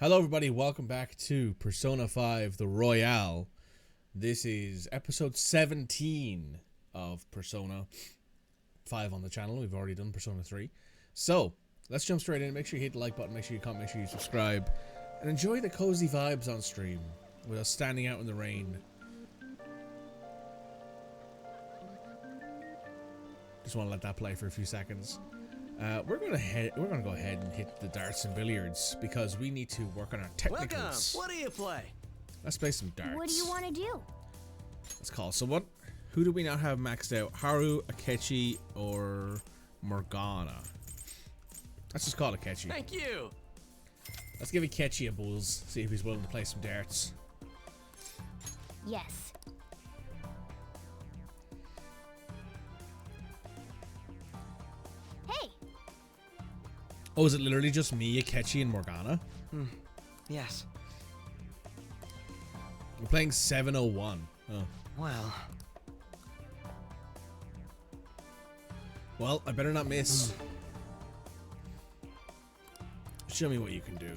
Hello everybody, welcome back to Persona 5 The Royale. This is episode 17 of Persona 5 on the channel. We've already done Persona 3. So, let's jump straight in. Make sure you hit the like button, make sure you comment, make sure you subscribe. And enjoy the cozy vibes on stream with us standing out in the rain. Just want to let that play for a few seconds. We're gonna go ahead and hit the darts and billiards because we need to work on our technicals. Welcome. What do you play? Let's play some darts. What do you want to do? Let's call someone. Who do we not have maxed out? Haru, Akechi, or Morgana? Let's just call Akechi. Thank you. Let's give Akechi a buzz. See if he's willing to play some darts. Yes. Hey. Oh, is it literally just me, Akechi, and Morgana? Yes. We're playing 701. Oh. Well, I better not miss. Show me what you can do.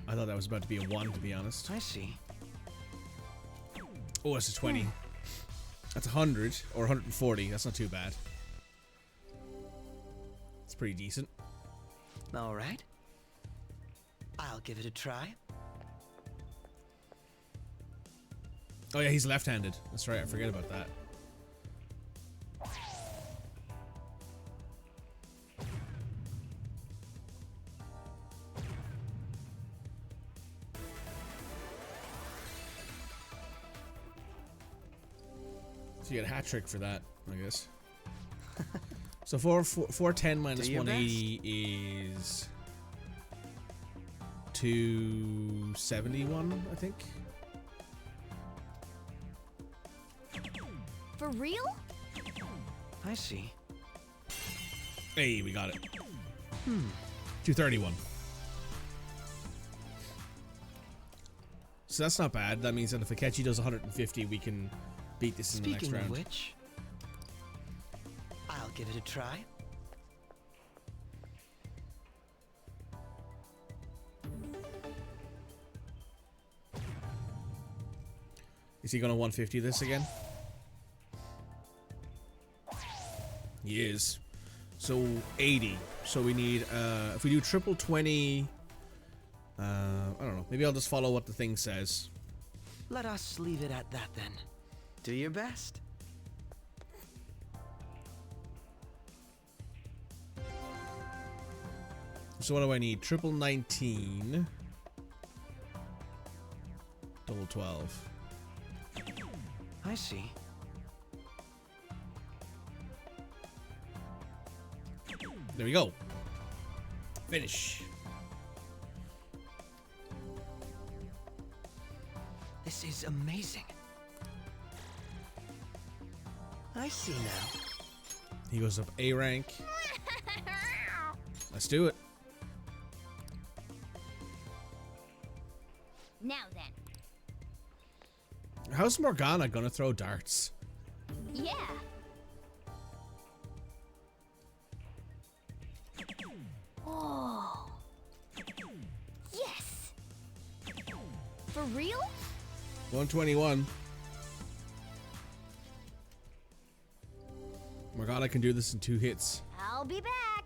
I thought that was about to be a 1, to be honest. I see. Oh, that's a 20. That's 100 or 140. That's not too bad. It's pretty decent. All right. I'll give it a try. Oh yeah, he's left-handed. That's right, I forget about that. So you get a hat trick for that, I guess. So 410 minus 180 is 271, I think. For real? I see. Hey, we got it. 231. So that's not bad. That means that if Akechi does 150, we can beat this in the next Speaking round. of which, I'll give it a try. Is he gonna 150 this again? He is. So 80. So we need if we do triple 20, I don't know. Maybe I'll just follow what the thing says. Let us leave it at that then. Do your best. So what do I need? Triple 19. Double 12. I see. There we go. Finish. This is amazing. I see now. He goes up A rank. Let's do it. Now then. How's Morgana gonna throw darts? Yeah. Oh. Yes. For real? 121. Morgana can do this in 2 hits. I'll be back.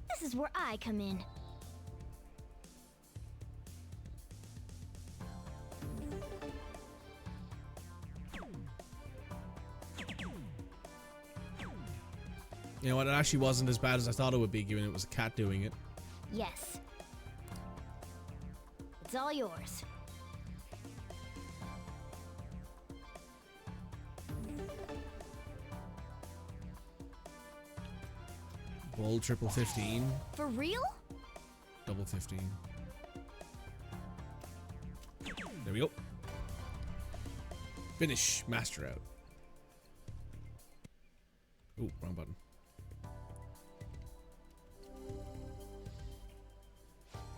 This is where I come in. You know what? It actually wasn't as bad as I thought it would be, given it was a cat doing it. Yes. It's all yours. Bold triple 15. For real? Double 15. There we go. Finish. Master out. Ooh, wrong button.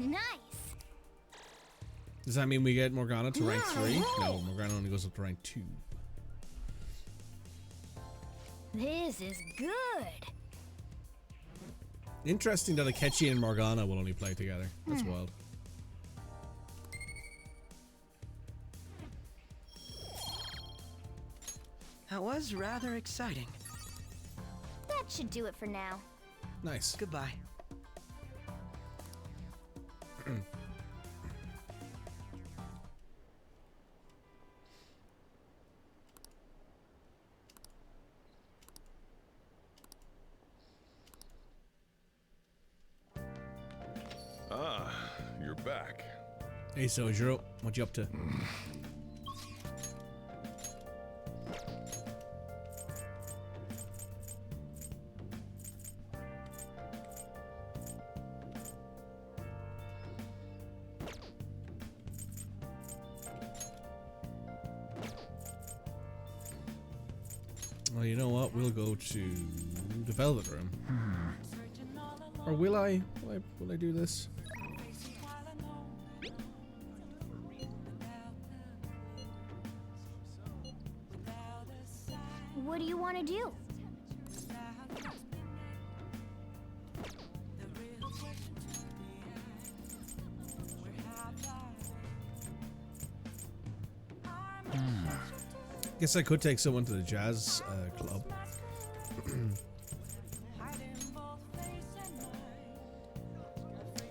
Nice. Does that mean we get Morgana to rank 3? No, Morgana only goes up to rank 2. This is good. Interesting that Akechi and Morgana will only play together. That's wild. That was rather exciting. That should do it for now. Nice. Goodbye. Ah, you're back. Hey, Sojiro, what you up to? Well, you know what? We'll go to the Velvet Room. Or will I? Will I do this? What do you want to do? Guess I could take someone to the jazz club.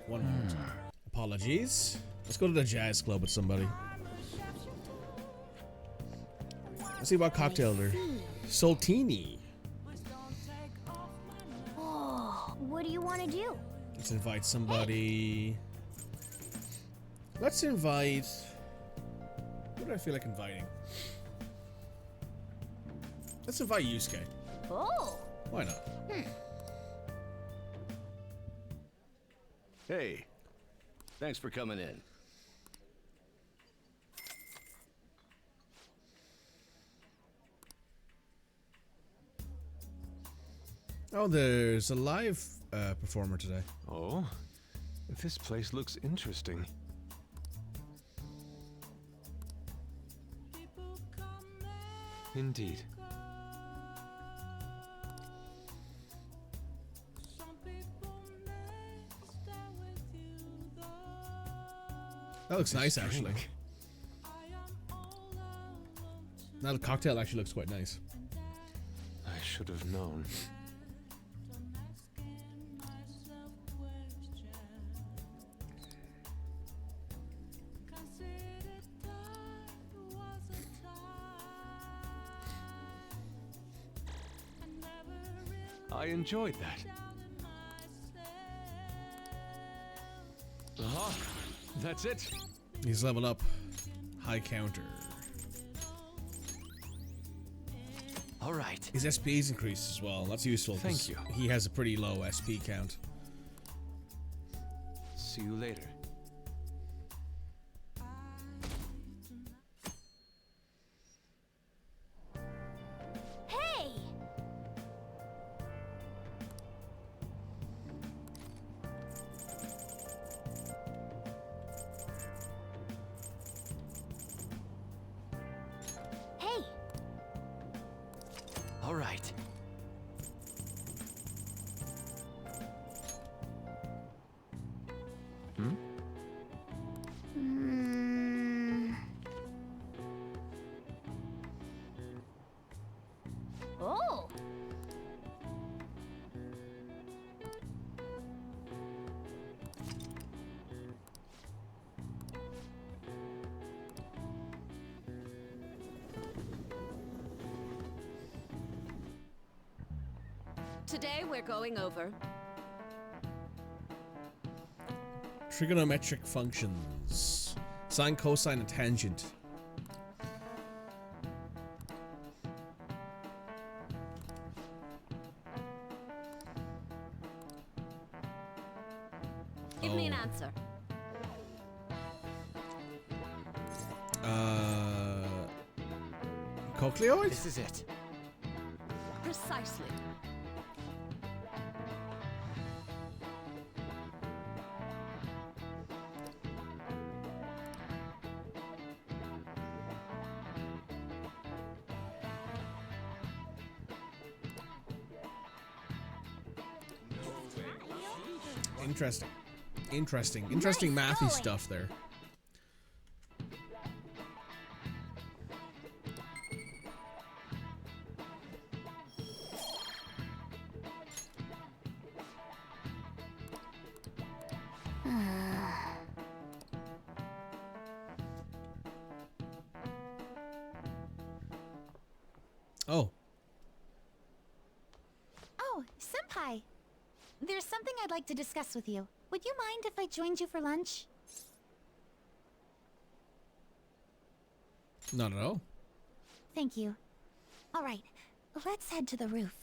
One moment. Apologies. Let's go to the jazz club with somebody. Let's see what cocktail they're. Saltini. Oh, what do you want to do? Let's invite somebody. Let's invite. Who do I feel like inviting? Let's invite Yusuke. Oh. Why not? Hey, thanks for coming in. Oh, there's a live performer today. Oh, this place looks interesting. Indeed. That looks nice, actually. Drink. Now the cocktail actually looks quite nice. I should have known. I enjoyed that. Uh-huh. That's it. He's leveled up. High counter. All right. His SP's increased as well. That's useful. 'Cause Thank you. He has a pretty low SP count. See you later. Hey! Hey! All right. Mm. Oh! Today we're going over Trigonometric functions. Sine, cosine, and tangent. Give me an Oh. answer. Cochleoid? This is it. Precisely. Interesting. Interesting Nice mathy going. stuff there. Oh, Oh, Senpai. There's something I'd like to discuss with you. Would you mind if I joined you for lunch? not at all. Thank you. All right, let's head to the roof.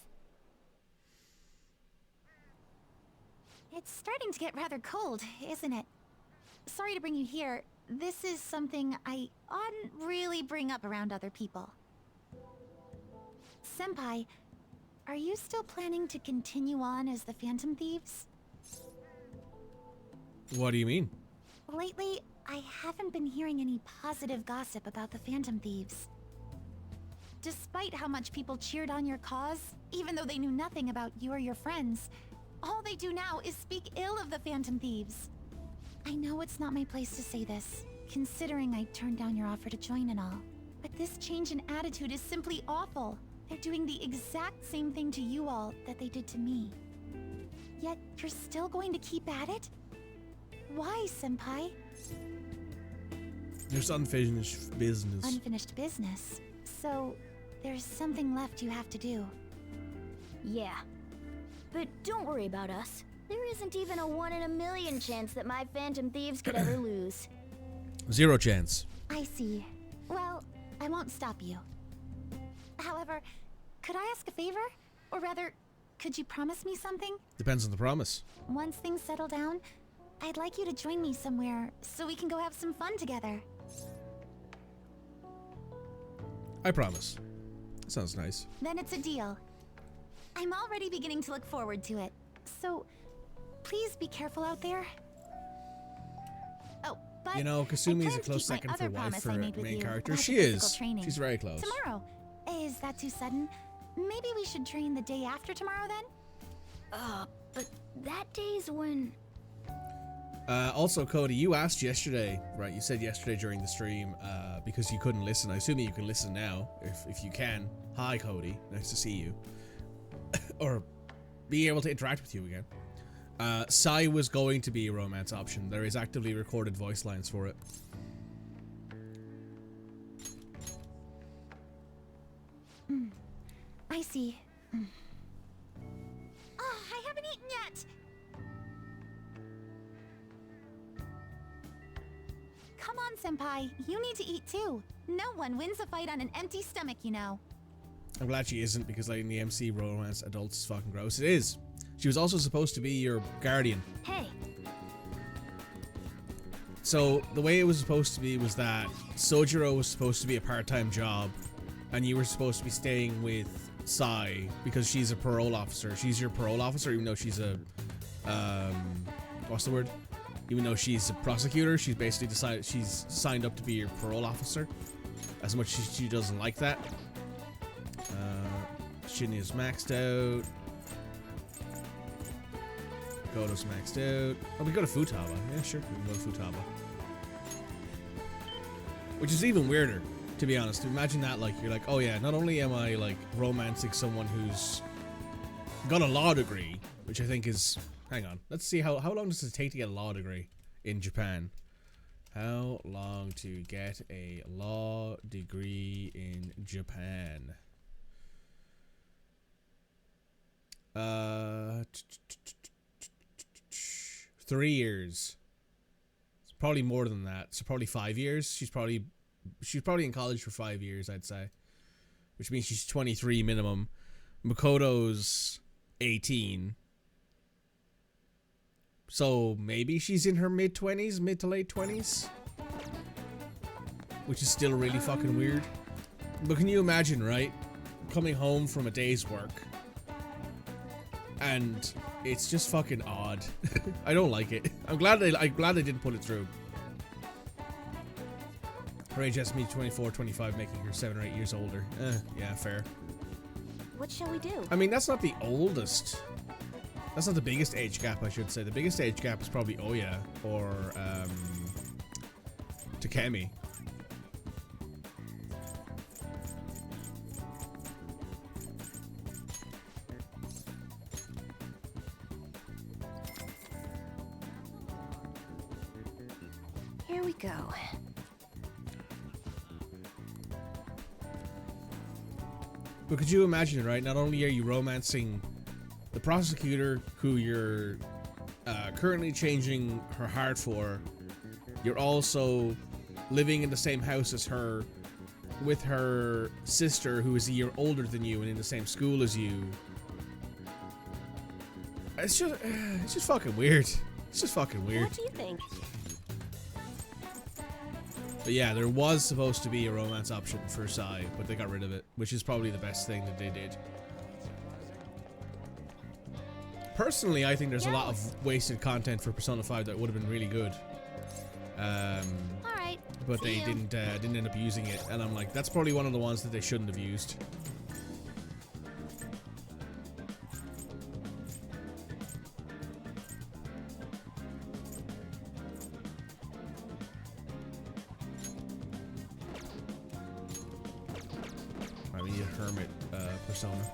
It's starting to get rather cold, isn't it? Sorry to bring you here. This is something I oughtn't really bring up around other people. Senpai, are you still planning to continue on as the Phantom Thieves? What do you mean? Lately, I haven't been hearing any positive gossip about the Phantom Thieves. Despite how much people cheered on your cause, even though they knew nothing about you or your friends, all they do now is speak ill of the Phantom Thieves. I know it's not my place to say this, considering I turned down your offer to join and all, but this change in attitude is simply awful. They're doing the exact same thing to you all that they did to me. Yet, you're still going to keep at it? Why, Senpai? There's unfinished business. Unfinished business. So, there's something left you have to do. Yeah. But don't worry about us. There isn't even a 1 in a million chance that my Phantom Thieves could ever lose. 0 chance. I see. Well, I won't stop you. However, could I ask a favor? Or rather, could you promise me something? Depends on the promise. Once things settle down, I'd like you to join me somewhere so we can go have some fun together. I promise. Sounds nice. Then it's a deal. I'm already beginning to look forward to it. So, please be careful out there. Oh, but You know, I Kasumi is plan a to close keep my second for other wife promise for I a made with main you character. about She the physical is. training. She's very close. Tomorrow. Is that too sudden? Maybe we should train the day after tomorrow then? But that day's when... Also, Cody, you asked yesterday, right? You said yesterday during the stream, because you couldn't listen. I assume you can listen now, if you can. Hi, Cody. Nice to see you. Or being able to interact with you again. Sai was going to be a romance option. There is actively recorded voice lines for it. I see. Oh, I haven't eaten yet! Come on, Senpai. You need to eat too. No one wins a fight on an empty stomach, you know. I'm glad she isn't, because letting the MC romance adults is fucking gross. It is. She was also supposed to be your guardian. Hey, So the way it was supposed to be was that Sojiro was supposed to be a part-time job, and you were supposed to be staying with Sai because she's a parole officer. She's your parole officer, even though she's a what's the word? Even though she's a prosecutor, she's basically decided she's signed up to be your parole officer. As much as she doesn't like that. Shinny is maxed out. Goto's maxed out. Oh, we go to Futaba. Yeah, sure, we can go to Futaba. Which is even weirder, to be honest. Imagine that, like, you're like, oh yeah, not only am I, like, romancing someone who's got a law degree, which I think is... Hang on. Let's see how long does it take to get a law degree in Japan? How long to get a law degree in Japan? 3 years. It's probably more than that. So probably 5 years. She's probably in college for 5 years, I'd say. Which means she's 23 minimum. Makoto's 18. So maybe she's in her mid-20s, mid to late 20s. Which is still really fucking weird. But can you imagine, right? Coming home from a day's work. And it's just fucking odd. I don't like it. I'm glad they didn't put it through. Her age estimated 24, 25, making her 7 or 8 years older. Yeah, fair. what shall we do? I mean, that's not the oldest That's not the biggest age gap, I should say. The biggest age gap is probably Oya or Takemi. Here we go. But could you imagine, right? Not only are you romancing the prosecutor who you're currently changing her heart for, you're also living in the same house as her with her sister who is a year older than you and in the same school as you. It's just fucking weird. It's just fucking weird. What do you think? But yeah, there was supposed to be a romance option for Sai, but they got rid of it, which is probably the best thing that they did. Personally, I think there's a lot of wasted content for Persona 5 that would have been really good. Alright. But they didn't end up using it, and I'm like, that's probably one of the ones that they shouldn't have used. I need a hermit persona.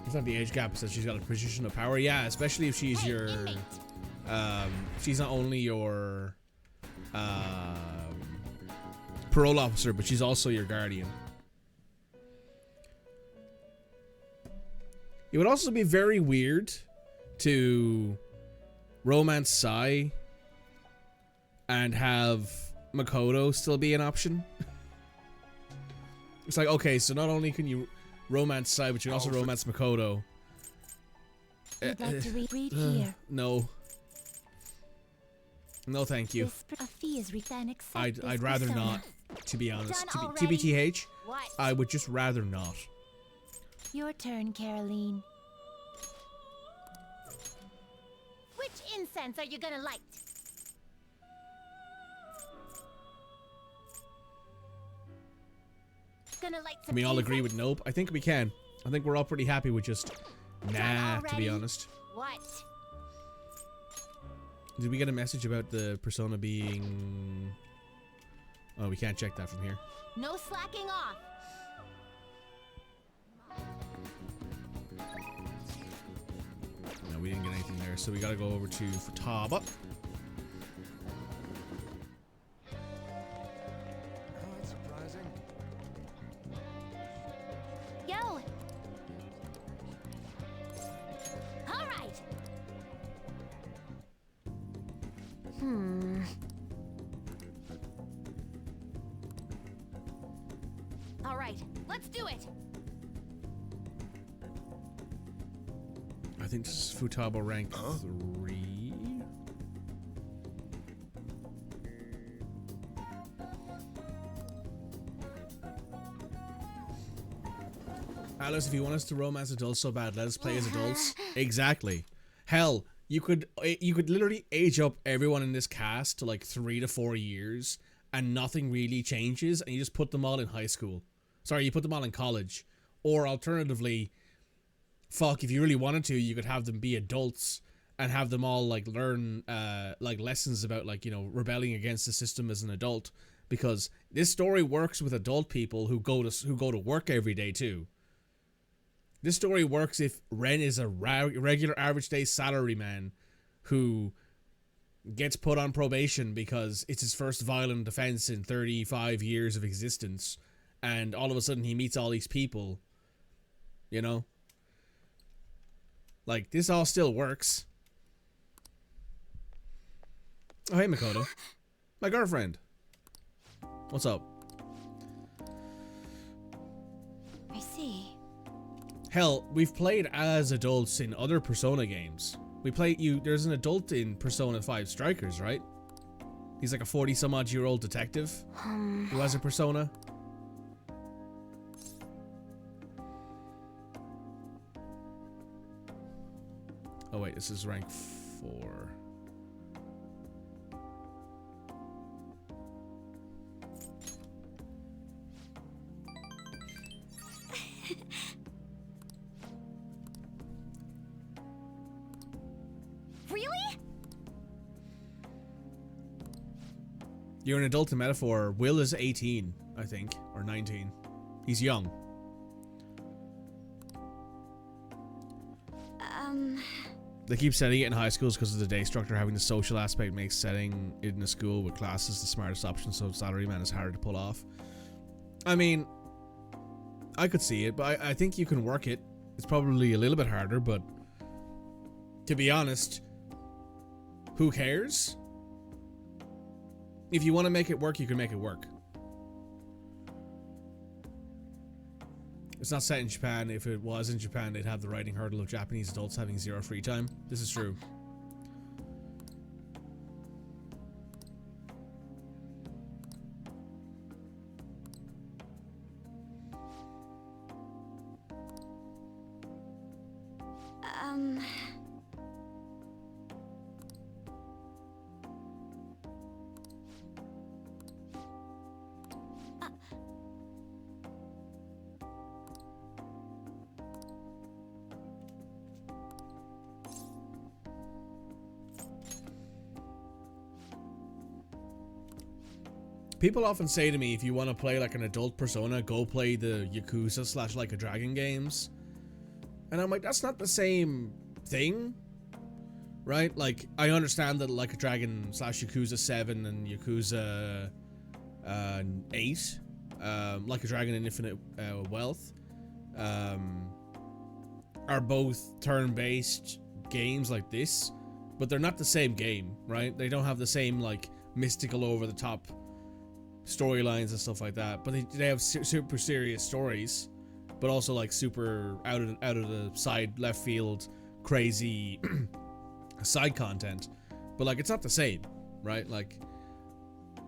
It's not the age gap, so she's got a position of power. Yeah, especially if she's your she's not only your parole officer, but she's also your guardian. It would also be very weird to romance Sai and have Makoto still be an option. It's like, okay, so not only can you romance Sai, but you can also romance Makoto. You'd like to read here. No. No, thank you. A fee is then accept I'd this rather persona. not, to be honest. Done already? TBTH, What? I would just rather not. Your turn, Caroline. Which incense are you gonna light? Gonna light some Can we all agree incense? with nope? I think we can. I think we're all pretty happy with just nah, to be already? honest. What? Did we get a message about the persona being... Oh, we can't check that from here. No slacking off. No, we didn't get anything there, so we gotta go over to Futaba. Oh, that's surprising. Yo. All right. All right. Let's do it. I think this is Futaba rank 3. Alice, if you want us to romance adults so bad, let us play as adults. Exactly. Hell, you could literally age up everyone in this cast to like 3 to 4 years, and nothing really changes, and you just put them all in high school. Sorry, you put them all in college, or alternatively, fuck, if you really wanted to, you could have them be adults and have them all like learn like lessons about like, you know, rebelling against the system as an adult, because this story works with adult people who go to work every day too. This story works if Ren is a regular average day salaryman who gets put on probation because it's his first violent offense in 35 years of existence, and all of a sudden he meets all these people, you know? Like, this all still works. Oh, hey, Makoto. My girlfriend. What's up? I see. Hell, we've played as adults in other Persona games. There's an adult in Persona 5 Strikers, right? He's like a 40-some-odd-year-old detective who has a persona. Oh wait, this is rank 4. You're an adult in metaphor. Will is 18, I think, or 19. He's young. They keep setting it in high schools because of the day structure. Having the social aspect makes setting it in a school with classes the smartest option, so Salaryman is harder to pull off. I mean, I could see it, but I think you can work it. It's probably a little bit harder, but to be honest, who cares? If you want to make it work, you can make it work. It's not set in Japan. If it was in Japan, they'd have the writing hurdle of Japanese adults having zero free time. This is true. People often say to me, if you want to play like an adult Persona, go play the Yakuza / Like a Dragon games. And I'm like, that's not the same thing, right? Like, I understand that Like a Dragon / Yakuza 7 and Yakuza 8, Like a Dragon and Infinite Wealth, are both turn-based games like this, but they're not the same game, right? They don't have the same, like, mystical over-the-top storylines and stuff like that, but they have super serious stories, but also like super out of the side left field crazy side content. But like, it's not the same, right? Like,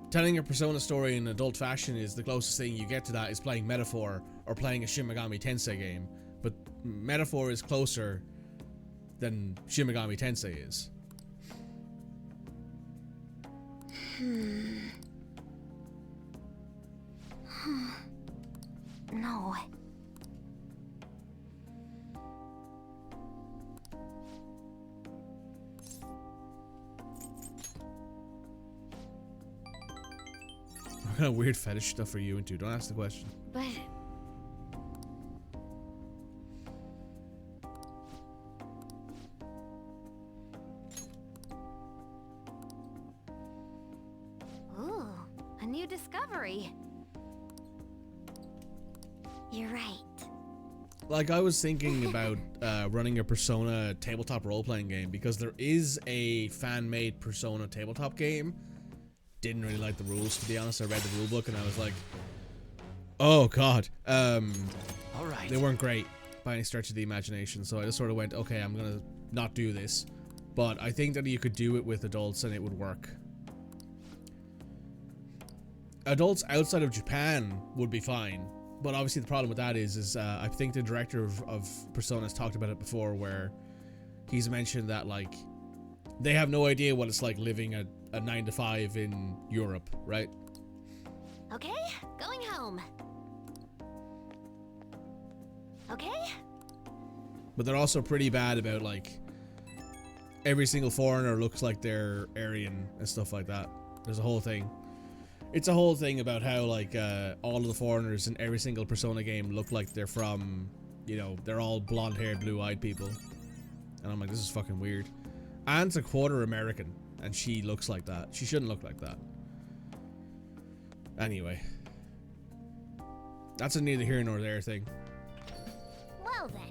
telling a Persona story in adult fashion is the closest thing you get to that is playing Metaphor or playing a Shin Megami Tensei game, but Metaphor is closer than Shin Megami Tensei is. No. What kind of weird fetish stuff are you into? Don't ask the question. But... Ooh, a new discovery. You're right. Like, I was thinking about running a Persona tabletop role-playing game because there is a fan-made Persona tabletop game. Didn't really like the rules, to be honest. I read the rule book and I was like, oh god. All right. They weren't great by any stretch of the imagination, so I just sort of went, okay, I'm gonna not do this. But I think that you could do it with adults and it would work. Adults outside of Japan would be fine. But obviously the problem with that is I think the director of Persona has talked about it before, where he's mentioned that, like, they have no idea what it's like living a 9 to 5 in Europe, right? Okay, going home. Okay? But they're also pretty bad about, like, every single foreigner looks like they're Aryan and stuff like that. There's a whole thing. It's a whole thing about how, like, all of the foreigners in every single Persona game look like they're from, you know, they're all blonde-haired, blue-eyed people. And I'm like, this is fucking weird. Anne's a quarter American, and she looks like that. She shouldn't look like that. Anyway. That's a neither here nor there thing. Well then.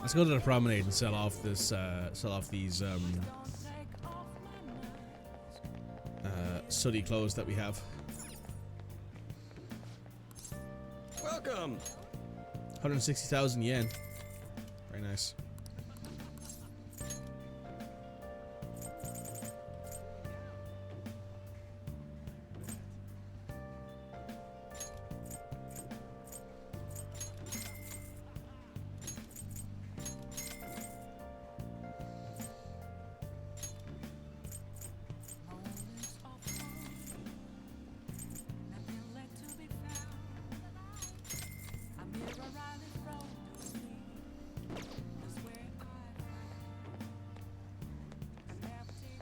Let's go to the promenade and sell off this, these sooty clothes that we have. Welcome. 160,000 yen. Very nice.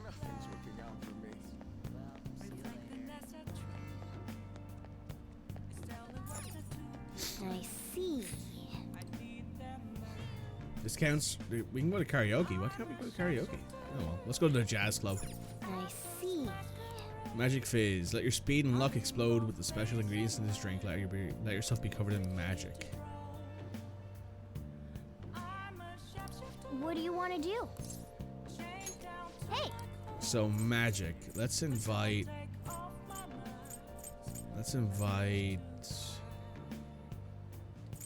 Nothing's working out for me. I see. Discounts. We can go to karaoke. Why can't we go to karaoke? Oh well. Let's go to the jazz club. I see. Magic Fizz. Let your speed and luck explode with the special ingredients in this drink. Let yourself be covered in magic. What do you want to do? Hey! So magic. Let's invite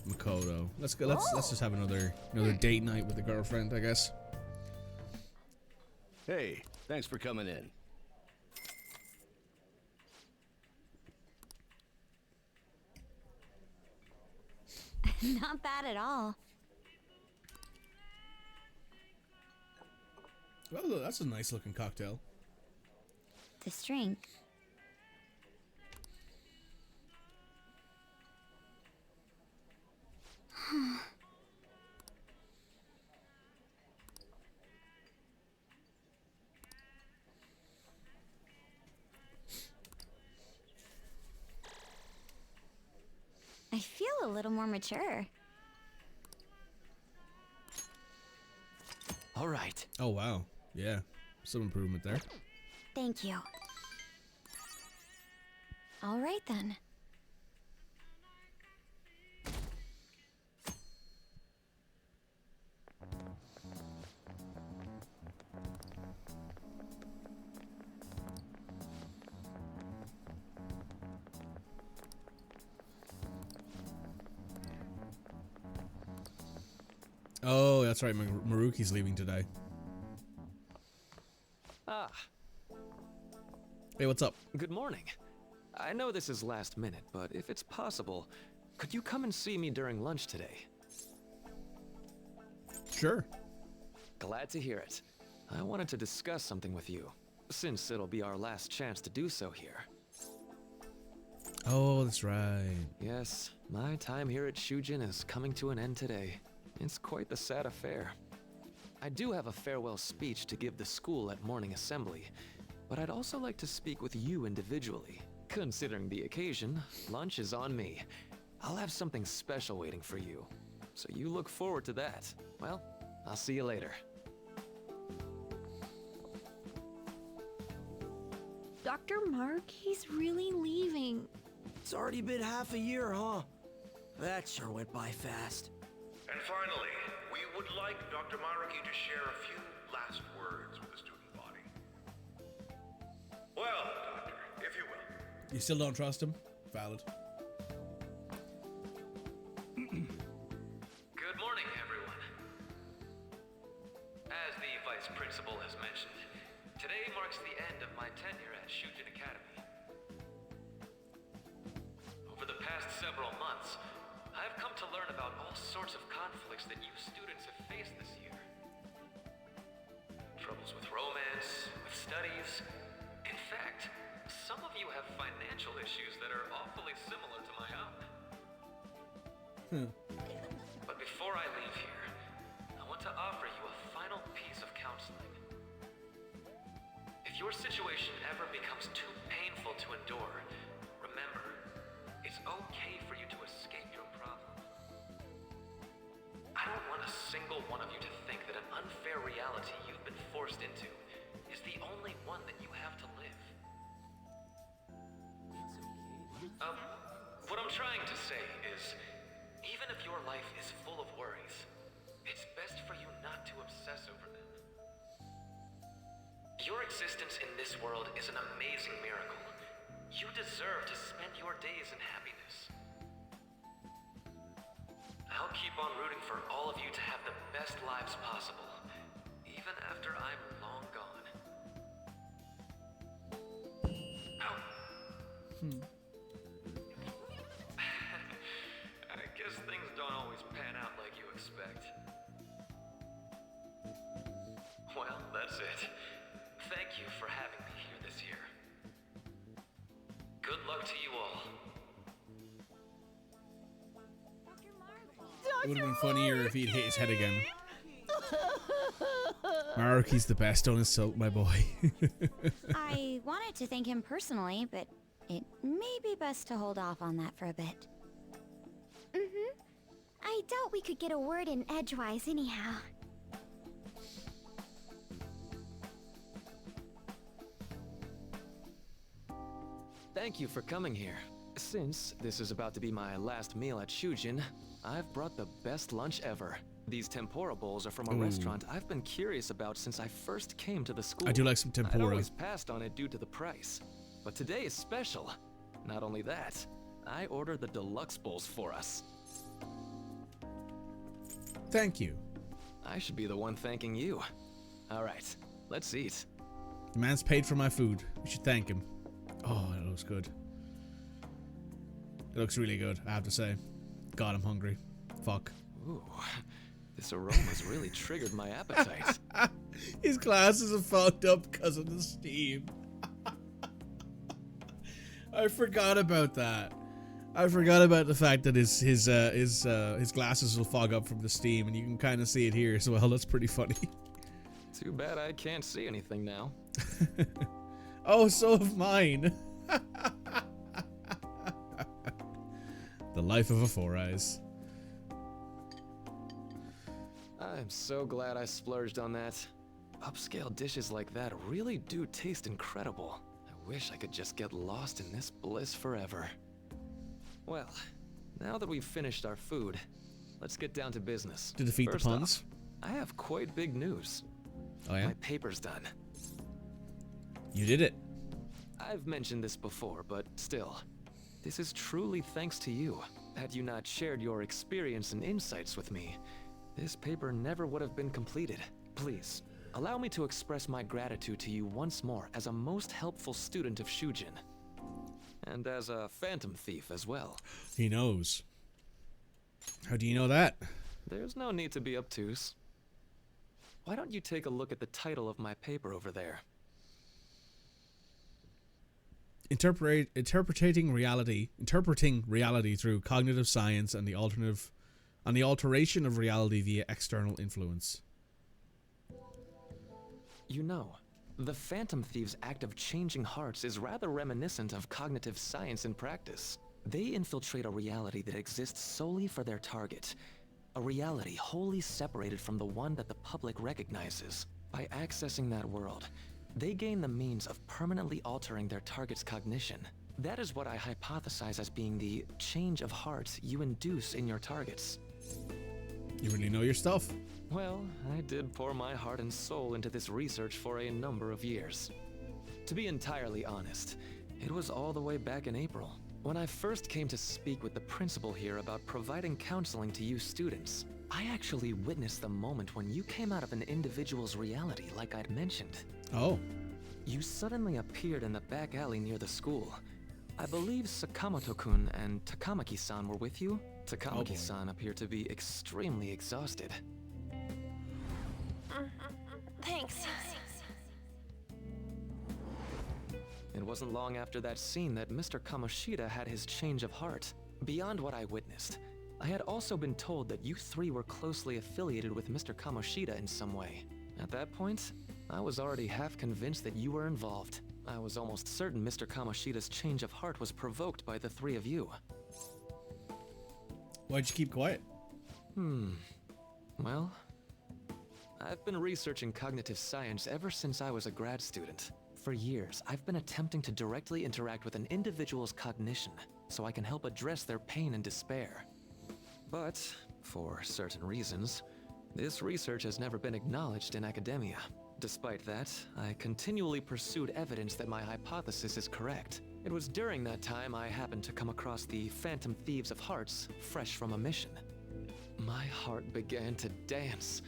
Makoto. Let's go. Let's just have another date night with the girlfriend, I guess. Hey, thanks for coming in. Not bad at all. Well, that's a nice looking cocktail. This drink. I feel a little more mature. All right. Oh wow. Yeah. Some improvement there. Thank you. All right then. Oh, that's right. Maruki's leaving today. Ah, Hey, what's up? good morning. I know this is last minute, but if it's possible, could you come and see me during lunch today? Sure. Glad to hear it. I wanted to discuss something with you, since it'll be our last chance to do so here. Oh, that's right. Yes, my time here at Shujin is coming to an end today. It's quite the sad affair. I do have a farewell speech to give the school at morning assembly, but I'd also like to speak with you individually. Considering the occasion, lunch is on me. I'll have something special waiting for you, so you look forward to that. Well, I'll see you later. Dr. Mark, he's really leaving. It's already been half a year, huh? That sure went by fast. And finally, we would like Dr. Maruki to share a few last words with the student body. Well, Doctor, if you will. You still don't trust him? Valid. Good morning, everyone. As the Vice Principal has mentioned, today marks the end of my tenure at Shujin Academy. Over the past several months, I've come to learn about all sorts of conflicts that you students have faced this year. Troubles with romance, with studies. In fact, some of you have financial issues that are awfully similar to my own. But before I leave here, I want to offer you a final piece of counseling. If your situation ever becomes too painful to endure, remember, it's okay for you to escape your problem. I don't want a single one of you to think that an unfair reality you've been forced into is the only one that you have to live. What I'm trying to say is, even if your life is full of worries, it's best for you not to obsess over them. Your existence in this world is an amazing miracle. You deserve to spend your days in happiness. I'll keep on rooting for all of you to have the best lives possible, even after I'm long gone. Ow. I guess things don't always pan out like you expect. Well, that's it. Thank you for having me here this year. Good luck to you all. It would have been funnier if he'd hit his head again. Maruki's the best, don't insult my boy. I wanted to thank him personally, but it may be best to hold off on that for a bit. I doubt we could get a word in edgewise anyhow. Thank you for coming here. Since this is about to be my last meal at Shujin, I've brought the best lunch ever. These tempura bowls are from a restaurant I've been curious about since I first came to the school. I do like some I'd tempura. always passed on it due to the price. But today is special. Not only that, I ordered the deluxe bowls for us. Thank you. I should be the one thanking you. All right, let's eat. The man's paid for my food. We should thank him. Oh, it looks good. It looks really good, I have to say. God, I'm hungry. Fuck. Ooh, this aroma's really triggered my appetite. His glasses are fogged up because of the steam. I forgot about that. I forgot about the fact that his glasses will fog up from the steam, and you can kind of see it here as well. That's pretty funny. Too bad I can't see anything now. Oh, so have mine. The life of a Four Eyes. I'm so glad I splurged on that. Upscale dishes like that really do taste incredible. I wish I could just get lost in this bliss forever. Well, now that we've finished our food, let's get down to business. To defeat First the puns. off, I have quite big news. Oh yeah? My paper's done. You did it. I've mentioned this before, but still, this is truly thanks to you. Had you not shared your experience and insights with me, this paper never would have been completed. Please, allow me to express my gratitude to you once more as a most helpful student of Shujin. And as a phantom thief as well. He knows. How do you know that? There's no need to be obtuse. Why don't you take a look at the title of my paper over there? Interpreting reality through cognitive science and the alteration of reality via external influence. You know, the Phantom Thieves' act of changing hearts is rather reminiscent of cognitive science in practice. They infiltrate a reality that exists solely for their target. A reality wholly separated from the one that the public recognizes. By accessing that world, they gain the means of permanently altering their target's cognition. That is what I hypothesize as being the change of heart you induce in your targets. You really know your stuff. Well, I did pour my heart and soul into this research for a number of years. To be entirely honest, it was all the way back in April, when I first came to speak with the principal here about providing counseling to you students. I actually witnessed the moment when you came out of an individual's reality like I'd mentioned. Oh. You suddenly appeared in the back alley near the school. I believe Sakamoto-kun and Takamaki-san were with you. Takamaki-san appeared to be extremely exhausted. Thanks. It wasn't long after that scene that Mr. Kamoshida had his change of heart. Beyond what I witnessed, I had also been told that you three were closely affiliated with Mr. Kamoshida in some way. At that point, I was already half convinced that you were involved. I was almost certain Mr. Kamoshida's change of heart was provoked by the three of you. Why'd you keep quiet? Well, I've been researching cognitive science ever since I was a grad student. For years, I've been attempting to directly interact with an individual's cognition so I can help address their pain and despair. But, for certain reasons, this research has never been acknowledged in academia. Despite that, I continually pursued evidence that my hypothesis is correct. It was during that time I happened to come across the Phantom Thieves of Hearts, fresh from a mission. My heart began to dance.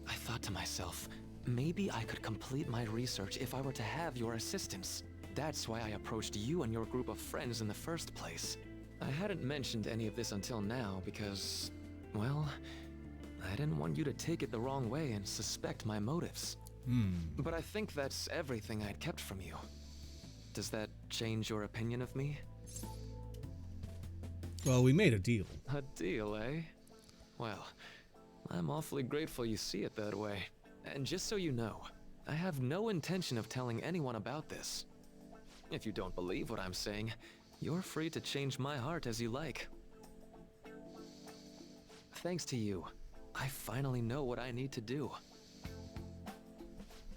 I thought to myself, maybe I could complete my research if I were to have your assistance. That's why I approached you and your group of friends in the first place. I hadn't mentioned any of this until now because, well, I didn't want you to take it the wrong way and suspect my motives. But I think that's everything I'd kept from you. Does that change your opinion of me? Well, we made a deal. A deal, eh? Well, I'm awfully grateful you see it that way. And just so you know, I have no intention of telling anyone about this. If you don't believe what I'm saying, you're free to change my heart as you like. Thanks to you, I finally know what I need to do.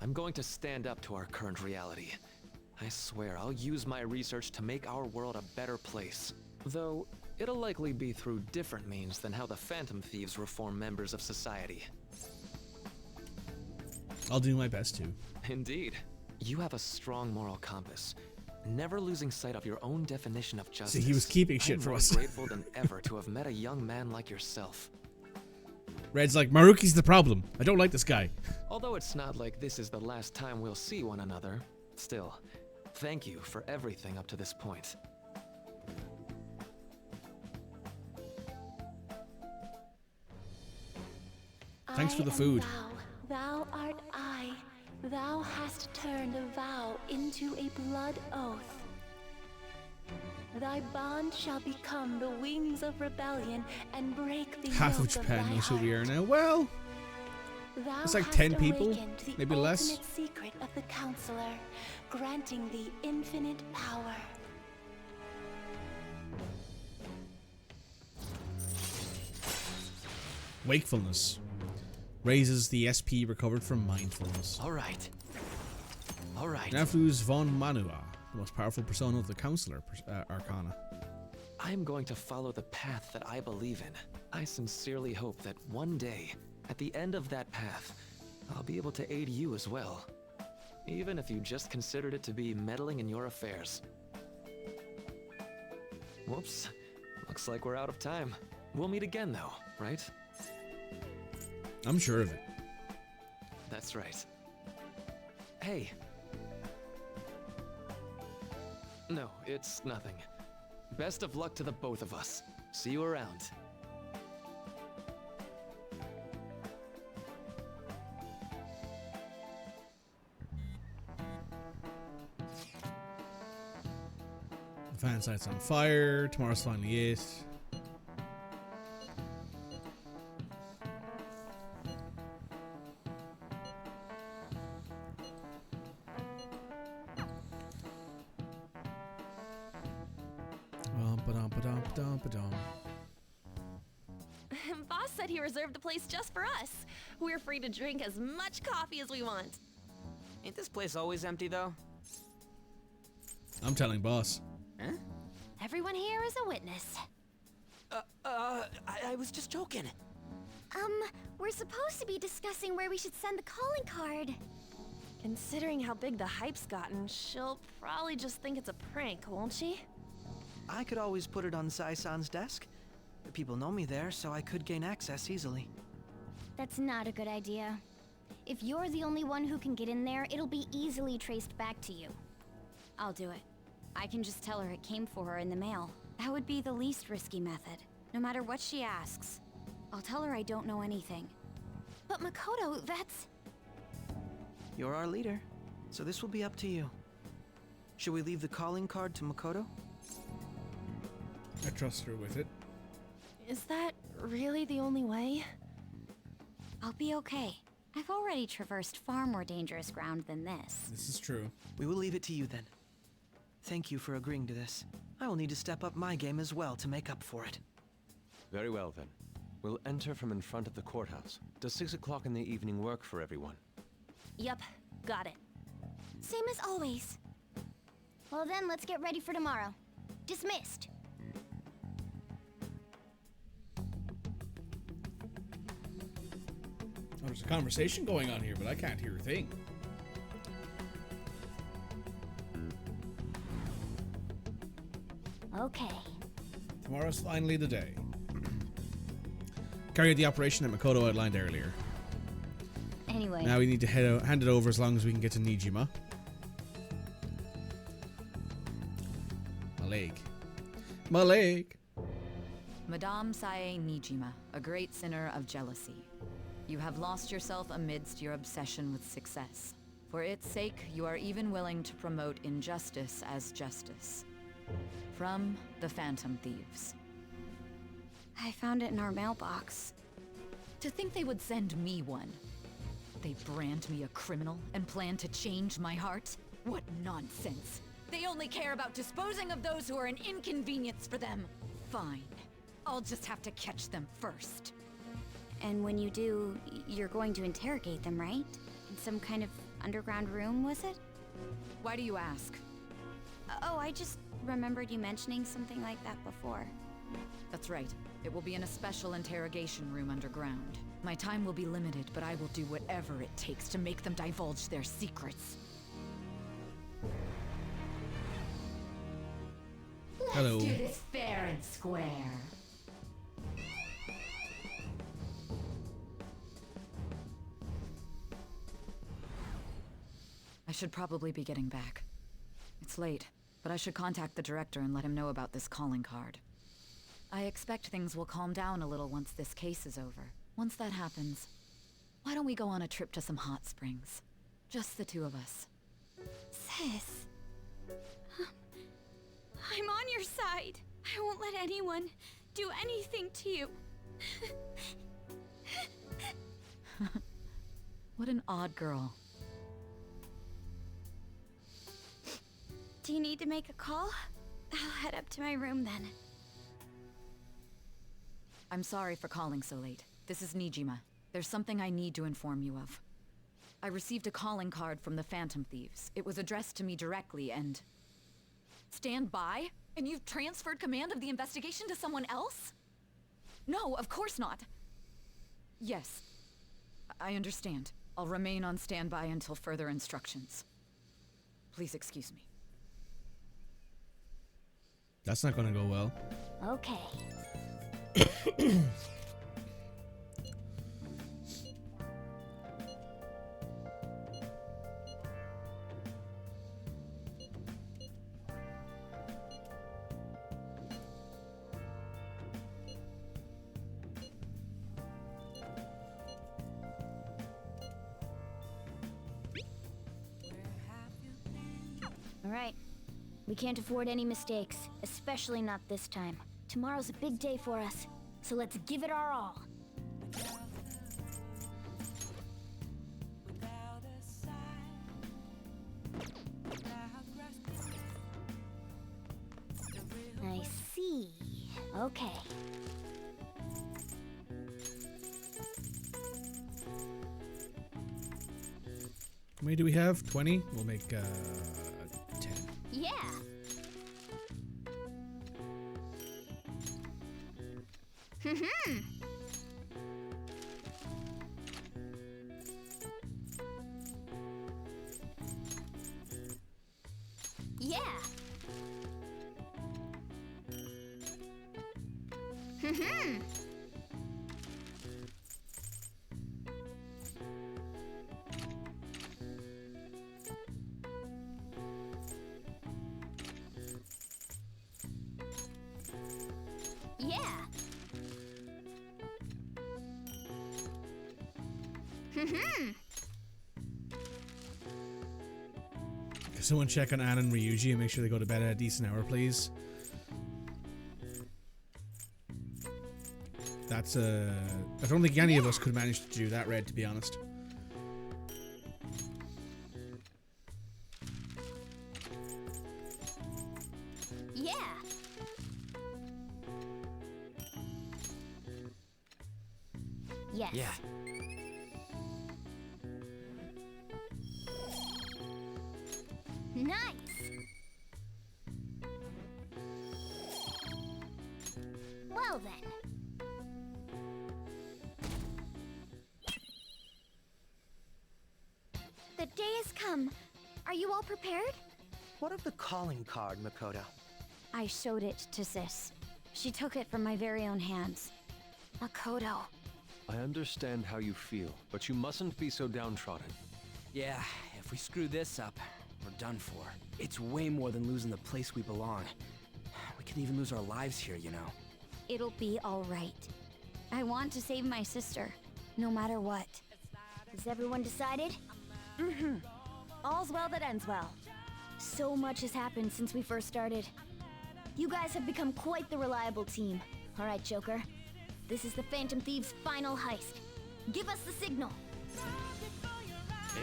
I'm going to stand up to our current reality. I swear I'll use my research to make our world a better place. Though, it'll likely be through different means than how the Phantom Thieves reform members of society. I'll do my best to. Indeed. You have a strong moral compass, never losing sight of your own definition of justice. See, he was keeping shit for us. I'm more grateful than ever to have met a young man like yourself. Red's like, Maruki's the problem. I don't like this guy. Although it's not like this is the last time we'll see one another, still, thank you for everything up to this point. Thanks for the food. Thou art I. Thou hast turned a vow into a blood oath. Thy bond shall become the wings of rebellion and break the Half of yoke Japan thy knows who we heart. are now. Well, Thou it's like hast 10 people, awakened the maybe less. ultimate secret of the counselor, granting thee infinite power. wakefulness. Raises the SP recovered from mindfulness. All right. Nafluz von Manua, the most powerful persona of the Counselor Arcana. I'm going to follow the path that I believe in. I sincerely hope that one day, at the end of that path, I'll be able to aid you as well. Even if you just considered it to be meddling in your affairs. Whoops. Looks like we're out of time. We'll meet again though, right? I'm sure of it. That's right. Hey. No, it's nothing. Best of luck to the both of us. See you around. The fan site's on fire. Tomorrow's finally it. Boss said he reserved the place just for us. We're free to drink as much coffee as we want. Ain't this place always empty, though? I'm telling boss. Huh? Everyone here is a witness. I was just joking. We're supposed to be discussing where we should send the calling card. Considering how big the hype's gotten, she'll probably just think it's a prank, won't she? I could always put it on Sai-san's desk. People know me there, so I could gain access easily. That's not a good idea. If you're the only one who can get in there, it'll be easily traced back to you. I'll do it. I can just tell her it came for her in the mail. That would be the least risky method, no matter what she asks. I'll tell her I don't know anything. But Makoto, that's... You're our leader, so this will be up to you. Should we leave the calling card to Makoto? I trust her with it. Is that really the only way? I'll be okay. I've already traversed far more dangerous ground than this. This is true. We will leave it to you then. Thank you for agreeing to this. I will need to step up my game as well to make up for it. Very well then. We'll enter from in front of the courthouse. Does 6 o'clock in the evening work for everyone? Yup, got it. Same as always. Well then, let's get ready for tomorrow. Dismissed. Oh, there's a conversation going on here, but I can't hear a thing. Okay. Tomorrow's finally the day. Carry out the operation that Makoto outlined earlier. Anyway. Now we need to hand it over as long as we can get to Nijima. My leg. My leg. Madame Sae Nijima, a great sinner of jealousy. You have lost yourself amidst your obsession with success. For its sake, you are even willing to promote injustice as justice. From the Phantom Thieves. I found it in our mailbox. To think they would send me one. They brand me a criminal and plan to change my heart? What nonsense. They only care about disposing of those who are an inconvenience for them. Fine. I'll just have to catch them first. And when you do, you're going to interrogate them, right? In some kind of underground room, was it? Why do you ask? Oh, I just remembered you mentioning something like that before. That's right. It will be in a special interrogation room underground. My time will be limited, but I will do whatever it takes to make them divulge their secrets. Hello. Let's do this fair and square. I should probably be getting back. It's late, but I should contact the director and let him know about this calling card. I expect things will calm down a little once this case is over. Once that happens, why don't we go on a trip to some hot springs? Just the two of us. Sis. I'm on your side. I won't let anyone do anything to you. What an odd girl. Do you need to make a call? I'll head up to my room then. I'm sorry for calling so late. This is Nijima. There's something I need to inform you of. I received a calling card from the Phantom Thieves. It was addressed to me directly and... Stand by? And you've transferred command of the investigation to someone else? No, of course not. Yes, I understand. I'll remain on standby until further instructions. Please excuse me. That's not gonna go well. Okay. All right. We can't afford any mistakes, especially not this time. Tomorrow's a big day for us, so let's give it our all. I see. Okay. How many do we have? 20? We'll make 10. Yeah. Yeah. Yeah. Can someone check on Ann and Ryuji and make sure they go to bed at a decent hour, please? That's I don't think any of us could manage to do that, Red, to be honest. Yeah. Yes. Yeah. Well then. The day has come. Are you all prepared? What of the calling card, Makoto? I showed it to Sis. She took it from my very own hands. Makoto. I understand how you feel, but you mustn't be so downtrodden. Yeah, if we screw this up, we're done for. It's way more than losing the place we belong. We could even lose our lives here, you know. It'll be alright. I want to save my sister, no matter what. Has everyone decided? Mm-hmm. All's well that ends well. So much has happened since we first started. You guys have become quite the reliable team. Alright, Joker. This is the Phantom Thieves' final heist. Give us the signal.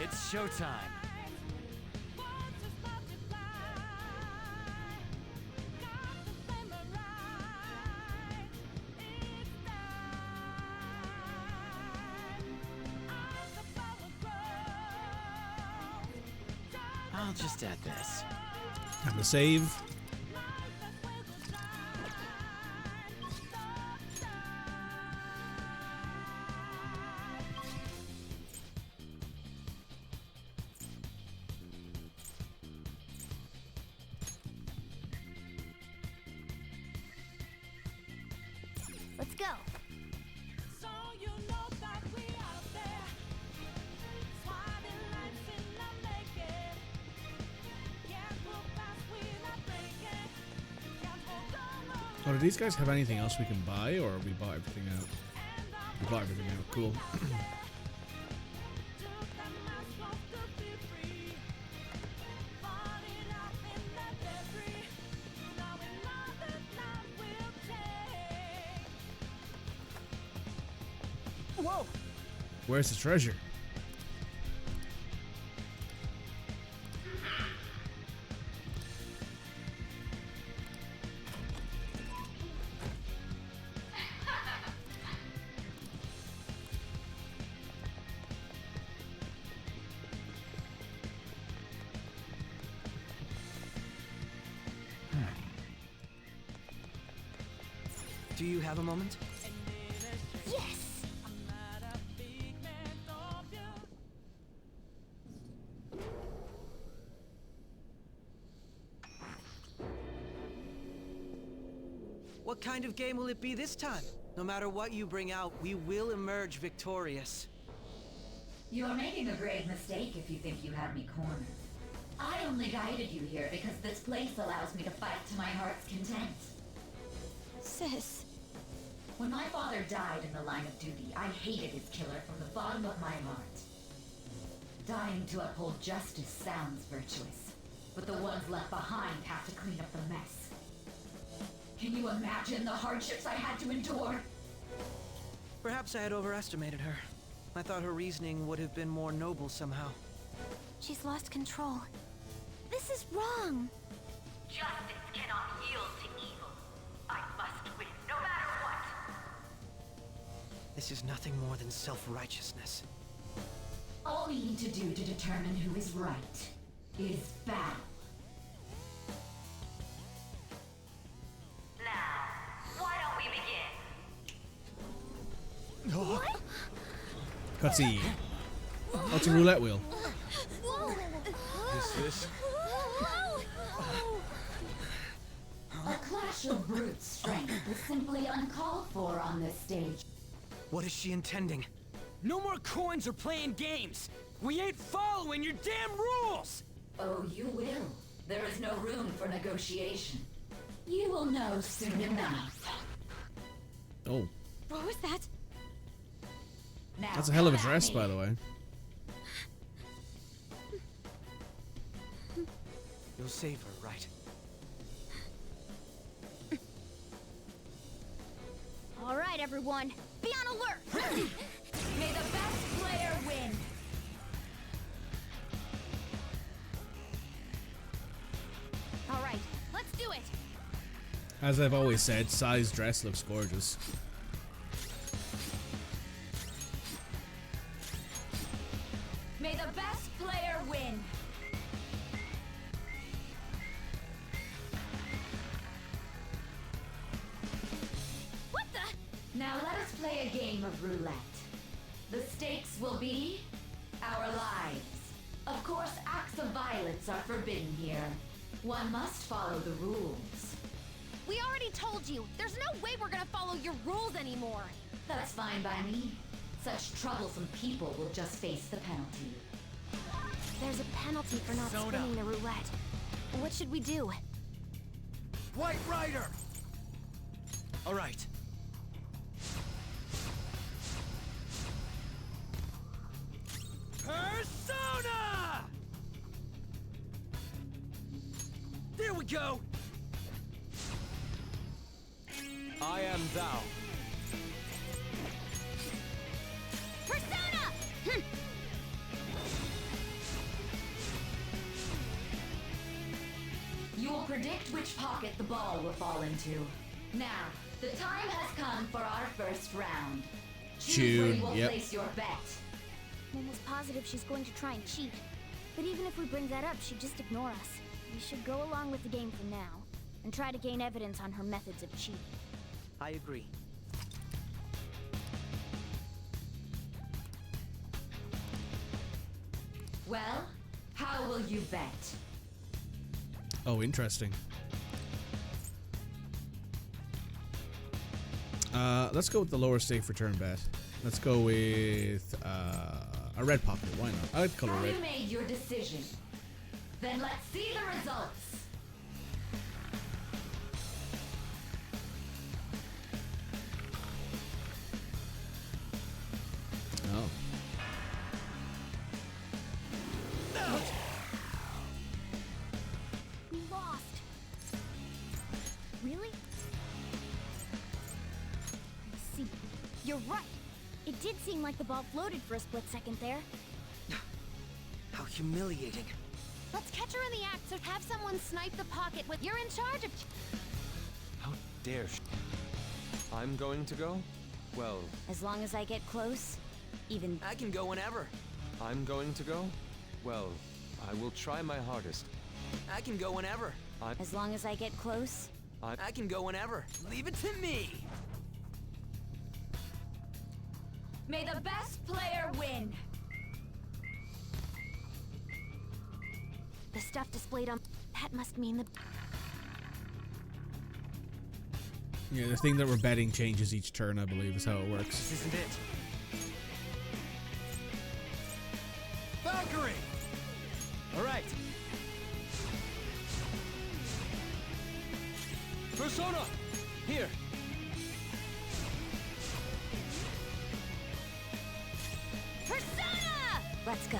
It's showtime. I'll just add this. Time to save. Let's go. Oh, do these guys have anything else we can buy, or we bought everything out? We bought everything out. Cool. Whoa! Where's the treasure? Do you have a moment? Yes! What kind of game will it be this time? No matter what you bring out, we will emerge victorious. You're making a grave mistake if you think you have me cornered. I only guided you here because this place allows me to fight to my heart's content. Sis. When my father died in the line of duty, I hated his killer from the bottom of my heart. Dying to uphold justice sounds virtuous, but the ones left behind have to clean up the mess. Can you imagine the hardships I had to endure? Perhaps I had overestimated her. I thought her reasoning would have been more noble somehow. She's lost control. This is wrong. Justice cannot yield to evil. I must win, no matter what. This is nothing more than self-righteousness. All we need to do to determine who is right is battle. Now, why don't we begin? What? Cutscene. Oh, it's a roulette wheel. Is this? A clash of brute strength is simply uncalled for on this stage. What is she intending? No more coins or playing games! We ain't following your damn rules! Oh, you will. There is no room for negotiation. You will know soon enough. Oh, What was that? Now, that's a hell of a come at dress, me. by the way. You'll save her, right? All right, everyone. Be on alert! May the best player win. All right, let's do it. As I've always said, Sai's dress looks gorgeous. May the best player win. Woo! Now let us play a game of roulette. The stakes will be our lives. Of course, acts of violence are forbidden here. One must follow the rules. We already told you, there's no way we're gonna follow your rules anymore. That's fine by me. Such troublesome people will just face the penalty. There's a penalty for not spinning the roulette. What should we do? White Rider! All right. Persona! There we go! I am thou. Persona! You will predict which pocket the ball will fall into. Now, the time has come for our first round. Choose where you will place your bet. I'm almost positive she's going to try and cheat. But even if we bring that up, she'd just ignore us. We should go along with the game for now, and try to gain evidence on her methods of cheating. I agree. Well, how will you bet? Oh, interesting. Let's go with the lower stake for turn bet. Let's go with a red pocket. Why not? I like the color Have red. you made your decision? Then let's see the results. Oh. We lost. Really? I see. You're right. It did seem like the ball floated for a split second there. How humiliating. Let's catch her in the act, so have someone snipe the pocket with you're in charge of. How dare she? I'm going to go? Well, As long as I get close, even I can go whenever. I'm going to go? Well, I will try my hardest. I can go whenever. as long as I get close. I can go whenever. Leave it to me. May the best player win. The stuff displayed on that must mean the Yeah, the thing that we're betting changes each turn, I believe, is how it works. This isn't it. Valkyrie! All right. Persona! Here. Persona! Let's go.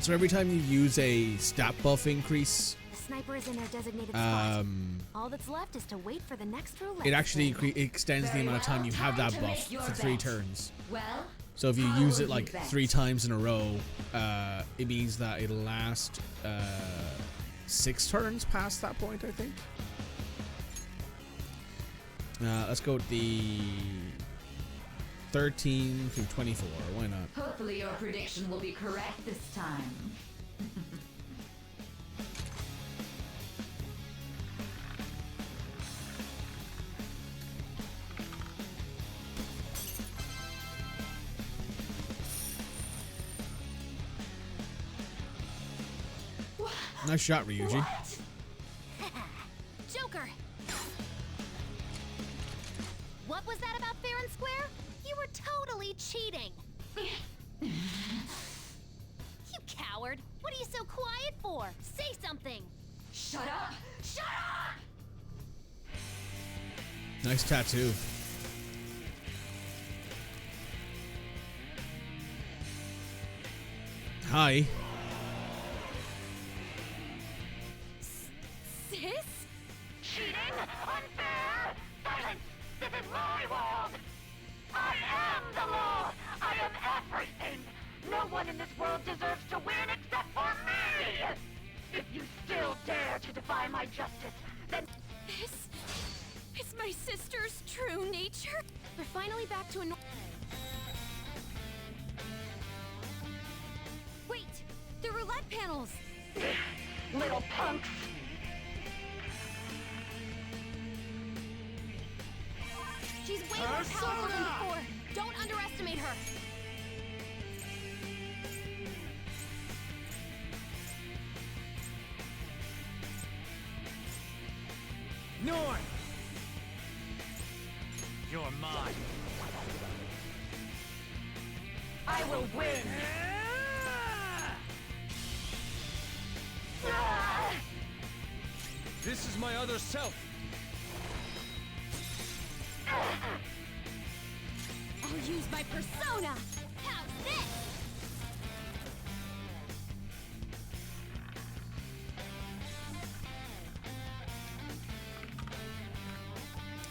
So every time you use a stat buff increase, The sniper is in their designated spot. um, All that's left is to wait for the next roulette. it actually spin. extends the amount of time you have that to buff make your for 3 bet. turns. Well, So if you how use will it like you bet? 3 times in a row, it means that it'll last 6 turns past that point, I think. Let's go with the 13 through 24. Why not? Hopefully your prediction will be correct this time. Nice shot, Ryuji. Joker! What was that about fair and square? You were totally cheating. You coward! What are you so quiet for? Say something! Shut up! Shut up! Nice tattoo. Hi. Sis? Cheating? Unfair? Silence! This is my world! I am the law! I am everything! No one in this world deserves to win except for me! If you still dare to defy my justice, then... This is my sister's true nature? We're finally back to a Wait! The roulette panels! Little punks! more powerful than before. Don't underestimate her. North! You're mine. I will win! This is my other self. I'll use my persona. How's this?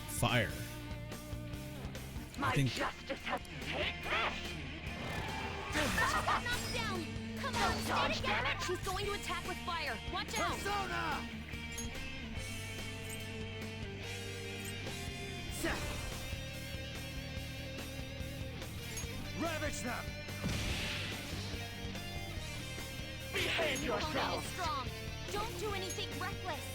Fire. My I think justice has take this! She's got knocked down. Come on, Don't dodge, stay damn together. it. She's going to attack with fire. Watch out. Persona! Set! Ravage them! Behave Your opponent yourself! is strong. Don't do anything reckless.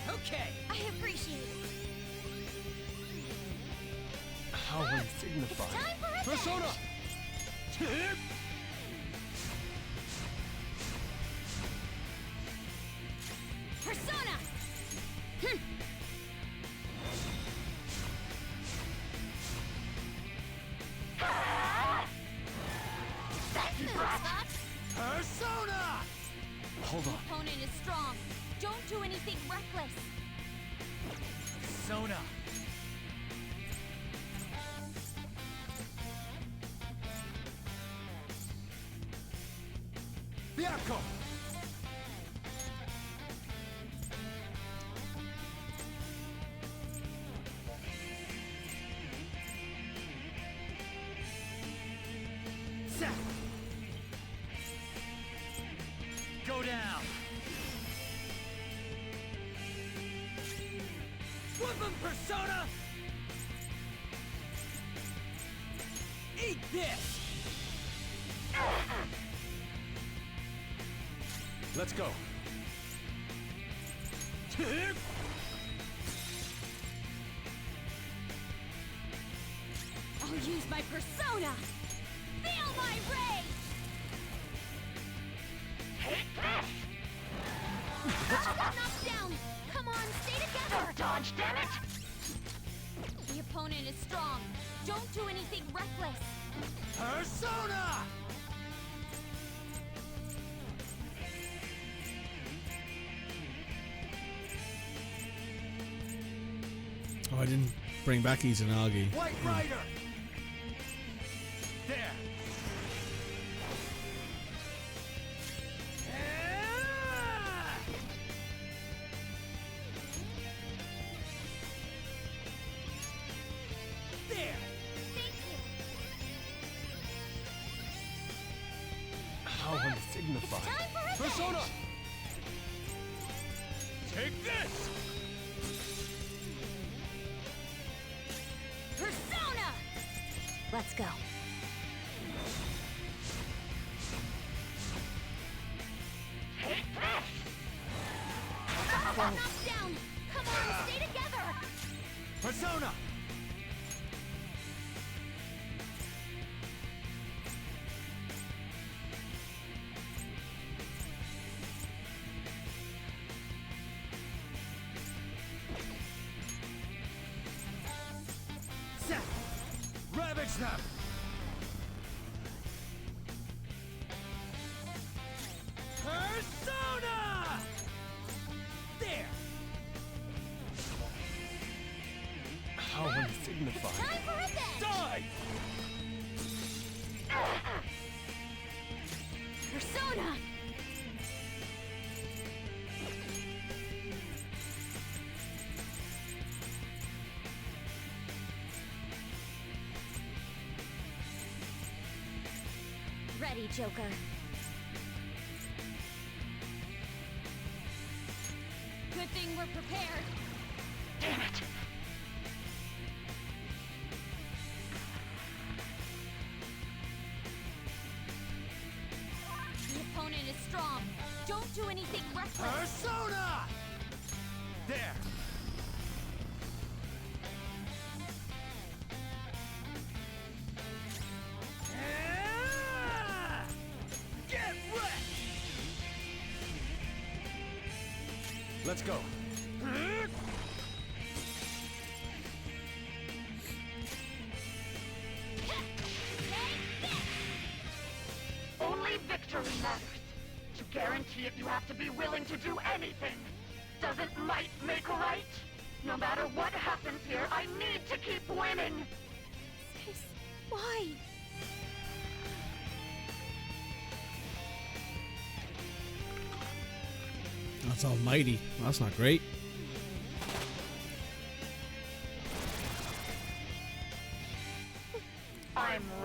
Okay! I appreciate it. How undignified. It's time for a Persona! Persona! Thank you, brat! Persona! Hold Your on. opponent is strong. Don't do anything reckless. Persona! Bianco! Set! Go down! Whoop 'em, Persona! Eat this! Let's go. I'll use my persona. Feel my rage! Take this! She got knocked down. Come on, stay together. Don't dodge, damn it! The opponent is strong. Don't do anything reckless. Persona! Oh, I didn't bring back Izanagi. White Rider! There! There! Thank you. How undignified. Time for revenge. Persona! Take this! Persona! Let's go. Take this! Got knocked down. Come on, stay together. Persona! Set! Ravage them! Persona! There! How undignified. Time for revenge. Die! Persona! Ready, Joker. Good thing we're prepared. Damn it! The opponent is strong. Don't do anything reckless. Persona! There. Get wrecked! Let's go. Only victory matters. To guarantee it, you have to be willing to do anything. Doesn't might make right? No matter what happens here, I need to keep winning. Sis, why? That's almighty. Well, that's not great.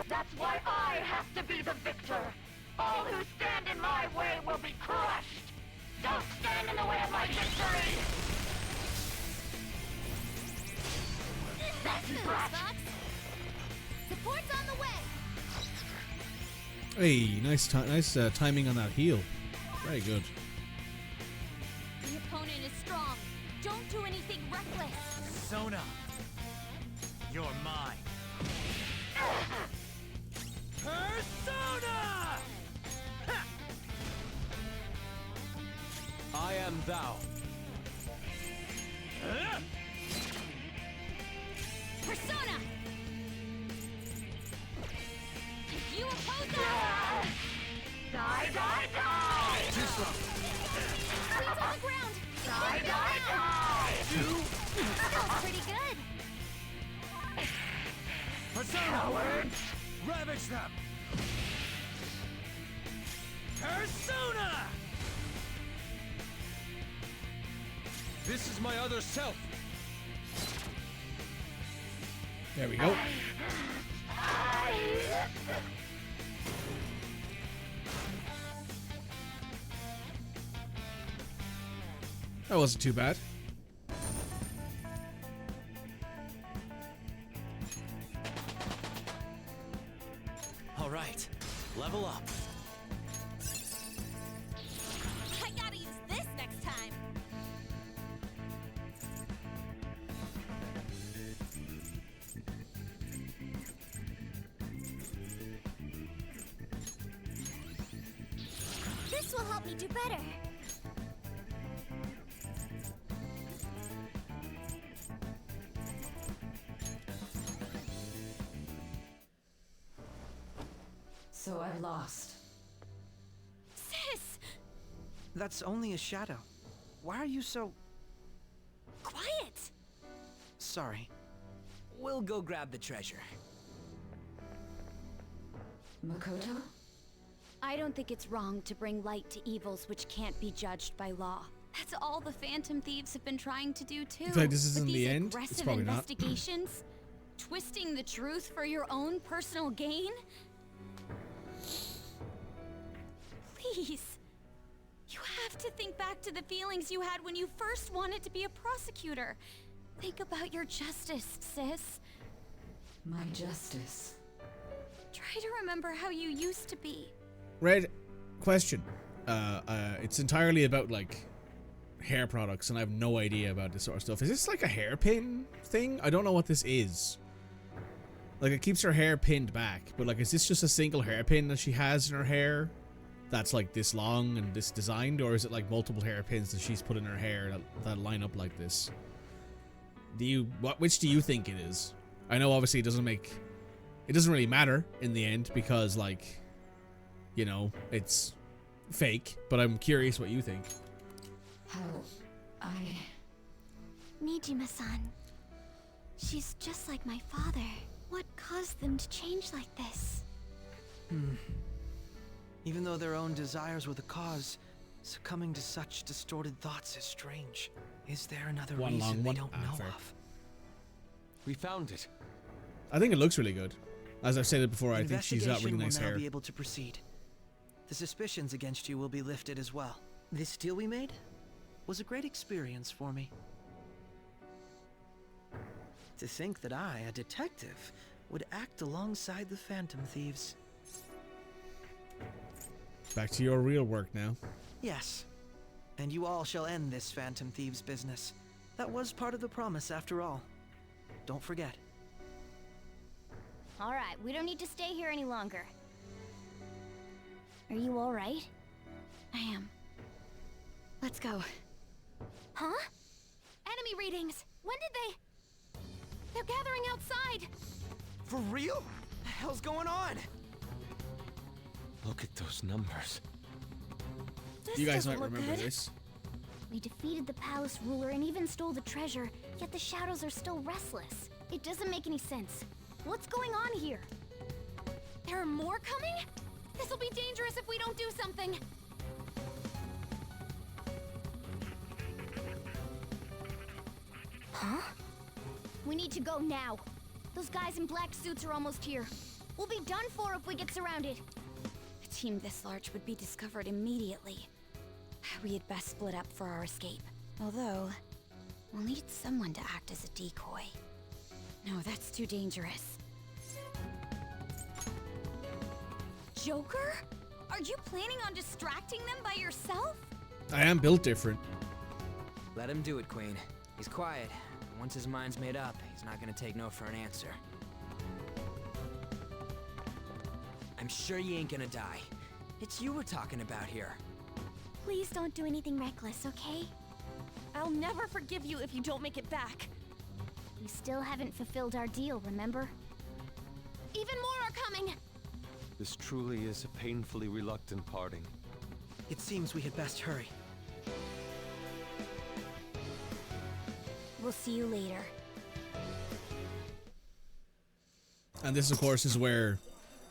That's why I have to be the victor. All who stand in my way will be crushed. Don't stand in the way of my victory. That's brat. Support's on the way. Hey, nice timing on that heal. Very good. The opponent is strong. Don't do anything reckless. Persona. You're mine. Persona! Ha! I am thou. Persona! If you oppose us... Die, die, die! Too slow. Queen's on the ground. Die, die, die! Feels pretty good. Persona! Cowards! Ravage them! Persona! This is my other self. There we go. That wasn't too bad. All right, level up. I gotta use this next time. This will help me do better. So I lost. Sis! That's only a shadow. Why are you so... Quiet! Sorry. We'll go grab the treasure. Makoto? I don't think it's wrong to bring light to evils which can't be judged by law. That's all the Phantom Thieves have been trying to do too. In fact, this isn't With the these end. It's aggressive probably not. investigations, twisting the truth for your own personal gain. Please, you have to think back to the feelings you had when you first wanted to be a prosecutor. Think about your justice, sis. My justice. Try to remember how you used to be. Red, question. It's entirely about like hair products, and I have no idea about this sort of stuff. Is this like a hairpin thing? I don't know what this is. Like, it keeps her hair pinned back, but like, is this just a single hairpin that she has in her hair that's like this long and this designed, or is it like multiple hairpins that she's put in her hair that line up like this? Which do you think it is? I know obviously it doesn't really matter in the end because, like, you know, it's fake, but I'm curious what you think. How Nijima-san. She's just like my father. What caused them to change like this? Even though their own desires were the cause, succumbing to such distorted thoughts is strange. Is there another reason they don't know fair. of? We found it. I think it looks really good. As I've said before, I think she's got really Investigation nice will now hair. be able to proceed. The suspicions against you will be lifted as well. This deal we made was a great experience for me. To think that I, a detective, would act alongside the Phantom Thieves. Back to your real work now. Yes. And you all shall end this Phantom Thieves business. That was part of the promise after all. Don't forget. Alright, we don't need to stay here any longer. Are you alright? I am. Let's go. Huh? Enemy readings! When did they... They're gathering outside! For real? The hell's going on? Look at those numbers. This You guys might doesn't look remember good. this. We defeated the palace ruler and even stole the treasure, yet the shadows are still restless. It doesn't make any sense. What's going on here? There are more coming? This'll be dangerous if we don't do something. Huh? We need to go now. Those guys in black suits are almost here. We'll be done for if we get surrounded. A team this large would be discovered immediately. We had best split up for our escape. Although, we'll need someone to act as a decoy. No, that's too dangerous. Joker? Are you planning on distracting them by yourself? I am built different. Let him do it, Queen. He's quiet. Once his mind's made up, he's not gonna take no for an answer. I'm sure you ain't gonna die. It's you we're talking about here. Please don't do anything reckless, okay? I'll never forgive you if you don't make it back. We still haven't fulfilled our deal, remember? Even more are coming! This truly is a painfully reluctant parting. It seems we had best hurry. We'll see you later. And this, of course, is where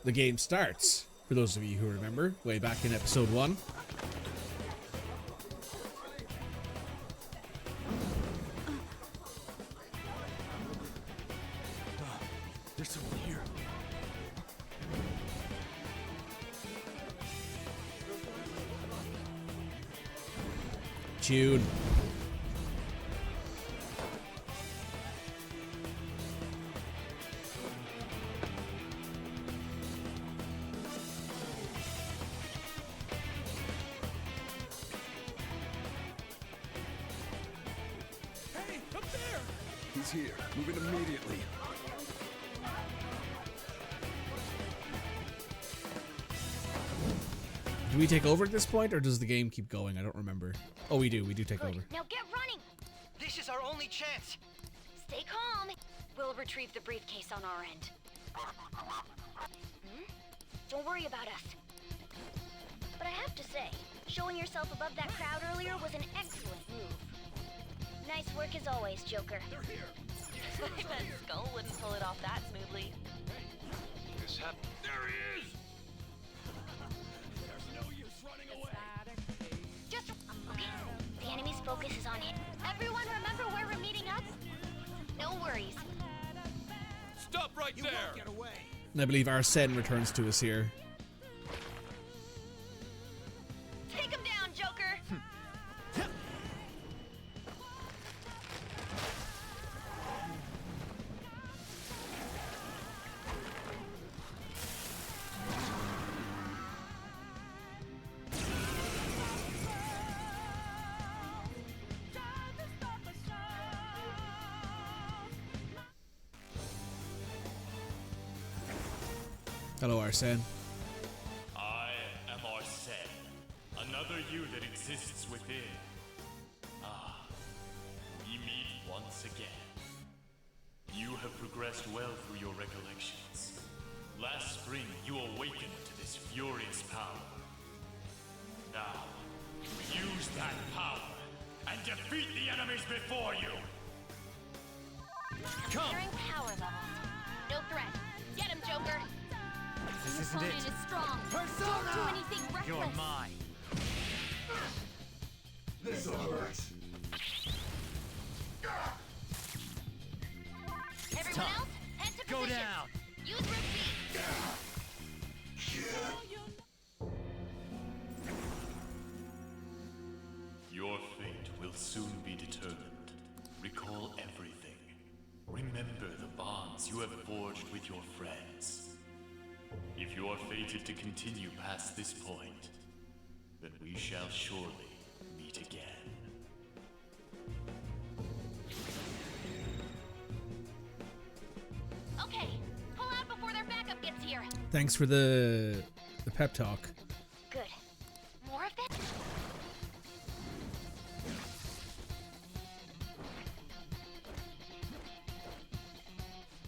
the game starts. For those of you who remember, way back in episode 1. There's someone here. Jude. Hey, up there! He's here. Moving immediately. Do we take over at this point, or does the game keep going? I don't remember. Oh, we do. We do take over. Now get running! This is our only chance! Stay calm. We'll retrieve the briefcase on our end. Don't worry about us. But I have to say, showing yourself above that crowd earlier was an excellent move. Nice work as always, Joker. They're here! I bet Skull wouldn't pull it off that smoothly. This happened. There he is! There's no use running away! Just okay. The enemy's focus is on it. Everyone remember where we're meeting up? No worries. Stop right there! Get away! And I believe Arsene returns to us here. Take him down, Joker! Hello, Arsene. I am Arsene, another you that exists within. Ah, we meet once again. You have progressed well through your recollections. Last spring, you awakened to this furious power. Now, use that power and defeat the enemies before you! Comparing power levels. No threat. Get him, Joker! This Your isn't opponent it. is strong. Persona! Don't do anything reckless. You're mine. This'll hurt. Everyone else, head to Go position. down. Use routine. Your fate will soon be determined. Recall everything. Remember the bonds you have forged with your friends. If you are fated to continue past this point, that we shall surely meet again. Okay, pull out before their backup gets here. Thanks for the pep talk. Good. More of this?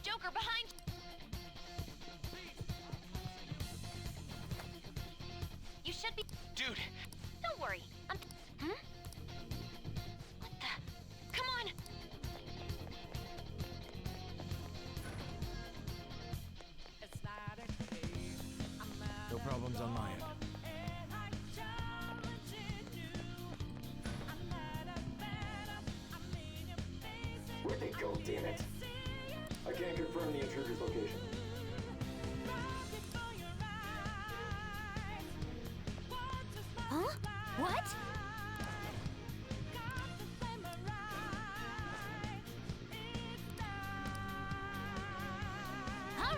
Joker, behind! You should be... Dude! Don't worry. Hmm? What the... Come on! No problems on my end. Where'd they go, damn it? I can't confirm the intruder's location. Huh? What? All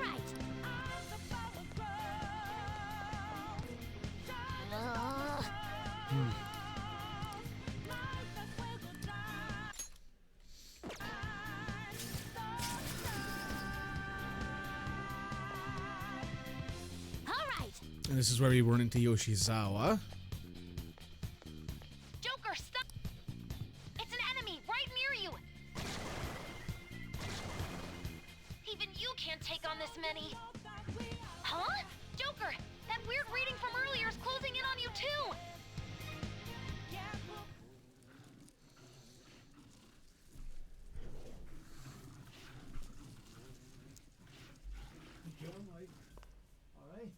right! And this is where we run into Yoshizawa. Joker, stop! It's an enemy right near you! Even you can't take on this many. Huh? Joker, that weird reading from earlier is closing in on you too!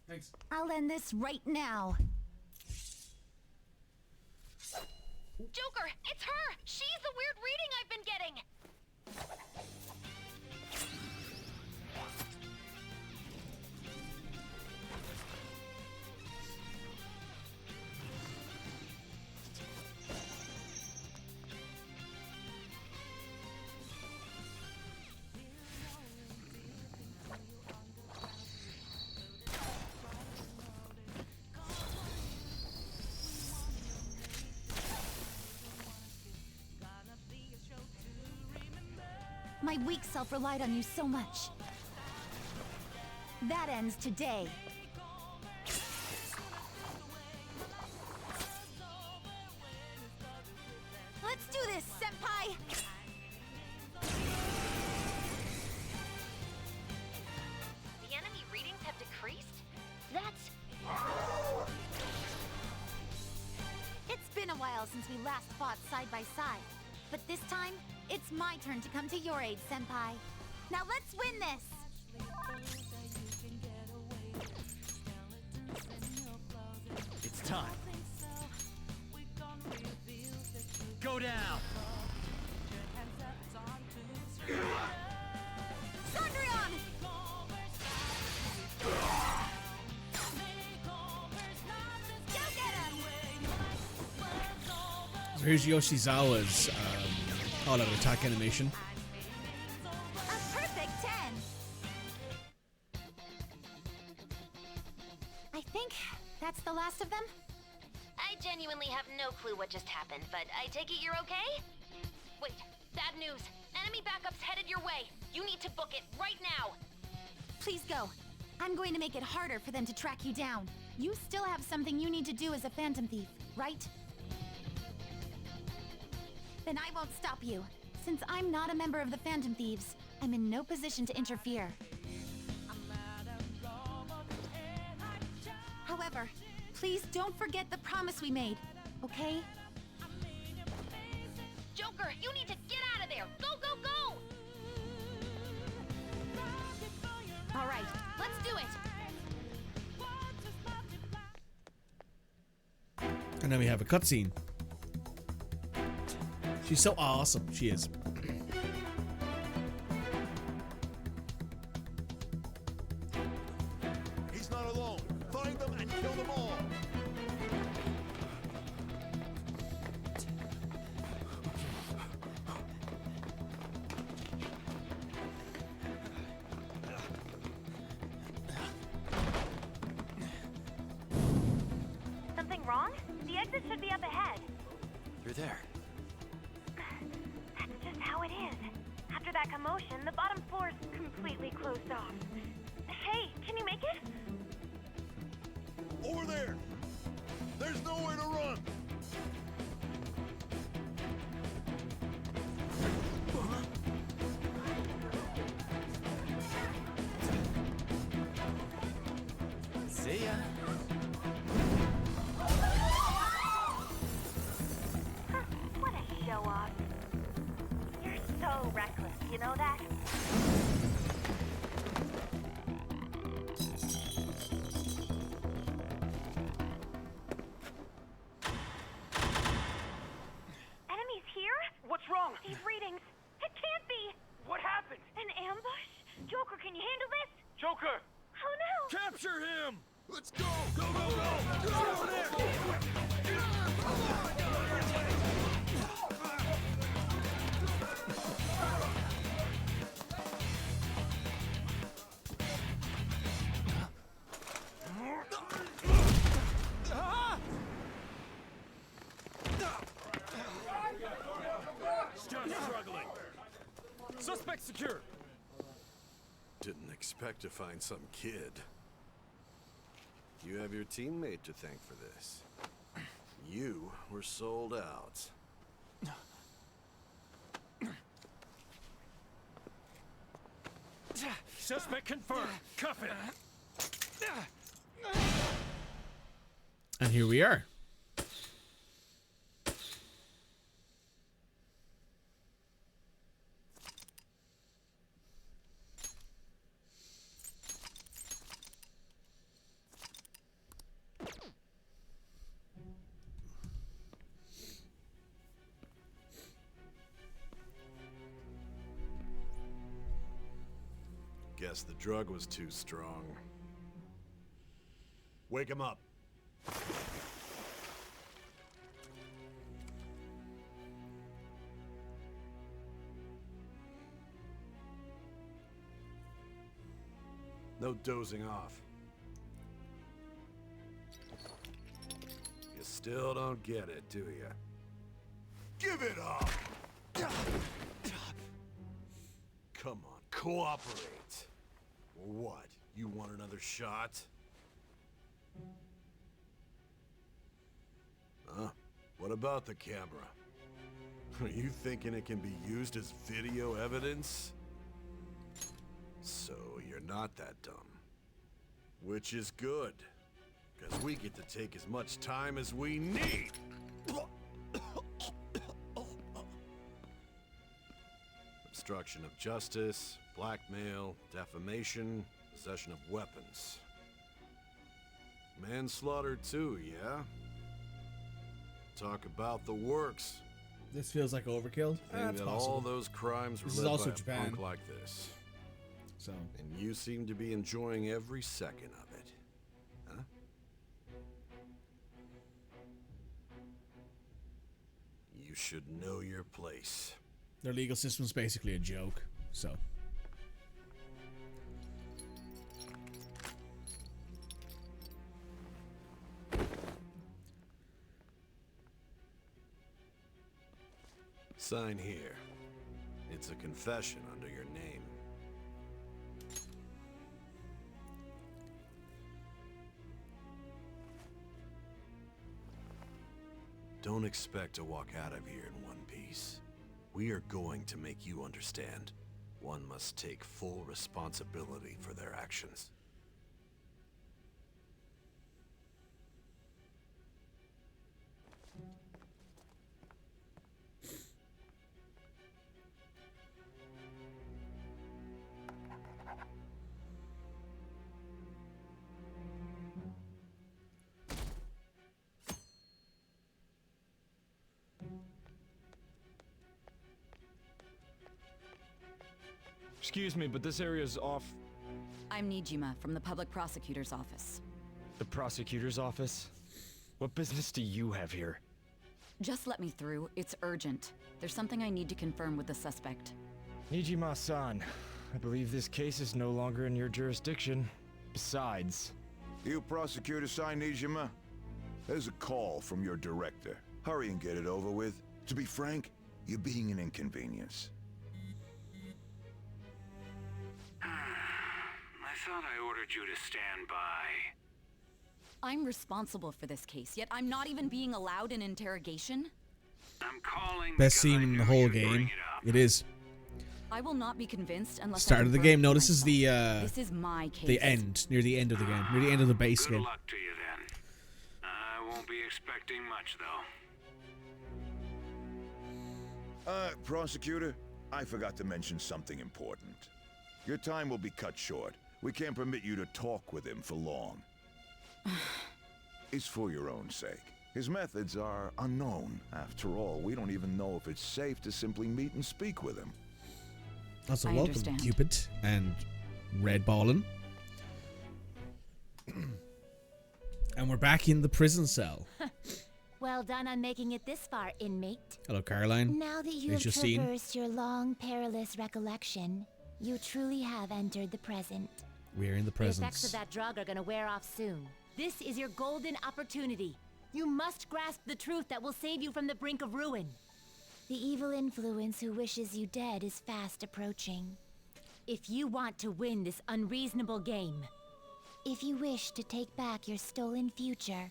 Thanks. I'll end this right now. Joker, it's her! She's the weird reading I've been getting! My weak self relied on you so much. That ends today. Let's do this, Senpai! The enemy readings have decreased? That's... It's been a while since we last fought side by side. But this time, it's my turn to come to your aid, Senpai. Now let's win this! It's time. Go down! Cendrillon! Go get him! So here's Yoshizawa's all-out attack animation. A perfect 10! I think that's the last of them? I genuinely have no clue what just happened, but I take it you're okay? Wait, bad news. Enemy backup's headed your way. You need to book it right now. Please go. I'm going to make it harder for them to track you down. You still have something you need to do as a Phantom Thief, right? Then I won't stop you. Since I'm not a member of the Phantom Thieves, I'm in no position to interfere. However, please don't forget the promise we made, okay? Joker, you need to get out of there. Go, go, go! All right, let's do it. And then we have a cutscene. She's so awesome. She is. He's not alone. Find them and kill them all. Something wrong? wrong? The exit should be up ahead. You're there. That's just how it is. After that commotion, the bottom floor is completely closed off. Hey, can you make it? Over there! There's nowhere to run! See ya. What a show off. You're so reckless, you know that? Enemies here? What's wrong? These readings. It can't be. What happened? An ambush? Joker, can you handle this? Joker! Oh no! Capture him! Let's go! Go, go, go! Get over there! Still struggling. Suspect secure. Didn't expect to find some kid. You have your teammate to thank for this. You were sold out. Suspect confirmed. Cuff it. And here we are. Guess the drug was too strong. Wake him up. No dozing off. You still don't get it, do you? Give it up! Come on, cooperate. Or what? You want another shot? Huh? What about the camera? Are you thinking it can be used as video evidence? So you're not that dumb. Which is good, because we get to take as much time as we need. Obstruction of justice, blackmail, defamation, possession of weapons. Manslaughter too, yeah? Talk about the works. This feels like overkill. Think That's that possible. all those crimes were This is led also by a Japan. punk like this. So. And you seem to be enjoying every second of it. Huh? You should know your place. Their legal system's basically a joke, so. Sign here. It's a confession under your name. Don't expect to walk out of here in one piece. We are going to make you understand. One must take full responsibility for their actions. Excuse me, but this area's off. I'm Nijima from the public prosecutor's office. The prosecutor's office? What business do you have here? Just let me through. It's urgent. There's something I need to confirm with the suspect. Nijima-san, I believe this case is no longer in your jurisdiction. Besides... You prosecutor signed Nijima? There's a call from your director. Hurry and get it over with. To be frank, you're being an inconvenience. I thought I ordered you to stand by. I'm responsible for this case, yet I'm not even being allowed an interrogation? I'm calling Best scene in the whole game. It is. I will not be convinced unless Start I of the can game. prove No, this is the This is my case. the end, near the end of the game, near the end of the base Good game. luck to you then. I won't be expecting much though. Prosecutor, I forgot to mention something important. Your time will be cut short. We can't permit you to talk with him for long. It's for your own sake. His methods are unknown. After all, we don't even know if it's safe to simply meet and speak with him. Also, I welcome, understand. Cupid and Red Ballin. And we're back in the prison cell. Well done on making it this far, inmate. Hello, Caroline. Now that you Hey, have Justine. traversed your long, perilous recollection, you truly have entered the present. We're in the The effects of presence. that drug are gonna wear off soon. This is your golden opportunity. You must grasp the truth that will save you from the brink of ruin. The evil influence who wishes you dead is fast approaching. If you want to win this unreasonable game, if you wish to take back your stolen future,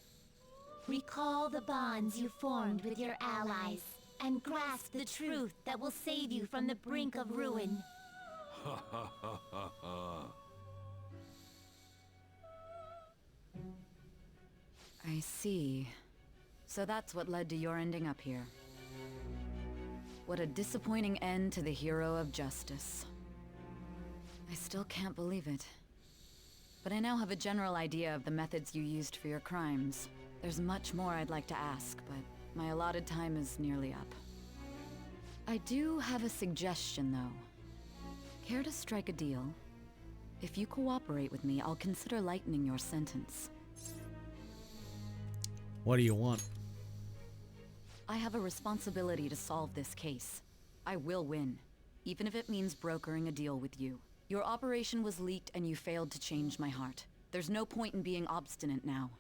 recall the bonds you formed with your allies and grasp the truth that will save you from the brink of ruin. I see. So that's what led to your ending up here. What a disappointing end to the hero of justice. I still can't believe it. But I now have a general idea of the methods you used for your crimes. There's much more I'd like to ask, but my allotted time is nearly up. I do have a suggestion, though. Care to strike a deal? If you cooperate with me, I'll consider lightening your sentence. What do you want? I have a responsibility to solve this case. I will win, even if it means brokering a deal with you. Your operation was leaked and you failed to change my heart. There's no point in being obstinate now.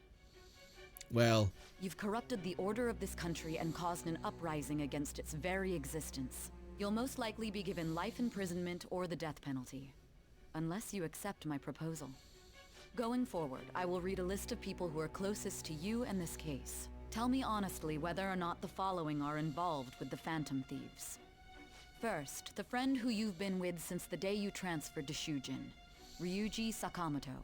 Well, You've corrupted the order of this country and caused an uprising against its very existence. You'll most likely be given life imprisonment or the death penalty, unless you accept my proposal. Going forward, I will read a list of people who are closest to you and this case. Tell me honestly whether or not the following are involved with the Phantom Thieves. First, the friend who you've been with since the day you transferred to Shujin, Ryuji Sakamoto.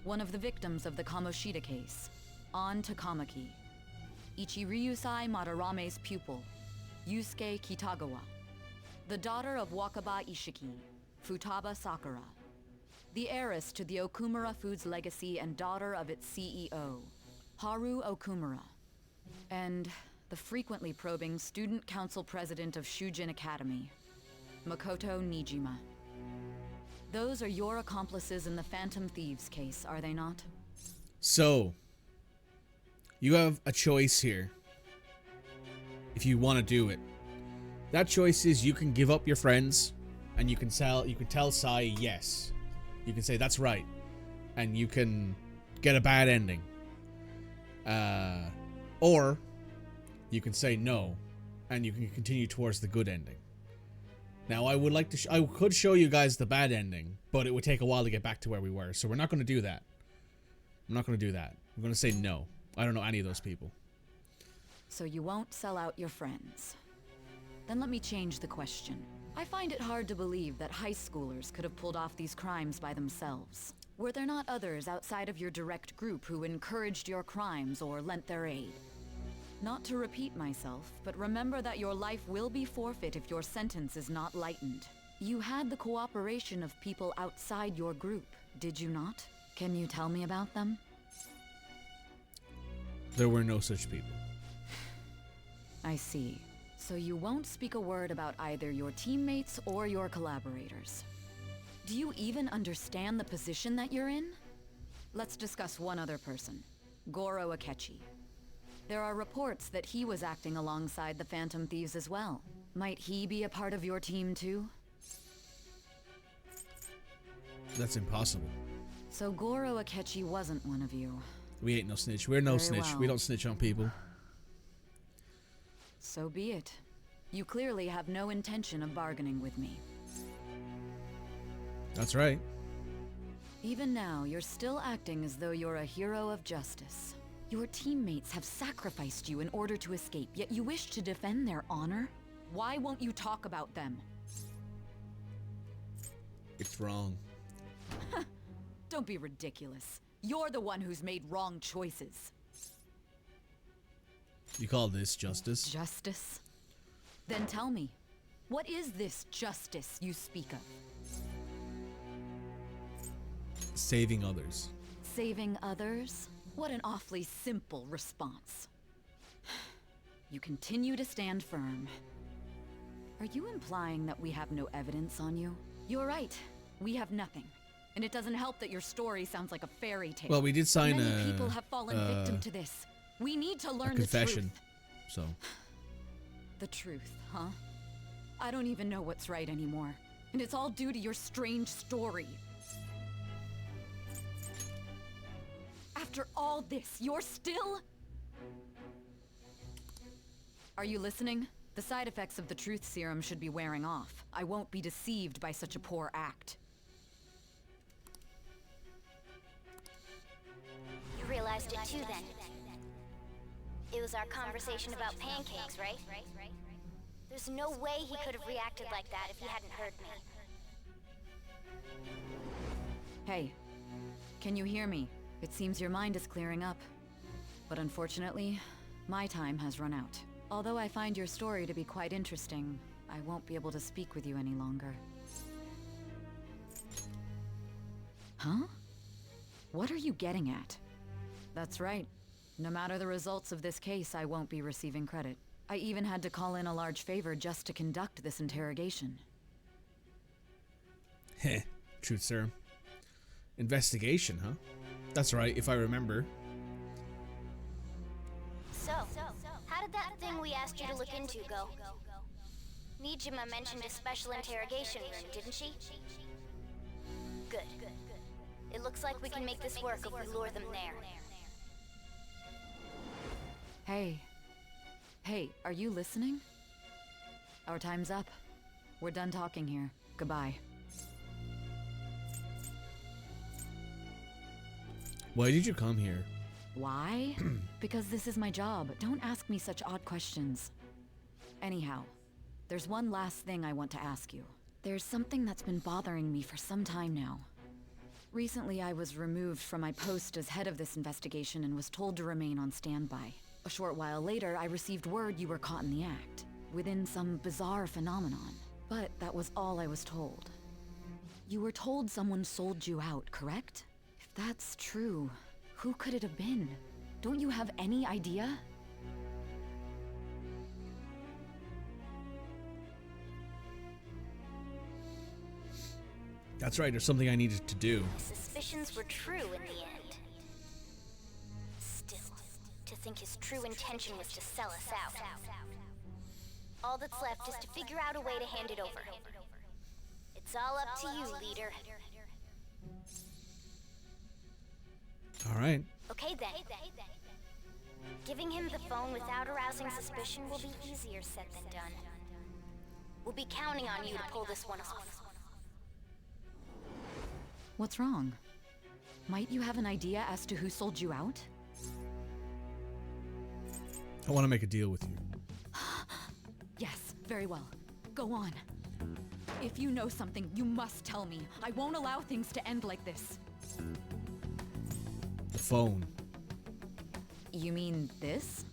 One of the victims of the Kamoshida case, An Takamaki. Ichiryusai Madarame's pupil, Yusuke Kitagawa. The daughter of Wakaba Ishiki, Futaba Sakura. The heiress to the Okumura Foods legacy and daughter of its CEO, Haru Okumura. And the frequently probing student council president of Shujin Academy, Makoto Nijima. Those are your accomplices in the Phantom Thieves case, are they not? so you have a choice here. If you want to do it, that choice is you can give up your friends, and you can tell Sai yes. You can say that's right, and you can get a bad ending. Or you can say no, and you can continue towards the good ending. Now, I would like to. I could show you guys the bad ending, but it would take a while to get back to where we were. So we're not going to do that. I'm not going to do that. I'm going to say no. I don't know any of those people. So you won't sell out your friends. Then let me change the question. I find it hard to believe that high schoolers could have pulled off these crimes by themselves. Were there not others outside of your direct group who encouraged your crimes or lent their aid? Not to repeat myself, but remember that your life will be forfeit if your sentence is not lightened. You had the cooperation of people outside your group, did you not? Can you tell me about them? There were no such people. I see. So you won't speak a word about either your teammates or your collaborators. Do you even understand the position that you're in? Let's discuss one other person, Goro Akechi. There are reports that he was acting alongside the Phantom Thieves as well. Might he be a part of your team too? That's impossible. So Goro Akechi wasn't one of you. We ain't no snitch. We're no Very snitch. well. We don't snitch on people. So be it. You clearly have no intention of bargaining with me. That's right. Even now, you're still acting as though you're a hero of justice. Your teammates have sacrificed you in order to escape, yet you wish to defend their honor? Why won't you talk about them? It's wrong. Don't be ridiculous. You're the one who's made wrong choices. You call this justice? Justice? Then tell me, what is this justice you speak of? Saving others. Saving others? What an awfully simple response. You continue to stand firm. Are you implying that we have no evidence on you? You're right. We have nothing. And it doesn't help that your story sounds like a fairy tale. Well, we did sign Many people have fallen victim to this. We need to learn confession. the truth. So. The truth, huh? I don't even know what's right anymore. And it's all due to your strange story. After all this, you're still... Are you listening? The side effects of the truth serum should be wearing off. I won't be deceived by such a poor act. You realized it too then. It was our conversation about pancakes, right? There's no way he could have reacted like that if he hadn't heard me. Hey, can you hear me? It seems your mind is clearing up. But unfortunately, my time has run out. Although I find your story to be quite interesting, I won't be able to speak with you any longer. Huh? What are you getting at? That's right. No matter the results of this case, I won't be receiving credit. I even had to call in a large favor just to conduct this interrogation. Heh. Truth serum. Investigation, huh? That's right, if I remember. So, how did that thing we asked you to look into go? Nijima mentioned a special interrogation room, didn't she? Good. It looks like we can make this work if we lure them there. Hey, are you listening? Our time's up. We're done talking here. Goodbye. Why did you come here? Why? Because this is my job. Don't ask me such odd questions. Anyhow, there's one last thing I want to ask you. There's something that's been bothering me for some time now. Recently, I was removed from my post as head of this investigation and was told to remain on standby. A short while later, I received word you were caught in the act, within some bizarre phenomenon. But that was all I was told. You were told someone sold you out, correct? If that's true, who could it have been? Don't you have any idea? That's right, there's something I needed to do. My suspicions were true in the end. Still, to think his true intention was to sell us out. All that's left is to figure out a way to hand it over. It's all up to you, leader. All right. Okay then. Giving him the phone without arousing suspicion will be easier said than done. We'll be counting on you to pull this one off. What's wrong? Might you have an idea as to who sold you out? I want to make a deal with you. Yes, very well. Go on. If you know something, you must tell me. I won't allow things to end like this. The phone. You mean this?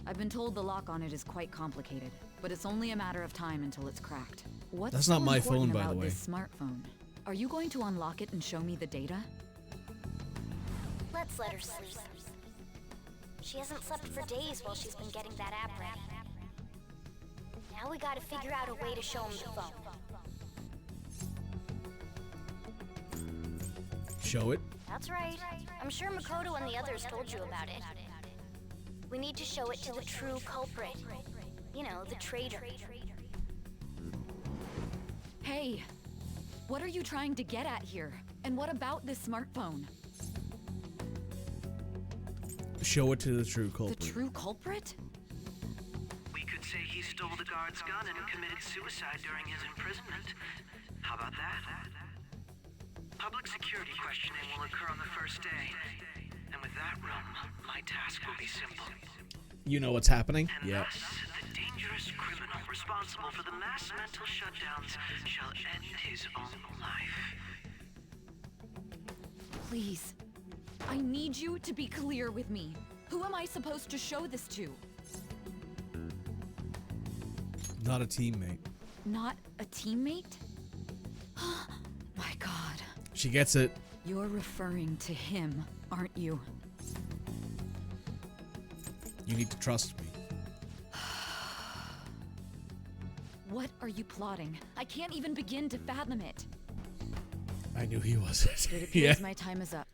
I've been told the lock on it is quite complicated, but it's only a matter of time until it's cracked. What's That's so not my important phone, by the about way. this smartphone? Are you going to unlock it and show me the data? Let's let her sleep. She hasn't slept for days while she's been getting that app ready. Now we gotta figure out a way to show him the phone. Show it. That's right. I'm sure Makoto and the others told you about it. We need to show it to the true culprit. You know, the traitor. Hey! What are you trying to get at here? And what about this smartphone? Show it to the true The culprit. true culprit? We could say he stole the guard's gun and committed suicide during his imprisonment. How about that? Public security questioning will occur on the first day. And with that room, my task will be simple. You know what's happening? And Yeah. thus, the dangerous criminal responsible for the mass mental shutdowns shall end his own life. Please. I need you to be clear with me. Who am I supposed to show this to? Not a teammate. Not a teammate? My god. She gets it. You're referring to him, aren't you? You need to trust me. What are you plotting? I can't even begin to fathom it. I knew he was. It appears Yeah. my time is up.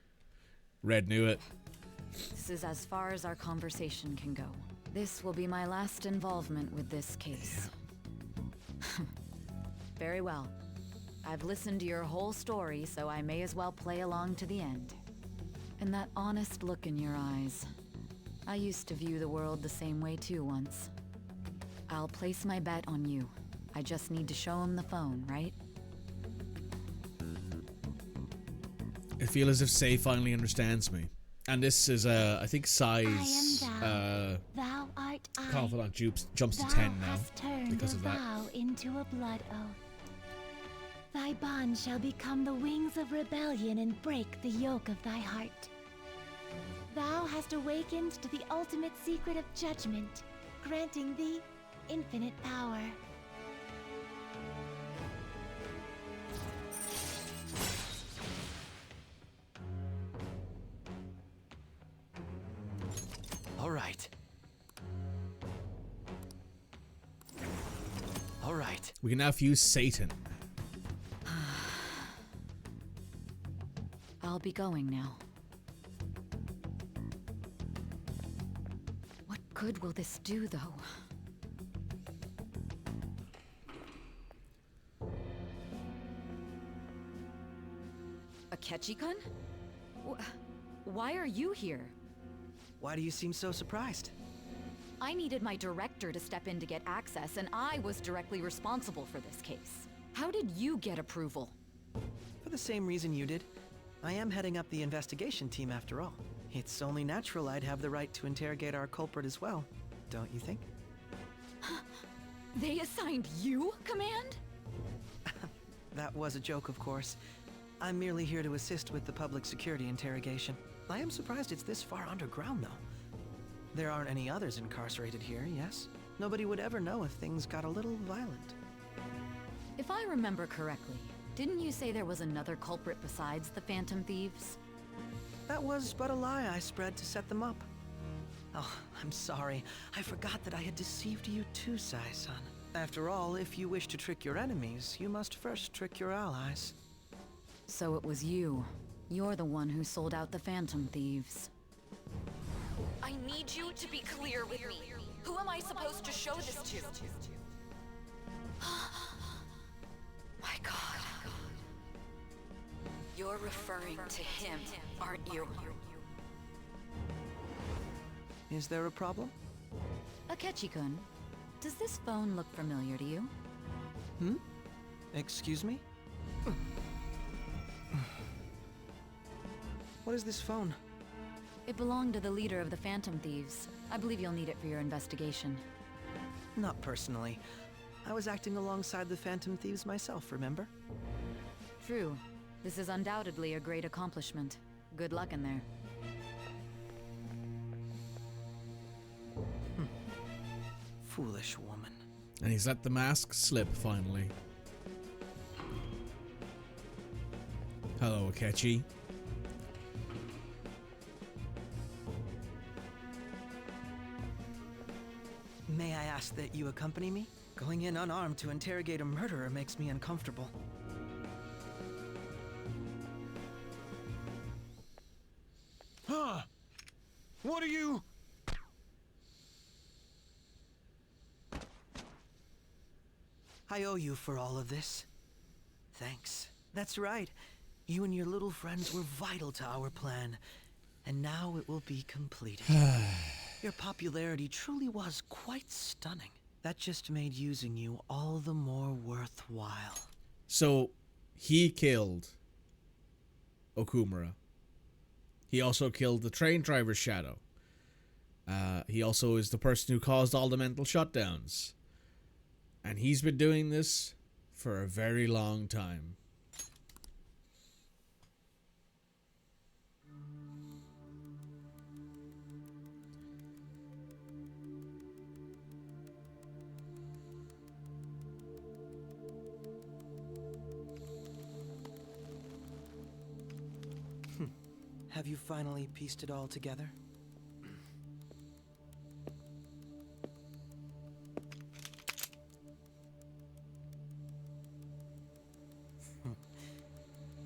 Red knew it. This is as far as our conversation can go. This will be my last involvement with this case. Very well. I've listened to your whole story, so I may as well play along to the end. And that honest look in your eyes. I used to view the world the same way too once. I'll place my bet on you. I just need to show him the phone, right? I feel as if Say finally understands me. And this is, I think Sai's Thou art I. confidant jumps to Thou 10 now hast turned because a of that. vow into a blood oath. Thy bond shall become the wings of rebellion and break the yoke of thy heart. Thou hast awakened to the ultimate secret of judgment, granting thee infinite power. All right. All right. We can now fuse Satan. I'll be going now. What good will this do, though? Akechi-kun? Why are you here? Why do you seem so surprised? I needed my director to step in to get access, and I was directly responsible for this case. How did you get approval? For the same reason you did. I am heading up the investigation team after all. It's only natural I'd have the right to interrogate our culprit as well, don't you think? They assigned you command? That was a joke, of course. I'm merely here to assist with the public security interrogation. I am surprised it's this far underground, though. There aren't any others incarcerated here, yes? Nobody would ever know if things got a little violent. If I remember correctly, didn't you say there was another culprit besides the Phantom Thieves? That was but a lie I spread to set them up. Oh, I'm sorry. I forgot that I had deceived you too, Sai-san. After all, if you wish to trick your enemies, you must first trick your allies. So it was you. You're the one who sold out the Phantom Thieves. I need you to be clear with me. Who am I supposed to show this to? My god. You're referring to him, aren't you? Is there a problem? Akechi-kun, does this phone look familiar to you? Hmm? Excuse me? What is this phone? It belonged to the leader of the Phantom Thieves. I believe you'll need it for your investigation. Not personally. I was acting alongside the Phantom Thieves myself, remember? True. This is undoubtedly a great accomplishment. Good luck in there. Foolish woman. And he's let the mask slip finally. Hello, Akechi. May I ask that you accompany me? Going in unarmed to interrogate a murderer makes me uncomfortable. Huh? What are you? I owe you for all of this. Thanks. That's right. You and your little friends were vital to our plan. And now it will be completed. Your popularity truly was quite stunning. That just made using you all the more worthwhile. So, he killed Okumura. He also killed the train driver's shadow. He also is the person who caused all the mental shutdowns. And he's been doing this for a very long time. Have you finally pieced it all together?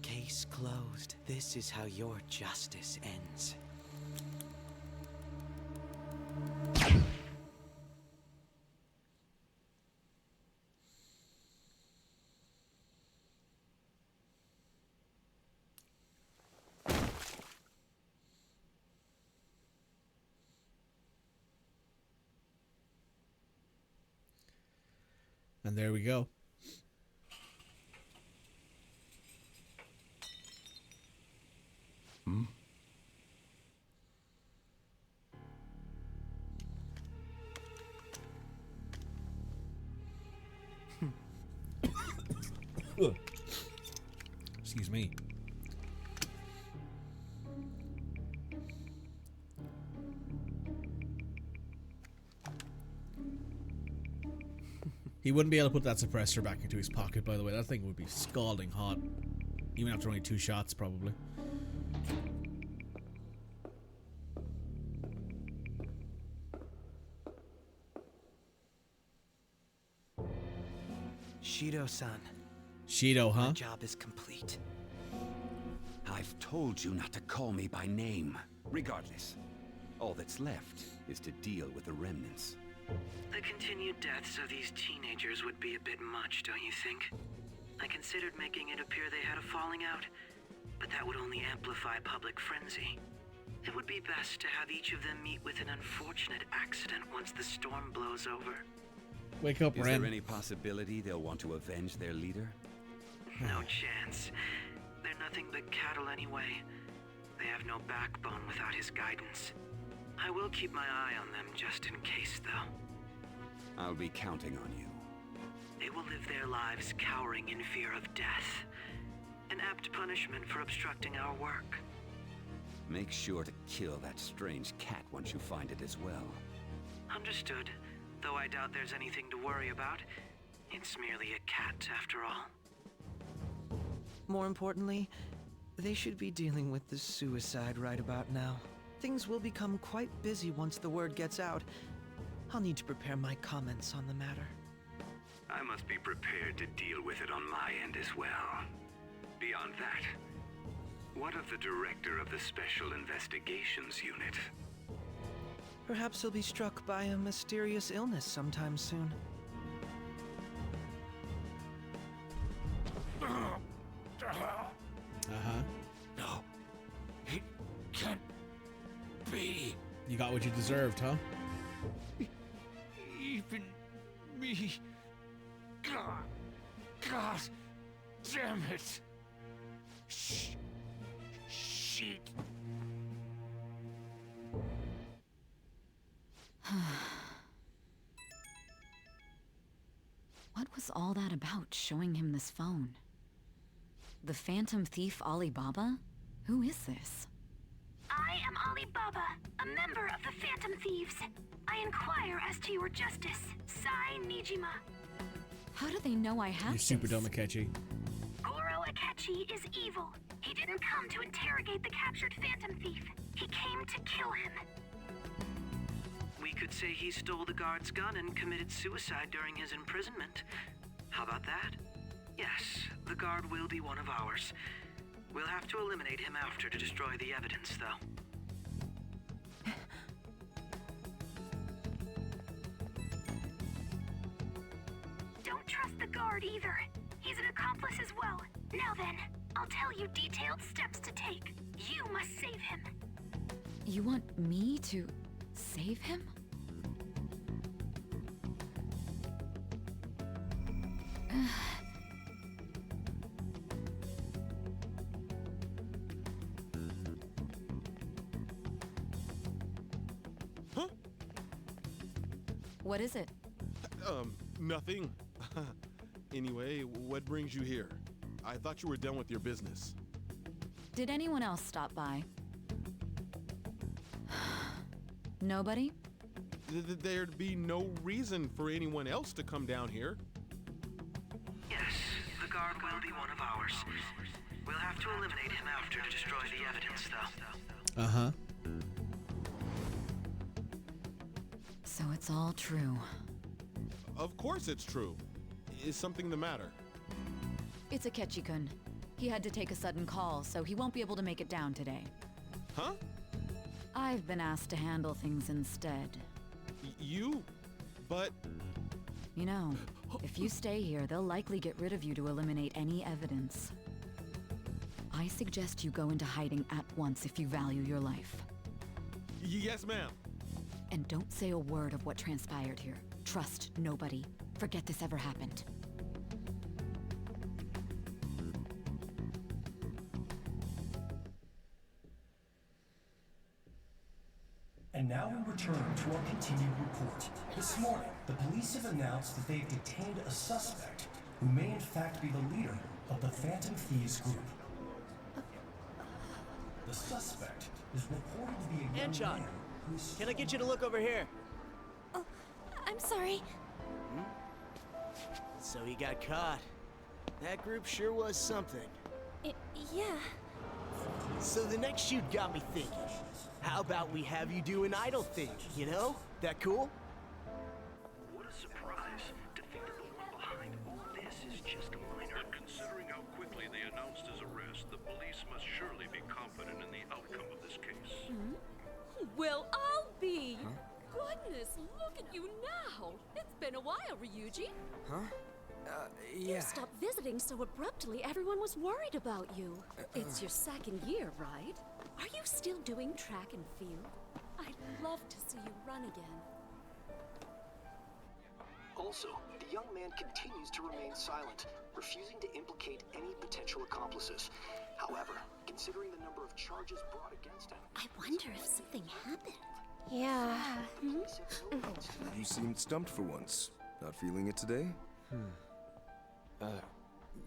Case closed. This is how your justice ends. And there we go. Excuse me. He wouldn't be able to put that suppressor back into his pocket, by the way. That thing would be scalding hot. Even after only 2 shots, probably. Shido-san. Shido, huh? My job is complete. I've told you not to call me by name. Regardless, all that's left is to deal with the remnants. The continued deaths of these teenagers would be a bit much, don't you think? I considered making it appear they had a falling out, but that would only amplify public frenzy. It would be best to have each of them meet with an unfortunate accident once the storm blows over. Wake up, Is Ren. there any possibility they'll want to avenge their leader? No chance. They're nothing but cattle anyway. They have no backbone without his guidance. I will keep my eye on them just in case, though. I'll be counting on you. They will live their lives cowering in fear of death. An apt punishment for obstructing our work. Make sure to kill that strange cat once you find it as well. Understood. Though I doubt there's anything to worry about. It's merely a cat, after all. More importantly, they should be dealing with the suicide right about now. Things will become quite busy once the word gets out. I'll need to prepare my comments on the matter. I must be prepared to deal with it on my end as well. Beyond that, what of the director of the Special Investigations Unit? Perhaps he'll be struck by a mysterious illness sometime soon. No, it can't be. You got what you deserved, huh? Even me. God damn it. Shit. What was all that about, showing him this phone? The Phantom Thief Alibaba? Who is this? I am Alibaba, a member of the Phantom Thieves. I inquire as to your justice, Sai Nijima. How do they know I have You super dumb Akechi. Goro Akechi is evil. He didn't come to interrogate the captured Phantom Thief. He came to kill him. We could say he stole the guard's gun and committed suicide during his imprisonment. How about that? Yes, the guard will be one of ours. We'll have to eliminate him after to destroy the evidence, though. Don't trust the guard either. He's an accomplice as well. Now then, I'll tell you detailed steps to take. You must save him. You want me to save him? Huh? What is it? Nothing. Anyway, what brings you here? I thought you were done with your business. Did anyone else stop by? Nobody? There'd be no reason for anyone else to come down here. Yes, the guard will be one of ours. We'll have to eliminate him after to destroy the evidence, though. Uh-huh. So it's all true. Of course it's true. Is something the matter? It's Akechi-kun. He had to take a sudden call, so he won't be able to make it down today. Huh? I've been asked to handle things instead. You? But... You know, if you stay here, they'll likely get rid of you to eliminate any evidence. I suggest you go into hiding at once if you value your life. Yes, ma'am. And don't say a word of what transpired here. Trust nobody. Forget this ever happened. And now we return to our continued report. This morning, the police have announced that they've detained a suspect who may in fact be the leader of the Phantom Thieves group. The suspect is reported to be a young Anchon, man who's... can I get you to look over here? Oh, I'm sorry. So he got caught. That group sure was something. Yeah. So the next shoot got me thinking. How about we have you do an idle thing, you know? That cool? What a surprise to think that the one behind all this is just a minor. But considering how quickly they announced his arrest, the police must surely be confident in the outcome of this case. Well, I'll be. Goodness, look at you now. It's been a while, Ryuji. Huh? You Yeah. stopped visiting so abruptly, everyone was worried about you. It's your second year, right? Are you still doing track and field? I'd love to see you run again. Also, the young man continues to remain silent, refusing to implicate any potential accomplices. However, considering the number of charges brought against him... I wonder if something happened. Yeah. You seemed stumped for once. Not feeling it today?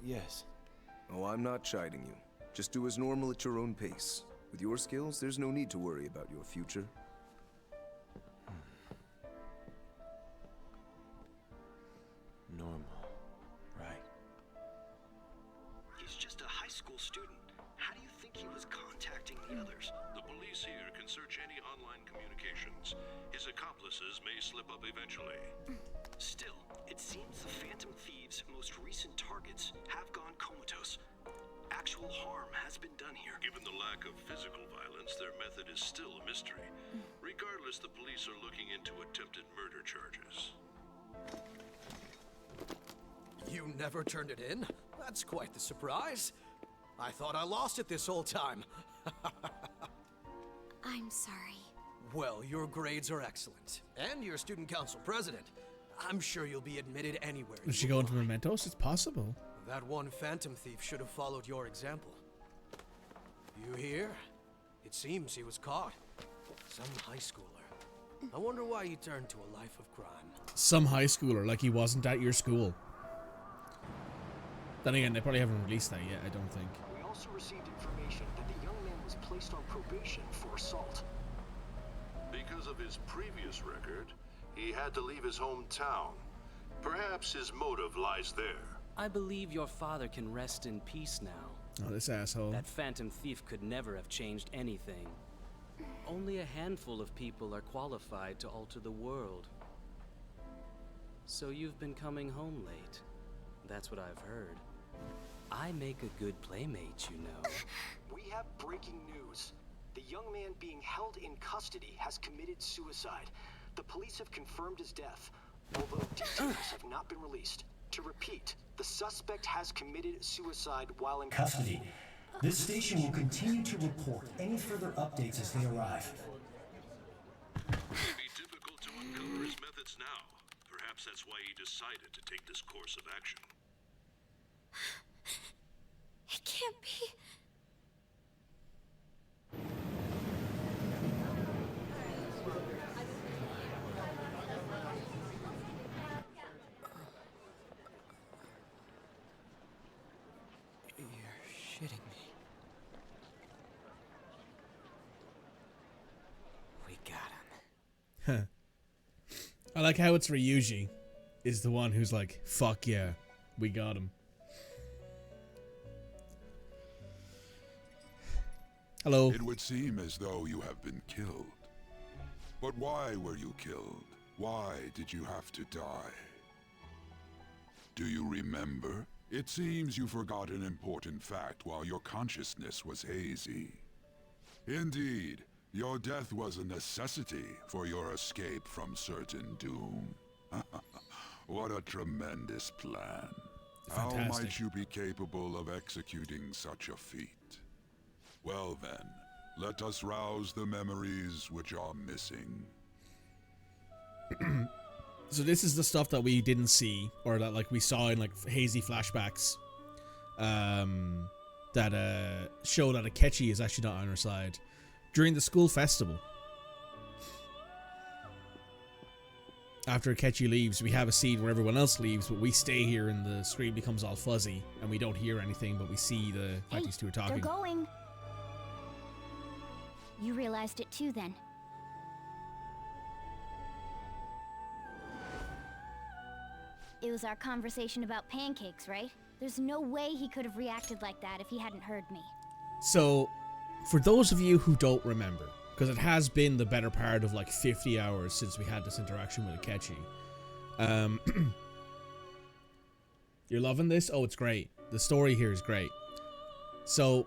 Yes. Oh, I'm not chiding you. Just do as normal at your own pace. With your skills, there's no need to worry about your future. Normal. Right. He's just a high school student. How do you think he was contacting the others? The police here can search any online communications. His accomplices may slip up eventually. Still, it seems the Phantom Thieves' most recent targets have gone comatose. Actual harm has been done here. Given the lack of physical violence, their method is still a mystery. Regardless, the police are looking into attempted murder charges. You never turned it in? That's quite the surprise. I thought I lost it this whole time. I'm sorry. Well, your grades are excellent. And you're student council president. I'm sure you'll be admitted anywhere. Is she going to Mementos? It's possible. That one phantom thief should have followed your example. You hear? It seems he was caught. Some high schooler. I wonder why he turned to a life of crime. Some high schooler, like he wasn't at your school. Then again, they probably haven't released that yet, I don't think. We also received information that the young man was placed on probation for assault. Because of his previous record, he had to leave his hometown. Perhaps his motive lies there. I believe your father can rest in peace now. Oh, this asshole. That phantom thief could never have changed anything. Only a handful of people are qualified to alter the world. So you've been coming home late. That's what I've heard. I make a good playmate, you know. We have breaking news. The young man being held in custody has committed suicide. The police have confirmed his death, although details have not been released. To repeat, the suspect has committed suicide while in Custody. This station will continue to report any further updates as they arrive. now. Perhaps that's why he decided to take this course of action. It can't be. You're shitting me. We got him. I like how it's Ryuji is the one who's like, fuck yeah, we got him. Hello. It would seem as though you have been killed. But why were you killed? Why did you have to die? Do you remember? It seems you forgot an important fact while your consciousness was hazy. Indeed, your death was a necessity for your escape from certain doom. What a tremendous plan. How might you be capable of executing such a feat? Well then, let us rouse the memories which are missing. So this is the stuff that we didn't see, or that like we saw in like hazy flashbacks, that show that Akechi is actually not on our side during the school festival. After Akechi leaves, we have a scene where everyone else leaves, but we stay here and the screen becomes all fuzzy and we don't hear anything, but we see the fact these two are talking. They're going. You realized it too then. It was our conversation about pancakes, right? There's no way he could have reacted like that if he hadn't heard me. So, for those of you who don't remember, because it has been the better part of like 50 hours since we had this interaction with Akechi. You're loving this? Oh, it's great. The story here is great. So,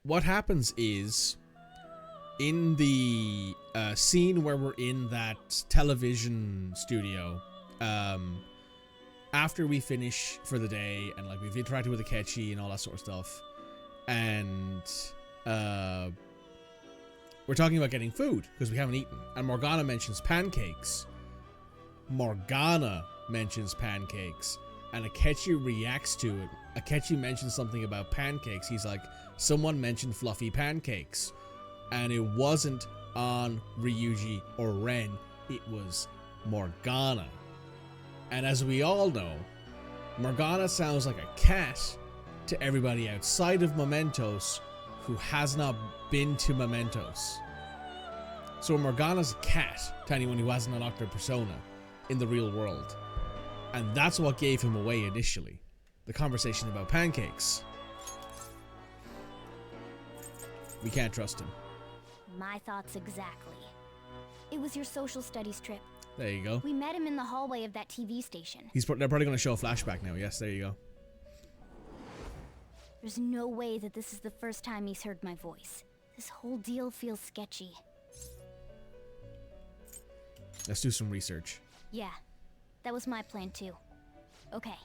what happens is, in the scene where we're in that television studio, after we finish for the day and like we've interacted with Akechi and all that sort of stuff, and we're talking about getting food because we haven't eaten, and Morgana mentions pancakes. And Akechi reacts to it. Akechi mentions something about pancakes. He's like, someone mentioned fluffy pancakes. And it wasn't on Ryuji or Ren, it was Morgana. And as we all know, Morgana sounds like a cat to everybody outside of Mementos who has not been to Mementos. So Morgana's a cat to anyone who hasn't unlocked their persona in the real world. And that's what gave him away initially. The conversation about pancakes. We can't trust him. My thoughts exactly. It was your social studies trip. There you go. We met him in the hallway of that TV station. They're probably going to show a flashback now. Yes, there you go. There's no way that this is the first time he's heard my voice. This whole deal feels sketchy. Let's do some research. Yeah, that was my plan too. Okay,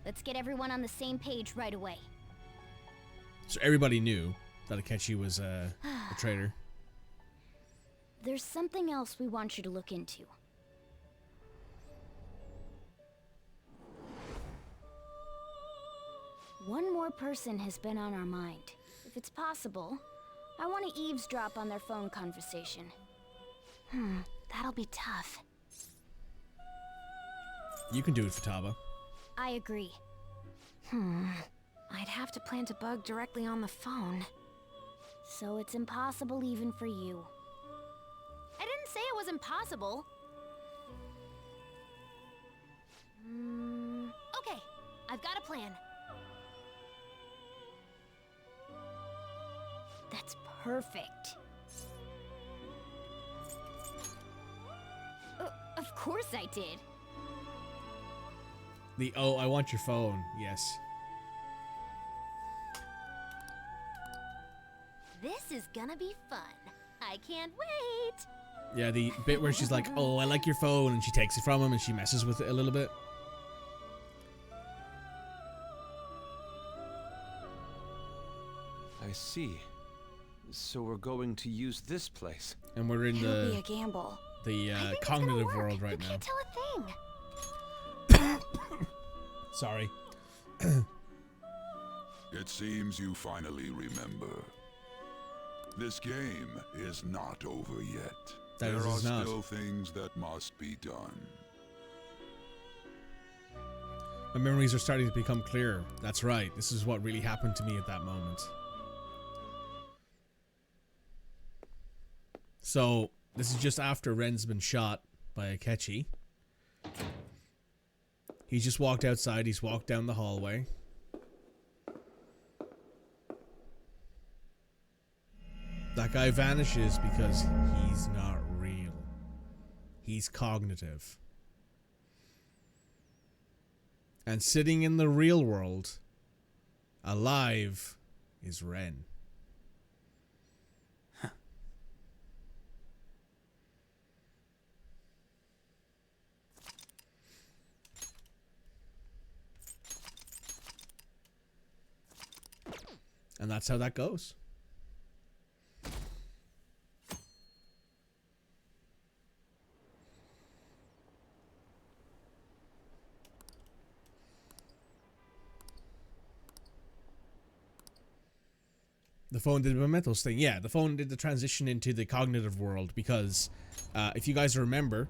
let's get everyone on the same page right away. So everybody knew that Akechi was a traitor. There's something else we want you to look into. One more person has been on our mind. If it's possible, I want to eavesdrop on their phone conversation. That'll be tough. You can do it, Futaba. I agree. I'd have to plant a bug directly on the phone. So it's impossible even for you. I didn't say it was impossible. Okay, I've got a plan. That's perfect. Of course I did. Oh, I want your phone. Yes. This is gonna be fun. I can't wait. Yeah, the bit where she's like, oh, I like your phone, and she takes it from him and she messes with it a little bit. I see. So we're going to use this place. And we're in It'll be a gamble. the cognitive world right you now. can't tell a thing. Sorry. It seems you finally remember. This game is not over yet. That there is are not. still things that must be done. My memories are starting to become clearer. That's right. This is what really happened to me at that moment. So, this is just after Ren's been shot by Akechi. He's just walked outside. He's walked down the hallway. That guy vanishes because he's not real. He's cognitive. And sitting in the real world, alive, is Ren. And that's how that goes. The phone did the mementos thing. Yeah, the phone did the transition into the cognitive world because if you guys remember,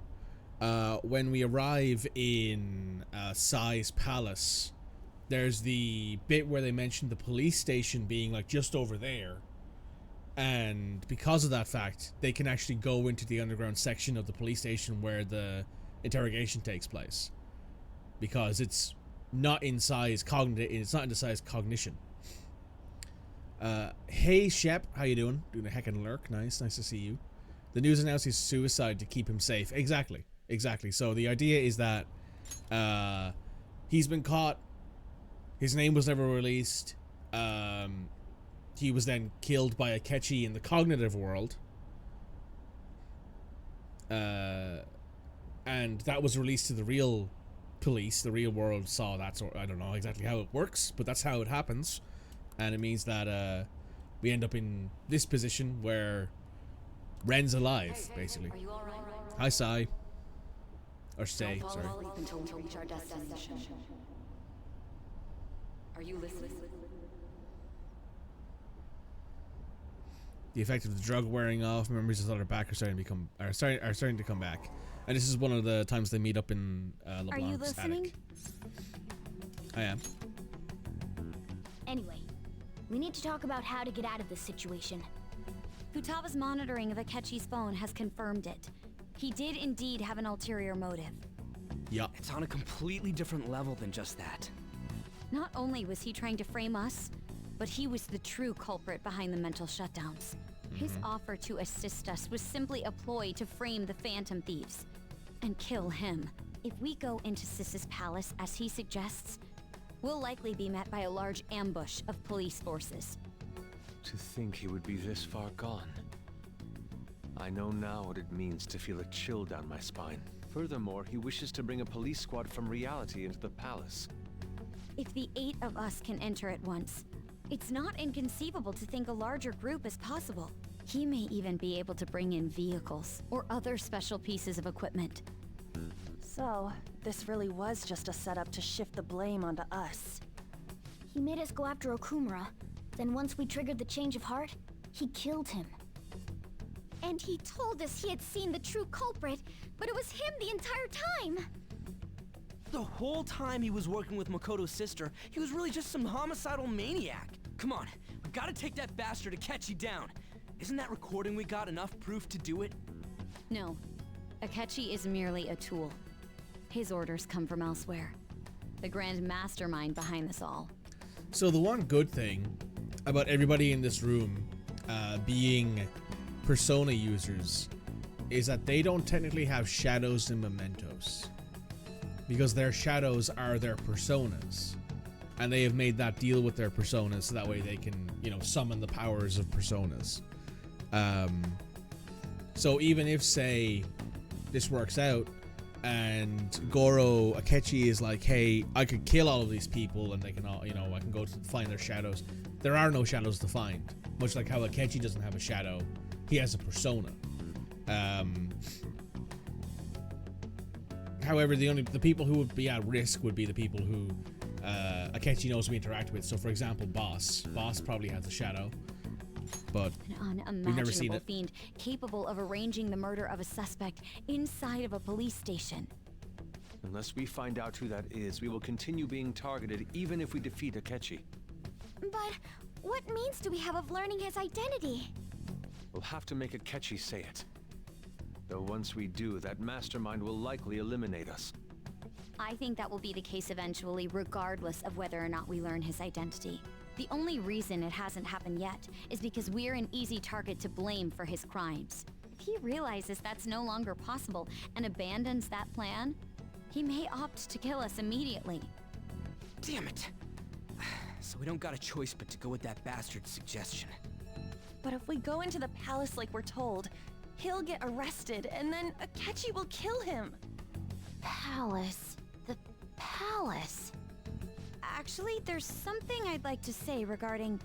when we arrive in Sai's palace, there's the bit where they mentioned the police station being like just over there. And because of that fact, they can actually go into the underground section of the police station where the interrogation takes place. Because it's not in Sai's it's not in Sai's cognition. Hey Shep, how you doing? Doing a heckin' lurk. Nice to see you. The news announced his suicide to keep him safe. Exactly. So the idea is that he's been caught. His name was never released. He was then killed by Akechi in the cognitive world. And that was released to the real police. The real world saw that sort. I don't know exactly how it works, but that's how it happens. And it means that we end up in this position where Ren's alive, basically. Hi, Sai. Or Stay, sorry. Until we reach our destination. Are you listening? The effect of the drug wearing off, memories of other back are starting to come back. And this is one of the times they meet up in LeBlanc's Are you listening? attic. I am. Anyway, we need to talk about how to get out of this situation. Futaga's monitoring of Akechi's phone has confirmed it. He did indeed have an ulterior motive. Yup. It's on a completely different level than just that. Not only was he trying to frame us, but he was the true culprit behind the mental shutdowns. His offer to assist us was simply a ploy to frame the Phantom Thieves and kill him. If we go into Sis's palace as he suggests, we'll likely be met by a large ambush of police forces. To think he would be this far gone. I know now what it means to feel a chill down my spine. Furthermore, he wishes to bring a police squad from reality into the palace. If the 8 of us can enter at once, it's not inconceivable to think a larger group is possible. He may even be able to bring in vehicles or other special pieces of equipment. So, this really was just a setup to shift the blame onto us. He made us go after Okumura. Then once we triggered the change of heart, he killed him. And he told us he had seen the true culprit, but it was him the entire time! The whole time he was working with Makoto's sister, he was really just some homicidal maniac. Come on, we gotta take that bastard Akechi down. Isn't that recording we got enough proof to do it? No. Akechi is merely a tool. His orders come from elsewhere. The grand mastermind behind this all. So the one good thing about everybody in this room being Persona users is that they don't technically have shadows and mementos. Because their shadows are their personas. And they have made that deal with their personas so that way they can, summon the powers of personas. So even if, say, this works out and Goro Akechi is like, hey, I could kill all of these people and they can all, I can go to find their shadows. There are no shadows to find. Much like how Akechi doesn't have a shadow, he has a persona. However, the people who would be at risk would be the people who Akechi knows we interact with. So, for example, Boss. Boss probably has a shadow, but An we've never seen unimaginable it. fiend capable of arranging the murder of a suspect inside of a police station. Unless we find out who that is, we will continue being targeted even if we defeat Akechi. But what means do we have of learning his identity? We'll have to make Akechi say it. Though once we do, that mastermind will likely eliminate us. I think that will be the case eventually, regardless of whether or not we learn his identity. The only reason it hasn't happened yet is because we're an easy target to blame for his crimes. If he realizes that's no longer possible and abandons that plan, he may opt to kill us immediately. Damn it! So we don't got a choice but to go with that bastard's suggestion. But if we go into the palace like we're told, he'll get arrested, and then Akechi will kill him. Palace. The palace. Actually, there's something I'd like to say regarding...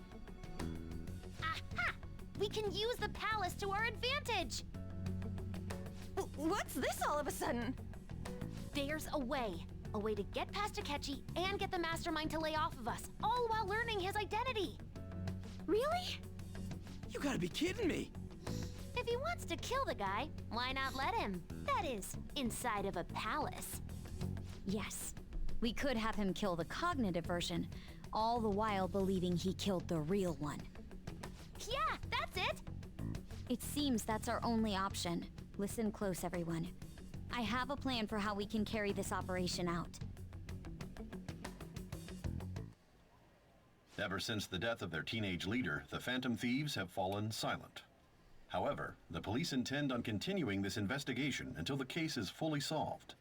Aha! We can use the palace to our advantage! What's this all of a sudden? There's a way. A way to get past Akechi and get the mastermind to lay off of us, all while learning his identity. Really? You gotta be kidding me! If he wants to kill the guy, why not let him? That is, inside of a palace. Yes, we could have him kill the cognitive version, all the while believing he killed the real one. Yeah, that's it! It seems that's our only option. Listen close, everyone. I have a plan for how we can carry this operation out. Ever since the death of their teenage leader, the Phantom Thieves have fallen silent. However, the police intend on continuing this investigation until the case is fully solved.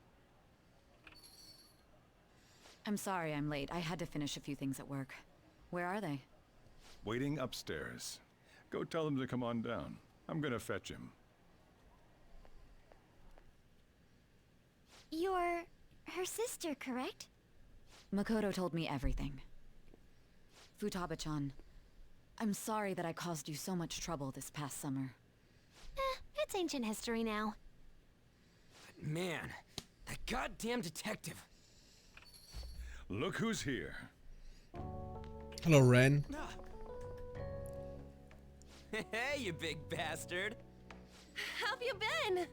I'm sorry I'm late. I had to finish a few things at work. Where are they? Waiting upstairs. Go tell them to come on down. I'm gonna fetch him. You're her sister, correct? Makoto told me everything. Futaba-chan, I'm sorry that I caused you so much trouble this past summer. It's ancient history now. But man, that goddamn detective. Look who's here. Hello, Ren. Hey, you big bastard. How've you been?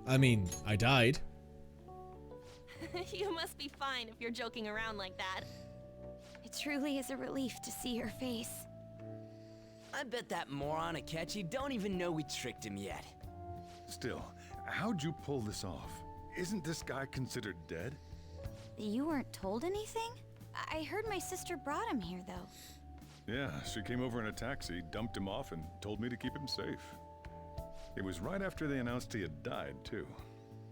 I mean, I died. You must be fine if you're joking around like that. It truly is a relief to see your face. I bet that moron Akechi don't even know we tricked him yet. Still, how'd you pull this off? Isn't this guy considered dead? You weren't told anything? I heard my sister brought him here, though. Yeah, she came over in a taxi, dumped him off, and told me to keep him safe. It was right after they announced he had died, too.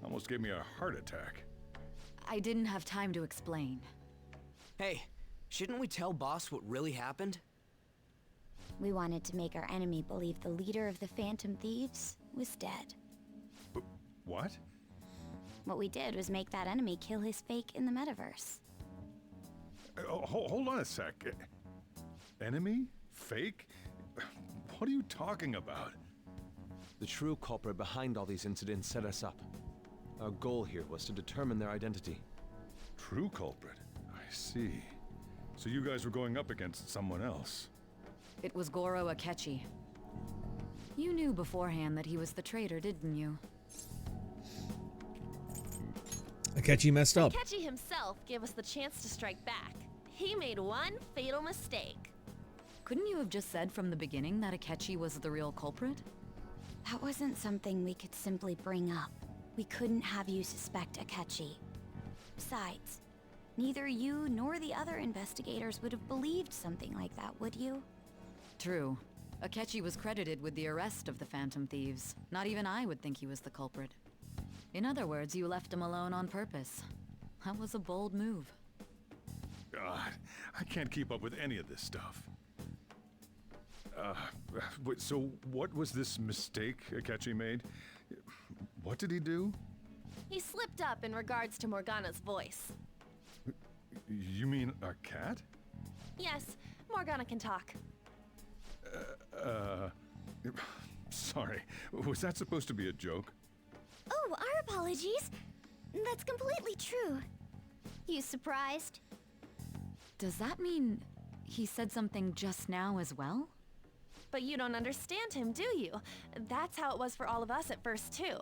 Almost gave me a heart attack. I didn't have time to explain. Hey, shouldn't we tell Boss what really happened? We wanted to make our enemy believe the leader of the Phantom Thieves was dead. What? What we did was make that enemy kill his fake in the metaverse. Hold on a sec. Enemy? Fake? What are you talking about? The true culprit behind all these incidents set us up. Our goal here was to determine their identity. True culprit? I see. So you guys were going up against someone else. It was Goro Akechi. You knew beforehand that he was the traitor, didn't you? Akechi messed up. Akechi himself gave us the chance to strike back. He made one fatal mistake. Couldn't you have just said from the beginning that Akechi was the real culprit? That wasn't something we could simply bring up. We couldn't have you suspect Akechi. Besides, neither you nor the other investigators would have believed something like that, would you? True. Akechi was credited with the arrest of the Phantom Thieves. Not even I would think he was the culprit. In other words, you left him alone on purpose. That was a bold move. God, I can't keep up with any of this stuff. So what was this mistake Akechi made? What did he do? He slipped up in regards to Morgana's voice. You mean a cat? Yes, Morgana can talk. Sorry. Was that supposed to be a joke? Oh, our apologies. That's completely true. You surprised? Does that mean he said something just now as well? But you don't understand him, do you? That's how it was for all of us at first, too.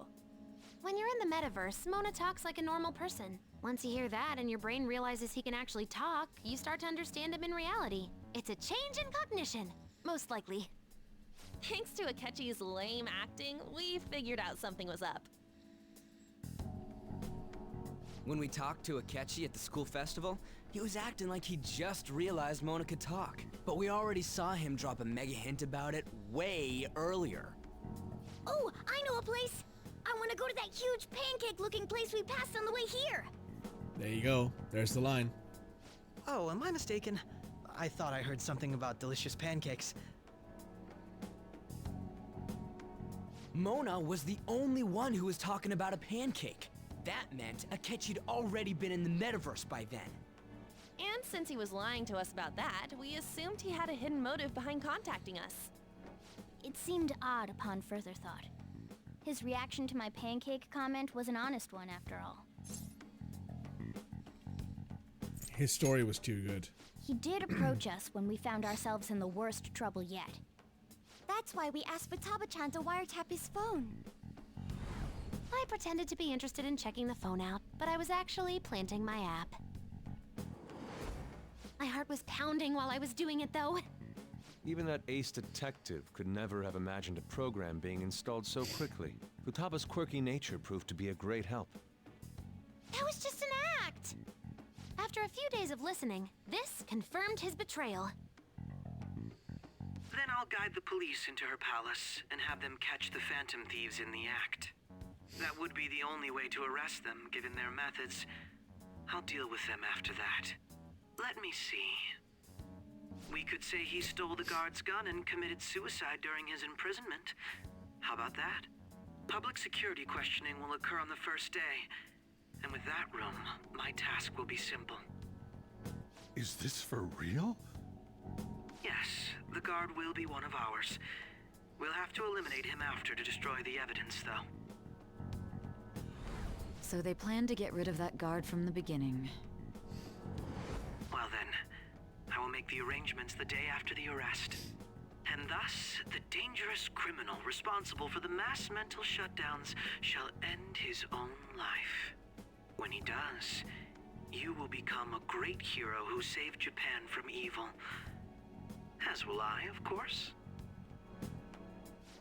When you're in the metaverse, Mona talks like a normal person. Once you hear that and your brain realizes he can actually talk, you start to understand him in reality. It's a change in cognition, most likely. Thanks to Akechi's lame acting, we figured out something was up. When we talked to Akechi at the school festival, he was acting like he just realized Mona could talk. But we already saw him drop a mega hint about it way earlier. Oh, I know a place! I want to go to that huge pancake-looking place we passed on the way here! There you go. There's the line. Oh, am I mistaken? I thought I heard something about delicious pancakes. Mona was the only one who was talking about a pancake. That meant Akechi'd already been in the metaverse by then. And since he was lying to us about that, we assumed he had a hidden motive behind contacting us. It seemed odd upon further thought. His reaction to my pancake comment was an honest one, after all. His story was too good. He did approach us when we found ourselves in the worst trouble yet. That's why we asked Futaba-chan to wiretap his phone. I pretended to be interested in checking the phone out, but I was actually planting my app. My heart was pounding while I was doing it, though. Even that ace detective could never have imagined a program being installed so quickly. Futaba's quirky nature proved to be a great help. That was just an act! After a few days of listening, this confirmed his betrayal. Then I'll guide the police into her palace and have them catch the Phantom Thieves in the act. That would be the only way to arrest them, given their methods. I'll deal with them after that. Let me see. We could say he stole the guard's gun and committed suicide during his imprisonment. How about that? Public security questioning will occur on the first day. And with that room, my task will be simple. Is this for real? Yes, the guard will be one of ours. We'll have to eliminate him after to destroy the evidence, though. So they planned to get rid of that guard from the beginning. Well then, I will make the arrangements the day after the arrest. And thus, the dangerous criminal responsible for the mass mental shutdowns shall end his own life. When he does, you will become a great hero who saved Japan from evil. As will I, of course.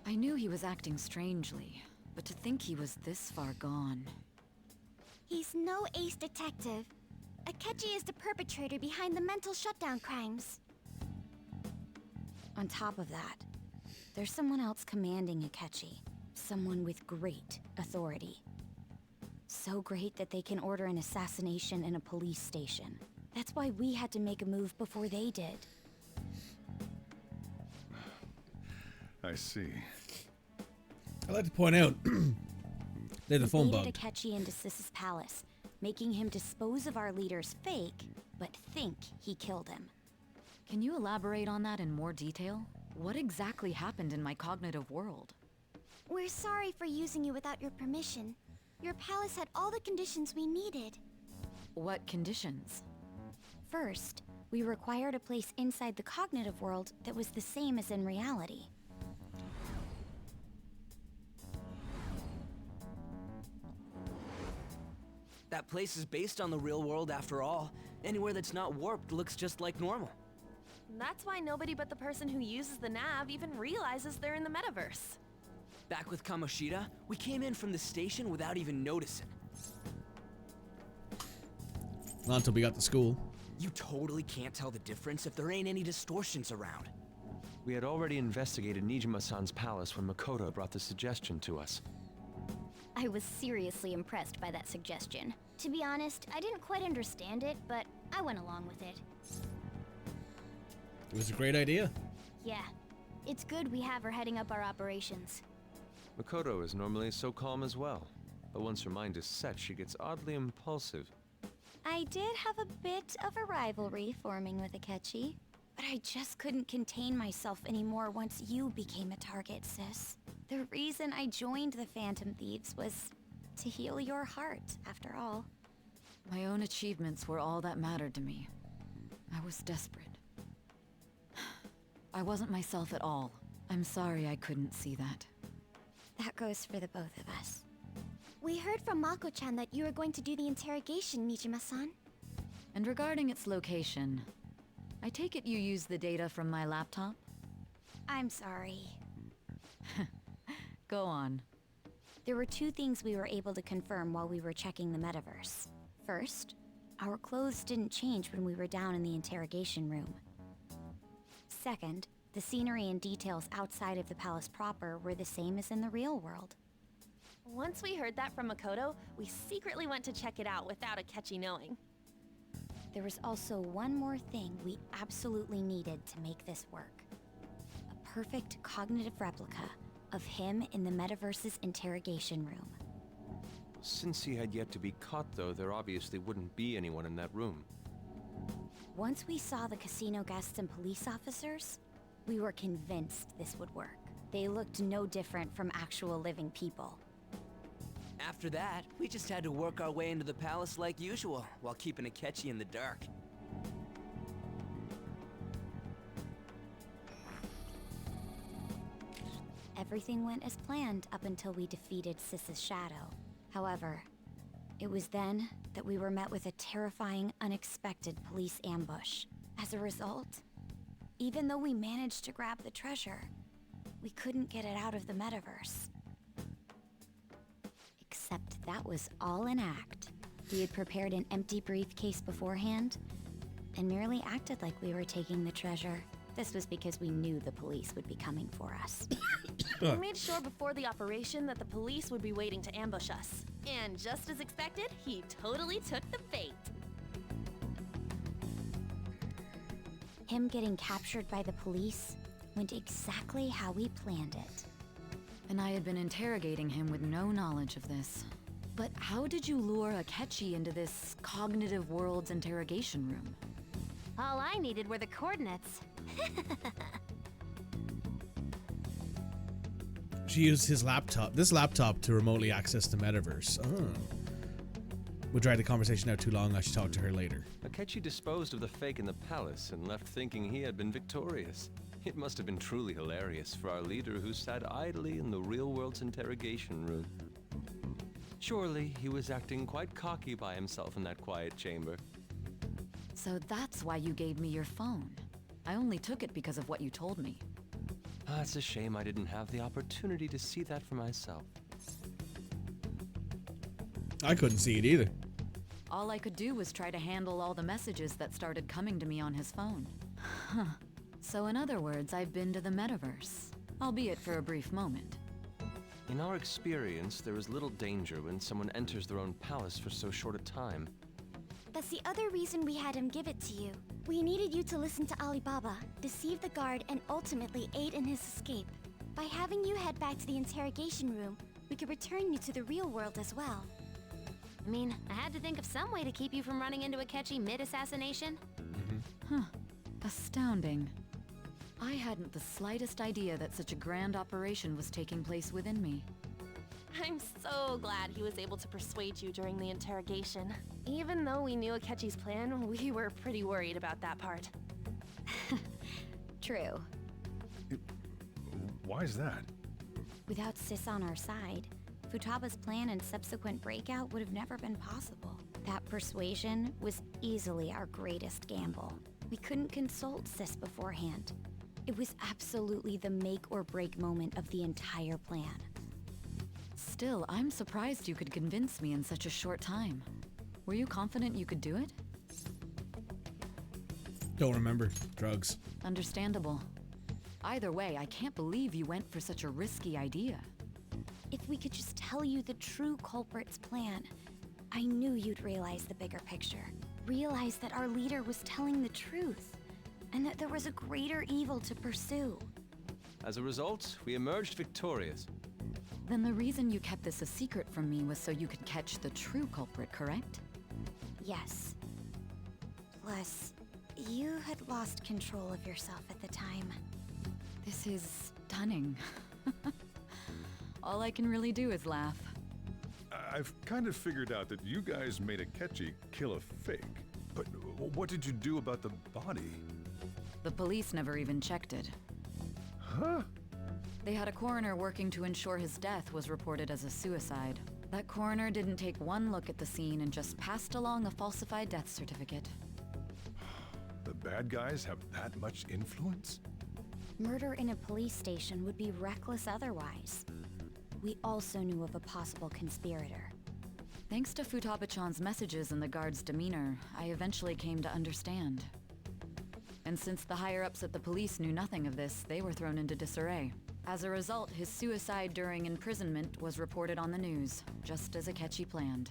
I knew he was acting strangely, but to think he was this far gone. He's no ace detective. Akechi is the perpetrator behind the mental shutdown crimes. On top of that, there's someone else commanding Akechi. Someone with great authority. So great that they can order an assassination in a police station. That's why we had to make a move before they did. I see. I'd like to point out they had the phone baited bugged. Akechi into Sis's palace, making him dispose of our leader's fake, but think he killed him. Can you elaborate on that in more detail? What exactly happened in my cognitive world? We're sorry for using you without your permission. Your palace had all the conditions we needed. What conditions? First, we required a place inside the cognitive world that was the same as in reality. That place is based on the real world after all. Anywhere that's not warped looks just like normal. That's why nobody but the person who uses the nav even realizes they're in the metaverse. Back with Kamoshida, we came in from the station without even noticing. Not until we got to school. You totally can't tell the difference if there ain't any distortions around. We had already investigated Nijima-san's palace when Makoto brought the suggestion to us. I was seriously impressed by that suggestion. To be honest, I didn't quite understand it, but I went along with it. It was a great idea. Yeah, it's good we have her heading up our operations. Makoto is normally so calm as well, but once her mind is set, she gets oddly impulsive. I did have a bit of a rivalry forming with Akechi, but I just couldn't contain myself anymore once you became a target, sis. The reason I joined the Phantom Thieves was To heal your heart, after all. My own achievements were all that mattered to me. I was desperate. I wasn't myself at all. I'm sorry I couldn't see that. That goes for the both of us. We heard from Mako-chan that you were going to do the interrogation, Nijima-san. And regarding its location, I take it you used the data from my laptop? I'm sorry. Go on. There were two things we were able to confirm while we were checking the metaverse. First, our clothes didn't change when we were down in the interrogation room. Second, the scenery and details outside of the palace proper were the same as in the real world. Once we heard that from Makoto, we secretly went to check it out without Akechi knowing. There was also one more thing we absolutely needed to make this work. A perfect cognitive replica of him in the metaverse's interrogation room. Since he had yet to be caught, though, there obviously wouldn't be anyone in that room. Once we saw the casino guests and police officers, we were convinced this would work. They looked no different from actual living people. After that, we just had to work our way into the palace like usual, while keeping Akechi in the dark. Everything went as planned up until we defeated Sis's shadow. However, it was then that we were met with a terrifying, unexpected police ambush. As a result, even though we managed to grab the treasure, we couldn't get it out of the metaverse. Except that was all an act. We had prepared an empty briefcase beforehand, and merely acted like we were taking the treasure. This was because we knew the police would be coming for us. We made sure before the operation that the police would be waiting to ambush us. And just as expected, he totally took the bait. Him getting captured by the police went exactly how we planned it. And I had been interrogating him with no knowledge of this. But how did you lure Akechi into this cognitive world's interrogation room? All I needed were the coordinates. She used his laptop, this laptop, to remotely access the metaverse. Oh. We'll drag the conversation out too long. I should talk to her later. Akechi disposed of the fake in the palace and left thinking he had been victorious. It must have been truly hilarious for our leader who sat idly in the real world's interrogation room. Surely he was acting quite cocky by himself in that quiet chamber. So that's why you gave me your phone. I only took it because of what you told me. It's a shame I didn't have the opportunity to see that for myself. I couldn't see it either. All I could do was try to handle all the messages that started coming to me on his phone. Huh. So in other words, I've been to the metaverse, albeit for a brief moment. In our experience, there is little danger when someone enters their own palace for so short a time. That's the other reason we had him give it to you. We needed you to listen to Alibaba, deceive the guard, and ultimately aid in his escape. By having you head back to the interrogation room, we could return you to the real world as well. I mean, I had to think of some way to keep you from running into Akechi mid-assassination. Huh. Astounding. I hadn't the slightest idea that such a grand operation was taking place within me. I'm so glad he was able to persuade you during the interrogation. Even though we knew Akechi's plan, we were pretty worried about that part. True. Why is that? Without Sis on our side, Futaba's plan and subsequent breakout would have never been possible. That persuasion was easily our greatest gamble. We couldn't consult Sis beforehand. It was absolutely the make or break moment of the entire plan. Still, I'm surprised you could convince me in such a short time. Were you confident you could do it? Don't remember. Drugs. Understandable. Either way, I can't believe you went for such a risky idea. If we could just tell you the true culprit's plan, I knew you'd realize the bigger picture. Realize that our leader was telling the truth, and that there was a greater evil to pursue. As a result, we emerged victorious. Then the reason you kept this a secret from me was so you could catch the true culprit, correct? Yes. Plus, you had lost control of yourself at the time. This is stunning. All I can really do is laugh. I've kind of figured out that you guys made Akechi kill a fake. But what did you do about the body? The police never even checked it. Huh? They had a coroner working to ensure his death was reported as a suicide. That coroner didn't take one look at the scene and just passed along a falsified death certificate. The bad guys have that much influence? Murder in a police station would be reckless otherwise. We also knew of a possible conspirator. Thanks to Futaba-chan's messages and the guard's demeanor, I eventually came to understand. And since the higher-ups at the police knew nothing of this, they were thrown into disarray. As a result, his suicide during imprisonment was reported on the news, just as Akechi planned.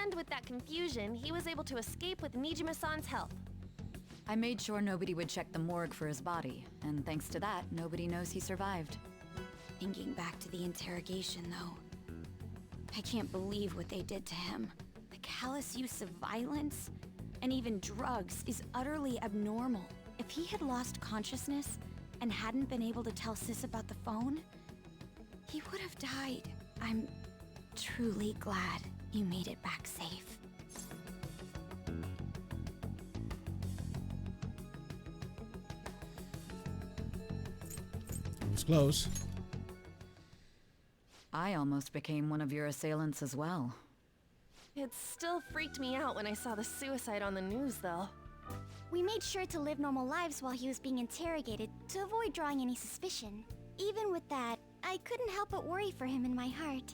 And with that confusion, he was able to escape with Nijima-san's help. I made sure nobody would check the morgue for his body, and thanks to that, nobody knows he survived. Thinking back to the interrogation, though, I can't believe what they did to him. The callous use of violence, and even drugs, is utterly abnormal. If he had lost consciousness and hadn't been able to tell Sis about the phone, he would have died. I'm truly glad you made it back safe. It was close. I almost became one of your assailants as well. It still freaked me out when I saw the suicide on the news, though. We made sure to live normal lives while he was being interrogated to avoid drawing any suspicion. Even with that, I couldn't help but worry for him in my heart.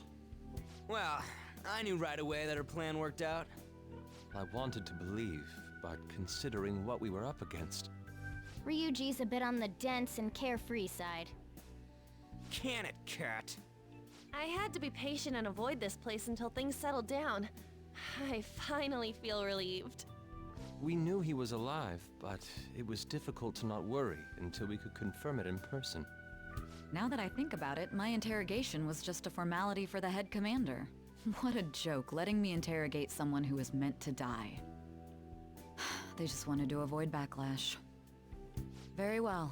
Well, I knew right away that her plan worked out. I wanted to believe, but considering what we were up against... Ryuji's a bit on the dense and carefree side. Can it, Cat? I had to be patient and avoid this place until things settled down. I finally feel relieved. We knew he was alive, but it was difficult to not worry until we could confirm it in person. Now that I think about it, my interrogation was just a formality for the head commander. What a joke, letting me interrogate someone who was meant to die. They just wanted to avoid backlash. Very well.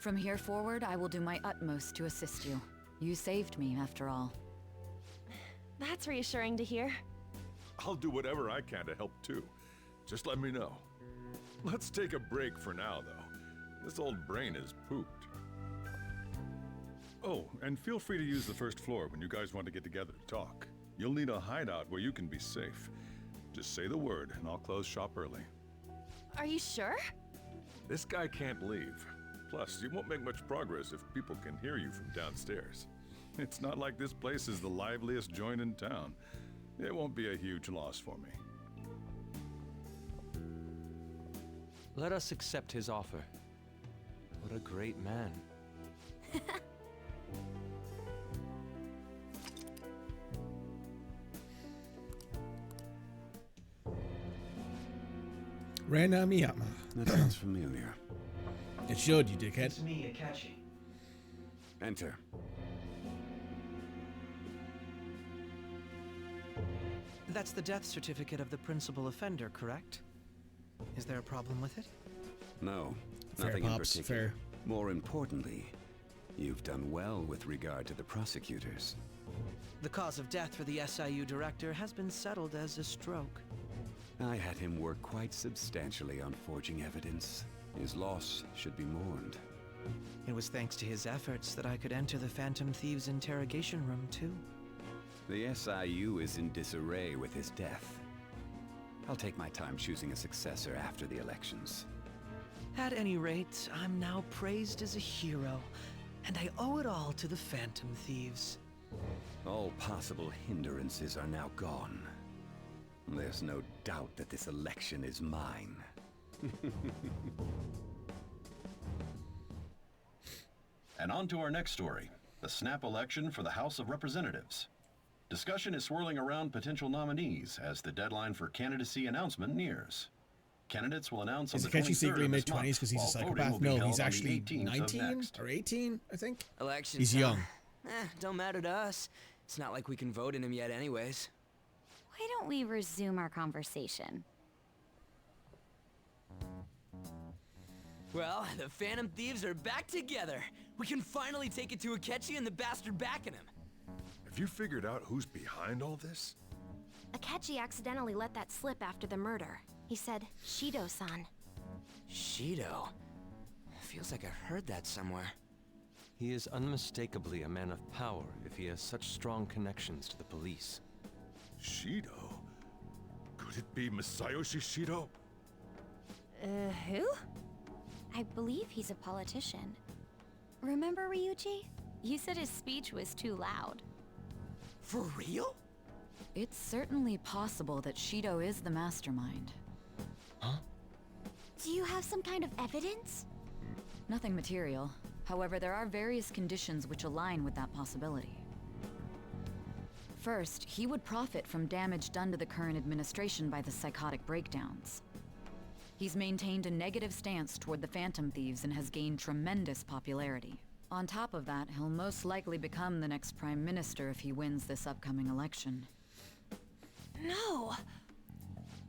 From here forward, I will do my utmost to assist you. You saved me, after all. That's reassuring to hear. I'll do whatever I can to help too. Just let me know. Let's take a break for now, though. This old brain is pooped. Oh, and feel free to use the first floor when you guys want to get together to talk. You'll need a hideout where you can be safe. Just say the word, and I'll close shop early. Are you sure? This guy can't leave. Plus, you won't make much progress if people can hear you from downstairs. It's not like this place is the liveliest joint in town. It won't be a huge loss for me. Let us accept his offer. What a great man. Rena Miyama. That sounds familiar. It should, you dickhead. It's me, Akechi. Enter. That's the death certificate of the principal offender, correct? Is there a problem with it? No, Fair, nothing in Pops, particular. fair. More importantly, you've done well with regard to the prosecutors. The cause of death for the SIU director has been settled as a stroke. I had him work quite substantially on forging evidence. His loss should be mourned. It was thanks to his efforts that I could enter the Phantom Thieves' interrogation room, too. The SIU is in disarray with his death. I'll take my time choosing a successor after the elections. At any rate, I'm now praised as a hero, and I owe it all to the Phantom Thieves. All possible hindrances are now gone. There's no doubt that this election is mine. And on to our next story, the snap election for the House of Representatives. Discussion is swirling around potential nominees as the deadline for candidacy announcement nears. Candidates will announce on Is the Akechi 23rd secretly of this mid-20s month, because he's a while voting will psychopath? be No, held he's on the actually 18th of 19 next. or 18, I think. Elections. He's huh? young. Don't matter to us. It's not like we can vote in him yet anyways. Why don't we resume our conversation? Well, the Phantom Thieves are back together. We can finally take it to Akechi and the bastard backing him. Have you figured out who's behind all this? Akechi accidentally let that slip after the murder. He said, Shido-san. Shido? Feels like I've heard that somewhere. He is unmistakably a man of power if he has such strong connections to the police. Shido? Could it be Masayoshi Shido? Who? I believe he's a politician. Remember, Ryuji? You said his speech was too loud. For real? It's certainly possible that Shido is the mastermind. Huh? Do you have some kind of evidence? Nothing material. However, there are various conditions which align with that possibility. First, he would profit from damage done to the current administration by the psychotic breakdowns. He's maintained a negative stance toward the Phantom Thieves and has gained tremendous popularity. On top of that, he'll most likely become the next Prime Minister if he wins this upcoming election. No!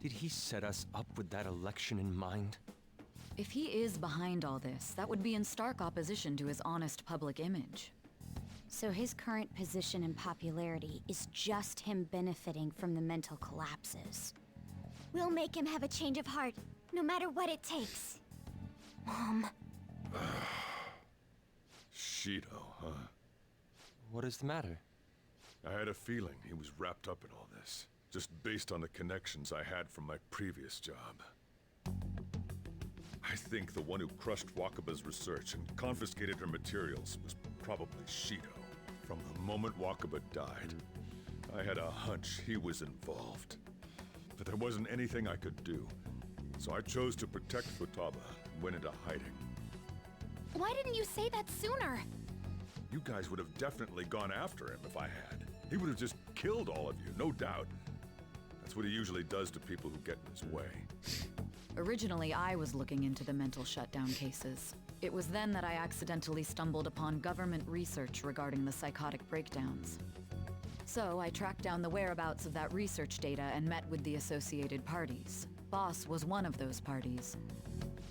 Did he set us up with that election in mind? If he is behind all this, that would be in stark opposition to his honest public image. So his current position and popularity is just him benefiting from the mental collapses. We'll make him have a change of heart, no matter what it takes. Mom. Shido, huh? What is the matter? I had a feeling he was wrapped up in all this, just based on the connections I had from my previous job. I think the one who crushed Wakaba's research and confiscated her materials was probably Shido. From the moment Wakaba died, I had a hunch he was involved. But there wasn't anything I could do, so I chose to protect Futaba and went into hiding. Why didn't you say that sooner? You guys would have definitely gone after him if I had. He would have just killed all of you, no doubt. That's what he usually does to people who get in his way. Originally, I was looking into the mental shutdown cases. It was then that I accidentally stumbled upon government research regarding the psychotic breakdowns. So I tracked down the whereabouts of that research data and met with the associated parties. Boss was one of those parties.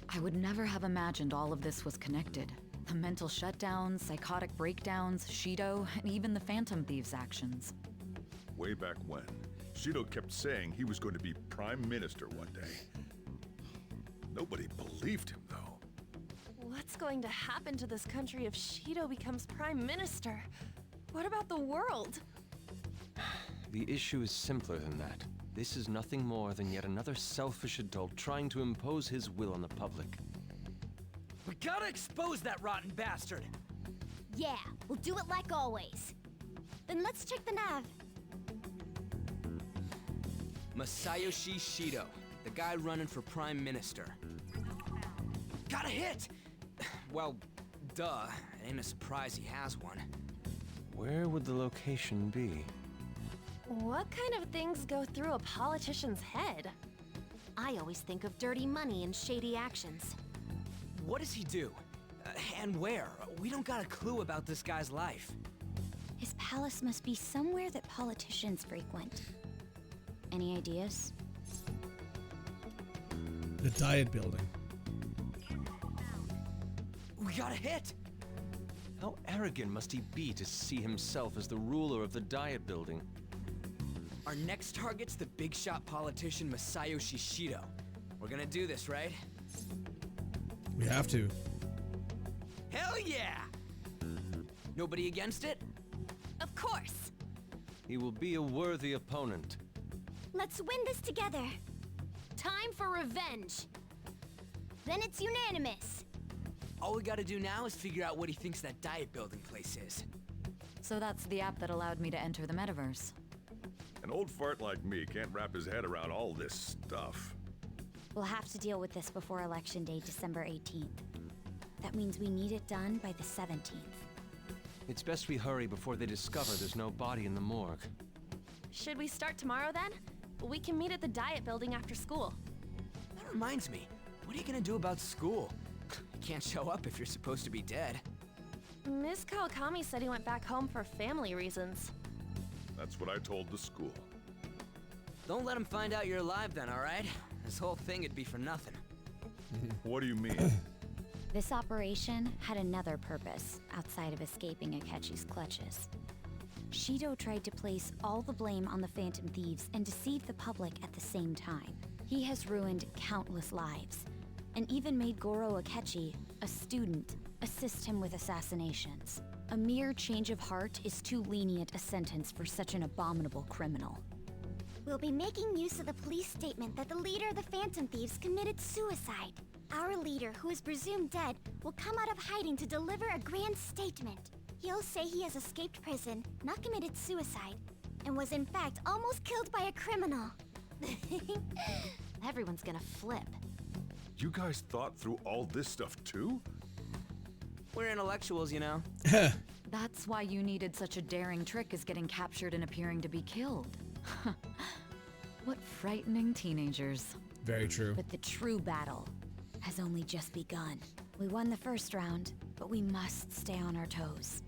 I would never have imagined all of this was connected. The mental shutdowns, psychotic breakdowns, Shido, and even the Phantom Thieves' actions. Way back when, Shido kept saying he was going to be Prime Minister one day. Nobody believed him, though. What's going to happen to this country if Shido becomes Prime Minister? What about the world? The issue is simpler than that. This is nothing more than yet another selfish adult trying to impose his will on the public. We gotta expose that rotten bastard! Yeah, we'll do it like always. Then let's check the nav. Masayoshi Shido, the guy running for Prime Minister. Got a hit! Well, duh. It ain't a surprise he has one. Where would the location be? What kind of things go through a politician's head? I always think of dirty money and shady actions. What does he do? And where? We don't got a clue about this guy's life. His palace must be somewhere that politicians frequent. Any ideas? The Diet Building. We got a hit! How arrogant must he be to see himself as the ruler of the Diet Building? Our next target's the big shot politician Masayoshi Shido. We're gonna do this, right? We have to. Hell yeah! Nobody against it? Of course! He will be a worthy opponent. Let's win this together. Time for revenge. Then it's unanimous. All we gotta do now is figure out what he thinks that diet building place is. So that's the app that allowed me to enter the metaverse. An old fart like me can't wrap his head around all this stuff. We'll have to deal with this before Election Day, December 18th. That means we need it done by the 17th. It's best we hurry before they discover there's no body in the morgue. Should we start tomorrow then? We can meet at the Diet Building after school. That reminds me, what are you gonna do about school? You can't show up if you're supposed to be dead. Miss Kawakami said he went back home for family reasons. That's what I told the school. Don't let him find out you're alive then, alright? This whole thing would be for nothing. What do you mean? This operation had another purpose outside of escaping Akechi's clutches. Shido tried to place all the blame on the Phantom Thieves and deceive the public at the same time. He has ruined countless lives, and even made Goro Akechi, a student, assist him with assassinations. A mere change of heart is too lenient a sentence for such an abominable criminal. We'll be making use of the police statement that the leader of the Phantom Thieves committed suicide. Our leader, who is presumed dead, will come out of hiding to deliver a grand statement. He'll say he has escaped prison, not committed suicide, and was in fact almost killed by a criminal. Everyone's gonna flip. You guys thought through all this stuff too? We're intellectuals, you know. That's why you needed such a daring trick as getting captured and appearing to be killed. What frightening teenagers. Very true. But the true battle has only just begun. We won the first round, but we must stay on our toes.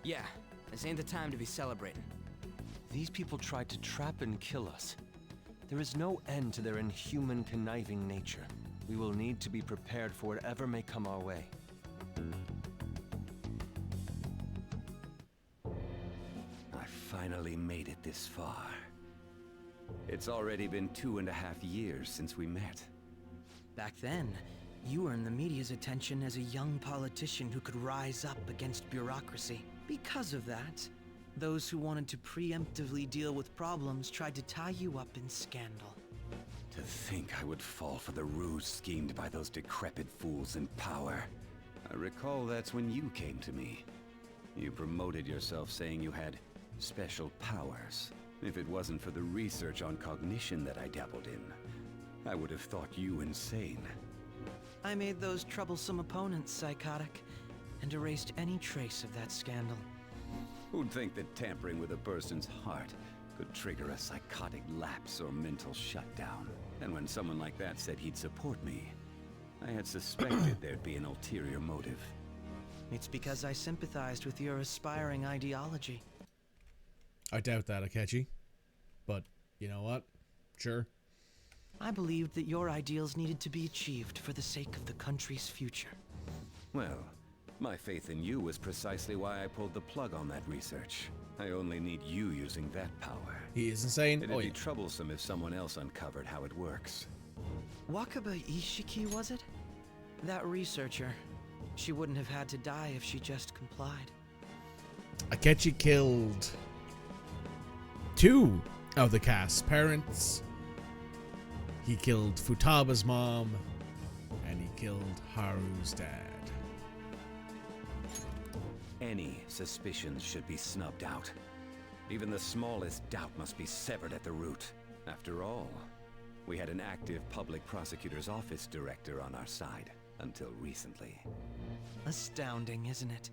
Yeah, this ain't the time to be celebrating. These people tried to trap and kill us. There is no end to their inhuman, conniving nature. We will need to be prepared for whatever may come our way. I finally made it this far. It's already been 2.5 years since we met. Back then, you earned the media's attention as a young politician who could rise up against bureaucracy. Because of that, those who wanted to preemptively deal with problems tried to tie you up in scandal. To think I would fall for the ruse schemed by those decrepit fools in power. I recall that's when you came to me. You promoted yourself saying you had special powers. If it wasn't for the research on cognition that I dabbled in, I would have thought you insane. I made those troublesome opponents psychotic, and erased any trace of that scandal. Who'd think that tampering with a person's heart could trigger a psychotic lapse or mental shutdown? And when someone like that said he'd support me, I had suspected there'd be an ulterior motive. It's because I sympathized with your aspiring ideology. I doubt that, Akechi. But, you know what? Sure. I believed that your ideals needed to be achieved for the sake of the country's future. Well, my faith in you was precisely why I pulled the plug on that research. I only need you using that power. He is insane. It'd be troublesome if someone else uncovered how it works. Wakaba Ishiki, was it? That researcher. She wouldn't have had to die if she just complied. Akechi killed 2 of the cast's parents. He killed Futaba's mom, and he killed Haru's dad. Any suspicions should be snubbed out. Even the smallest doubt must be severed at the root. After all, we had an active public prosecutor's office director on our side, until recently. Astounding, isn't it?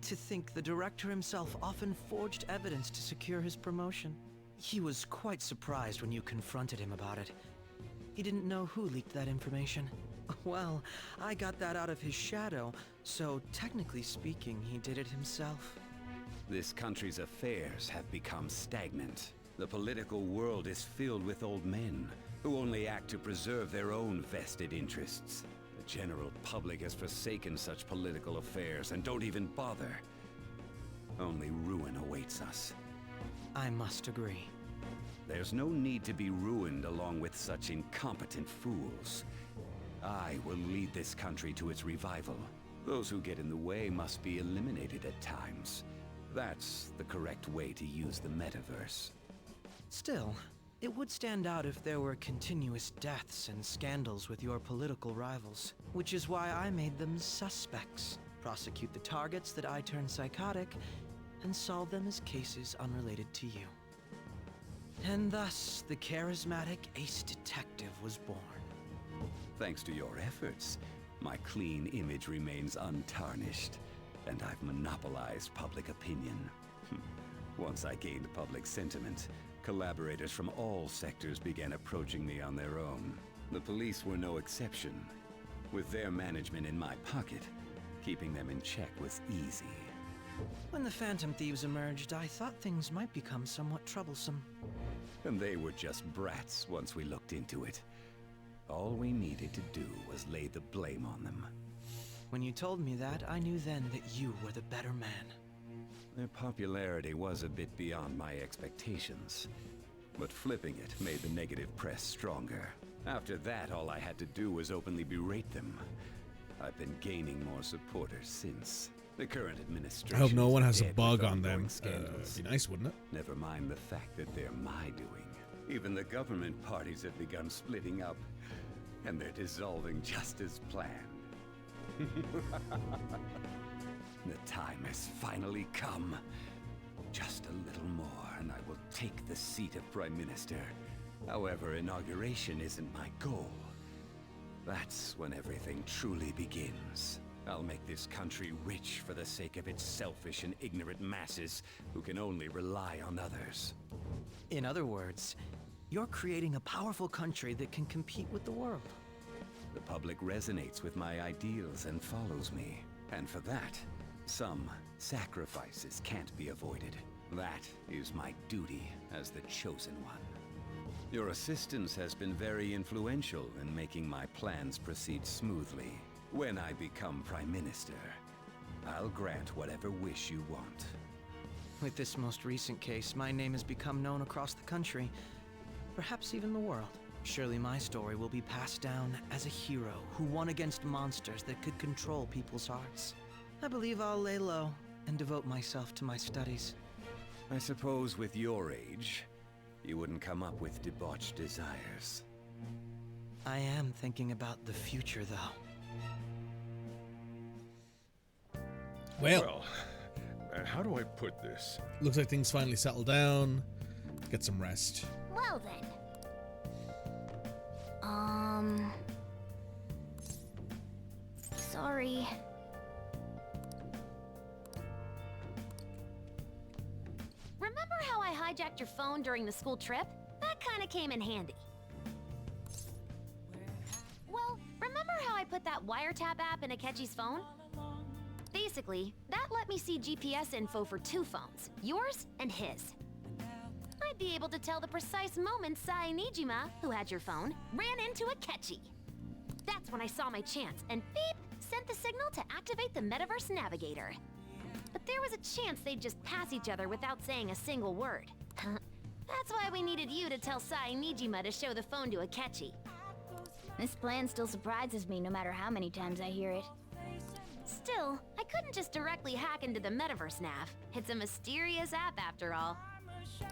To think the director himself often forged evidence to secure his promotion. He was quite surprised when you confronted him about it. He didn't know who leaked that information. Well, I got that out of his shadow, so technically speaking, he did it himself. This country's affairs have become stagnant. The political world is filled with old men who only act to preserve their own vested interests. The general public has forsaken such political affairs and don't even bother. Only ruin awaits us. I must agree. There's no need to be ruined along with such incompetent fools. I will lead this country to its revival. Those who get in the way must be eliminated at times. That's the correct way to use the metaverse. Still, it would stand out if there were continuous deaths and scandals with your political rivals, which is why I made them suspects. Prosecute the targets that I turn psychotic, and solve them as cases unrelated to you. And thus, the charismatic ace detective was born. Thanks to your efforts, my clean image remains untarnished, and I've monopolized public opinion. Once I gained public sentiment, collaborators from all sectors began approaching me on their own. The police were no exception. With their management in my pocket, keeping them in check was easy. When the Phantom Thieves emerged, I thought things might become somewhat troublesome. And they were just brats once we looked into it. All we needed to do was lay the blame on them. When you told me that, I knew then that you were the better man. Their popularity was a bit beyond my expectations. But flipping it made the negative press stronger. After that, all I had to do was openly berate them. I've been gaining more supporters since. The current administration. I hope no one has a dead bug with on them. ongoing scandals. Be nice, wouldn't it? Never mind the fact that they're my doing. Even the government parties have begun splitting up, and they're dissolving just as planned. The time has finally come. Just a little more, and I will take the seat of Prime Minister. However, inauguration isn't my goal. That's when everything truly begins. I'll make this country rich for the sake of its selfish and ignorant masses who can only rely on others. In other words, you're creating a powerful country that can compete with the world. The public resonates with my ideals and follows me. And for that, some sacrifices can't be avoided. That is my duty as the chosen one. Your assistance has been very influential in making my plans proceed smoothly. When I become Prime Minister, I'll grant whatever wish you want. With this most recent case, my name has become known across the country, perhaps even the world. Surely my story will be passed down as a hero who won against monsters that could control people's hearts. I believe I'll lay low and devote myself to my studies. I suppose with your age, you wouldn't come up with debauched desires. I am thinking about the future, though. Well, how do I put this? Looks like things finally settled down. Get some rest. Well then. Sorry. Remember how I hijacked your phone during the school trip? That kinda came in handy. Well, remember how I put that wiretap app in Akechi's phone? Basically, that let me see GPS info for two phones, yours and his. I'd be able to tell the precise moment Sai Nijima, who had your phone, ran into Akechi. That's when I saw my chance, and beep, sent the signal to activate the Metaverse Navigator. But there was a chance they'd just pass each other without saying a single word. That's why we needed you to tell Sai Nijima to show the phone to Akechi. This plan still surprises me no matter how many times I hear it. Still, I couldn't just directly hack into the Metaverse Nav. It's a mysterious app after all.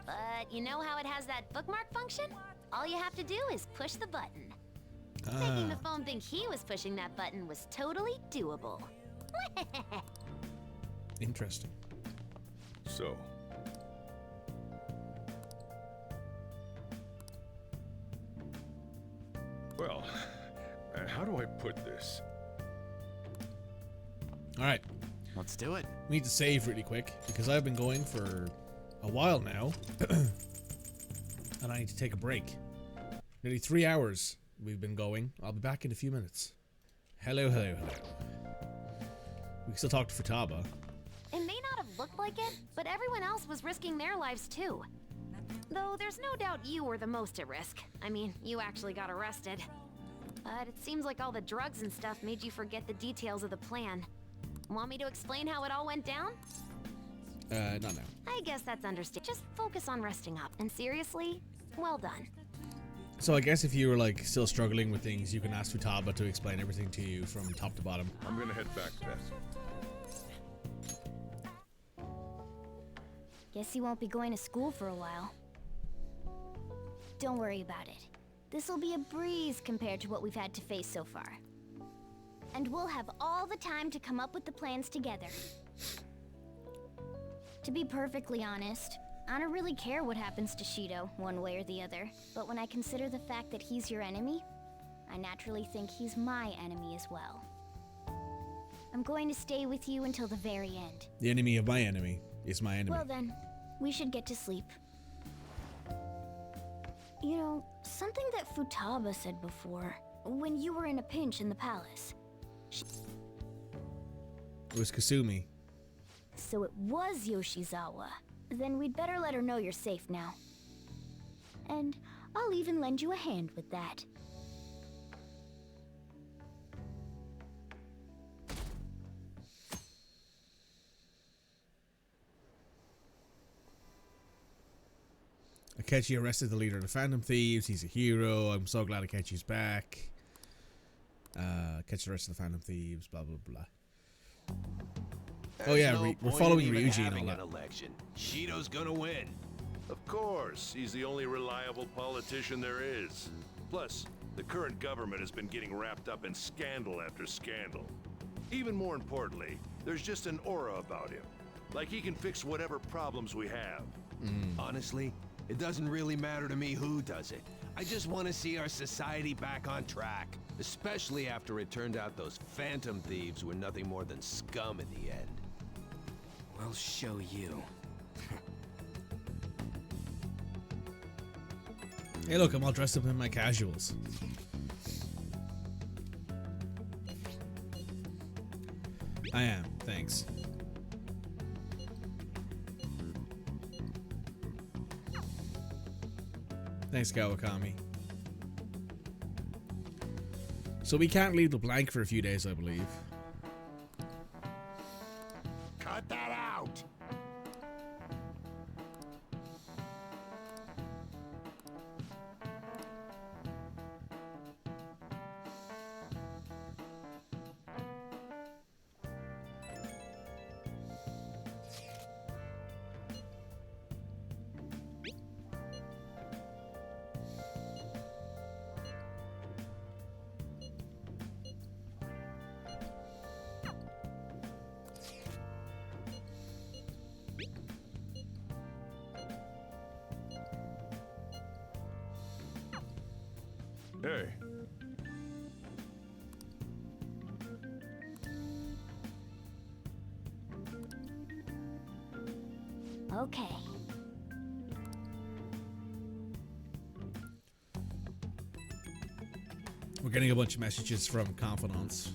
But you know how it has that bookmark function? All you have to do is push the button. Making the phone think he was pushing that button was totally doable. Interesting. So. Well, how do I put this? Alright. Let's do it. We need to save really quick because I've been going for a while now. And I need to take a break. Nearly 3 hours we've been going. I'll be back in a few minutes. Hello. We can still talk to Futaba. It may not have looked like it, but everyone else was risking their lives too. Though there's no doubt you were the most at risk. I mean, you actually got arrested. But it seems like all the drugs and stuff made you forget the details of the plan. Want me to explain how it all went down? Not now. I guess that's understandable. Just focus on resting up. And seriously, well done. So I guess if you were like still struggling with things, you can ask Futaba to explain everything to you from top to bottom. I'm gonna head back then. Guess you won't be going to school for a while. Don't worry about it. This'll be a breeze compared to what we've had to face so far. And we'll have all the time to come up with the plans together. To be perfectly honest, I don't really care what happens to Shido, one way or the other. But when I consider the fact that he's your enemy, I naturally think he's my enemy as well. I'm going to stay with you until the very end. The enemy of my enemy is my enemy. Well then, we should get to sleep. You know, something that Futaba said before, when you were in a pinch in the palace. It was Kasumi. So it was Yoshizawa. Then we'd better let her know you're safe now. And I'll even lend you a hand with that. Akechi arrested the leader of the Phantom Thieves. He's a hero. I'm so glad Akechi's back. Akechi arrested the Phantom Thieves. Blah blah blah. Oh yeah, we're following Ryuji and all that. Election. Shido's gonna win. Of course, he's the only reliable politician there is. Plus, the current government has been getting wrapped up in scandal after scandal. Even more importantly, there's just an aura about him. Like he can fix whatever problems we have. Honestly, it doesn't really matter to me who does it. I just want to see our society back on track. Especially after it turned out those Phantom Thieves were nothing more than scum in the end. We'll show you. Hey look, I'm all dressed up in my casuals. I am, thanks. Thanks, Kawakami. So we can't leave the blank for a few days, I believe. Cut that out! Hey. Okay. We're getting a bunch of messages from confidants.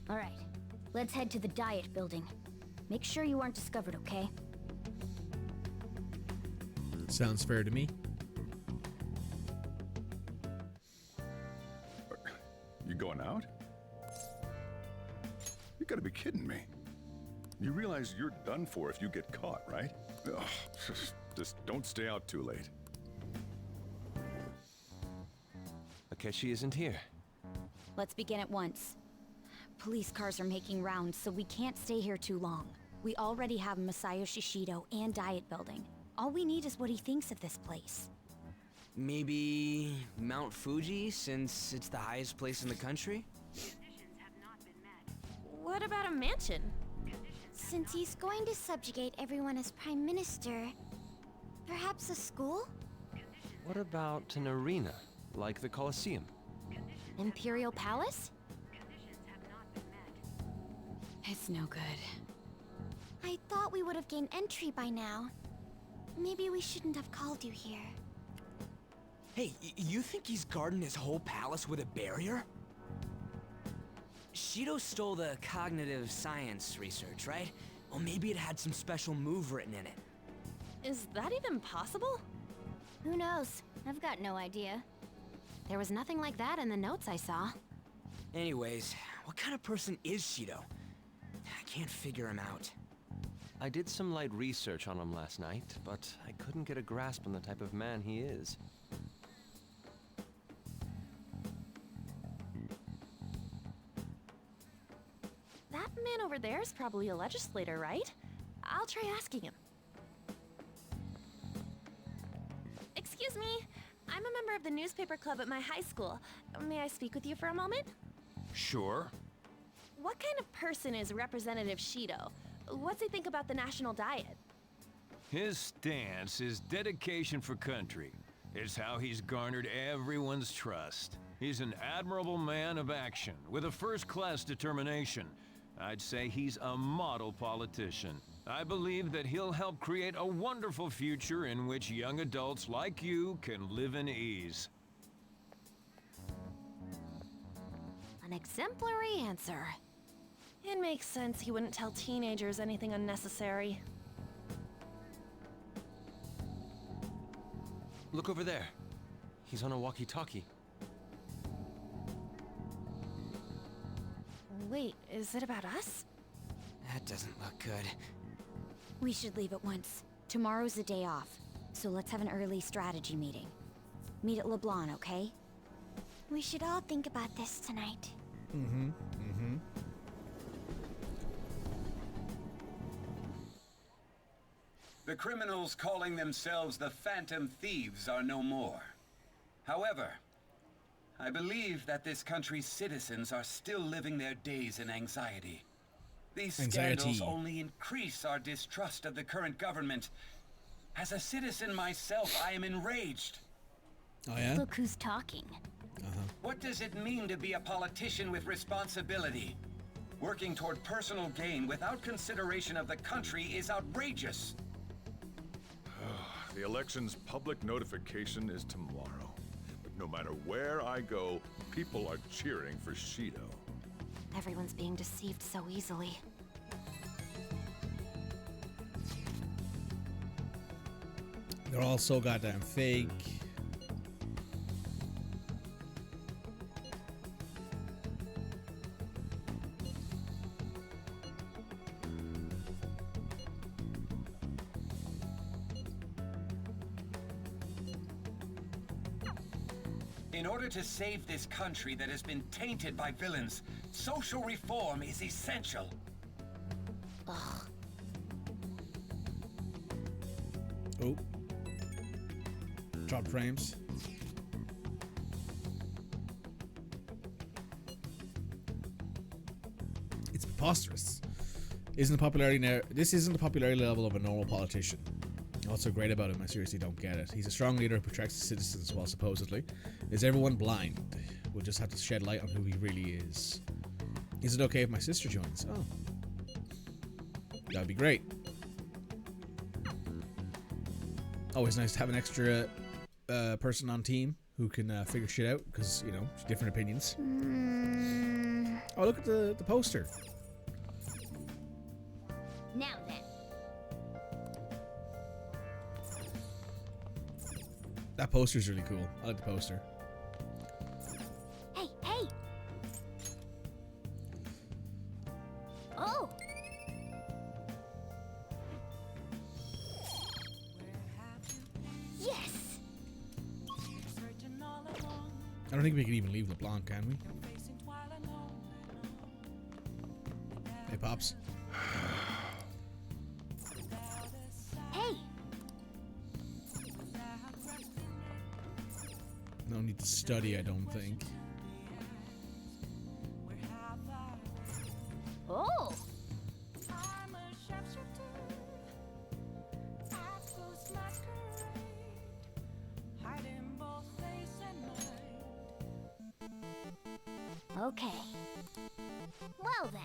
All right, let's head to the Diet Building. Make sure you aren't discovered, okay? Sounds fair to me. You going out? You gotta be kidding me. You realize you're done for if you get caught, right? Ugh, just don't stay out too late. Akechi isn't here. Let's begin at once. Police cars are making rounds, so we can't stay here too long. We already have Masayoshi Shido and Diet Building. All we need is what he thinks of this place. Maybe Mount Fuji, since it's the highest place in the country? What about a mansion? Since he's going to subjugate everyone as Prime Minister, perhaps a school? What about an arena, like the Colosseum? Imperial Palace? It's no good. I thought we would have gained entry by now. Maybe we shouldn't have called you here. Hey, you think he's guarding his whole palace with a barrier? Shido stole the cognitive science research, right? Well, maybe it had some special move written in it. Is that even possible? Who knows? I've got no idea. There was nothing like that in the notes I saw. Anyways, what kind of person is Shido? I can't figure him out. I did some light research on him last night, but I couldn't get a grasp on the type of man he is. That man over there is probably a legislator, right? I'll try asking him. Excuse me, I'm a member of the newspaper club at my high school. May I speak with you for a moment? Sure. What kind of person is Representative Shido? What's he think about the national diet? His stance is dedication for country. It's how he's garnered everyone's trust. He's an admirable man of action, with a first-class determination. I'd say he's a model politician. I believe that he'll help create a wonderful future in which young adults like you can live in ease. An exemplary answer. It makes sense he wouldn't tell teenagers anything unnecessary. Look over there. He's on a walkie-talkie. Wait, is it about us? That doesn't look good. We should leave at once. Tomorrow's the day off, so let's have an early strategy meeting. Meet at LeBlanc, okay? We should all think about this tonight. The criminals calling themselves the Phantom Thieves are no more. However, I believe that this country's citizens are still living their days in anxiety. These scandals only increase our distrust of the current government. As a citizen myself, I am enraged. Oh yeah? Look who's talking. What does it mean to be a politician with responsibility? Working toward personal gain without consideration of the country is outrageous. The election's public notification is tomorrow. But no matter where I go, people are cheering for Shido. Everyone's being deceived so easily. They're all so goddamn fake. In order to save this country that has been tainted by villains, social reform is essential. Ugh. Oh. Drop frames. It's preposterous. Isn't the popularity now? This isn't the popularity level of a normal politician. What's so great about him? I seriously don't get it. He's a strong leader who protects the citizens while supposedly is everyone blind. We'll just have to shed light on who he really is. Is it okay if my sister joins? Oh. That would be great. Always nice to have an extra person on team who can figure shit out because, you know, different opinions. Oh, look at the poster. Now then. That poster's really cool. I like the poster. Hey, hey! Oh! Yes! I don't think we can even leave LeBlanc, can we? Hey, Pops. Hey! No need to study, I don't think. Oh! Okay. Well then.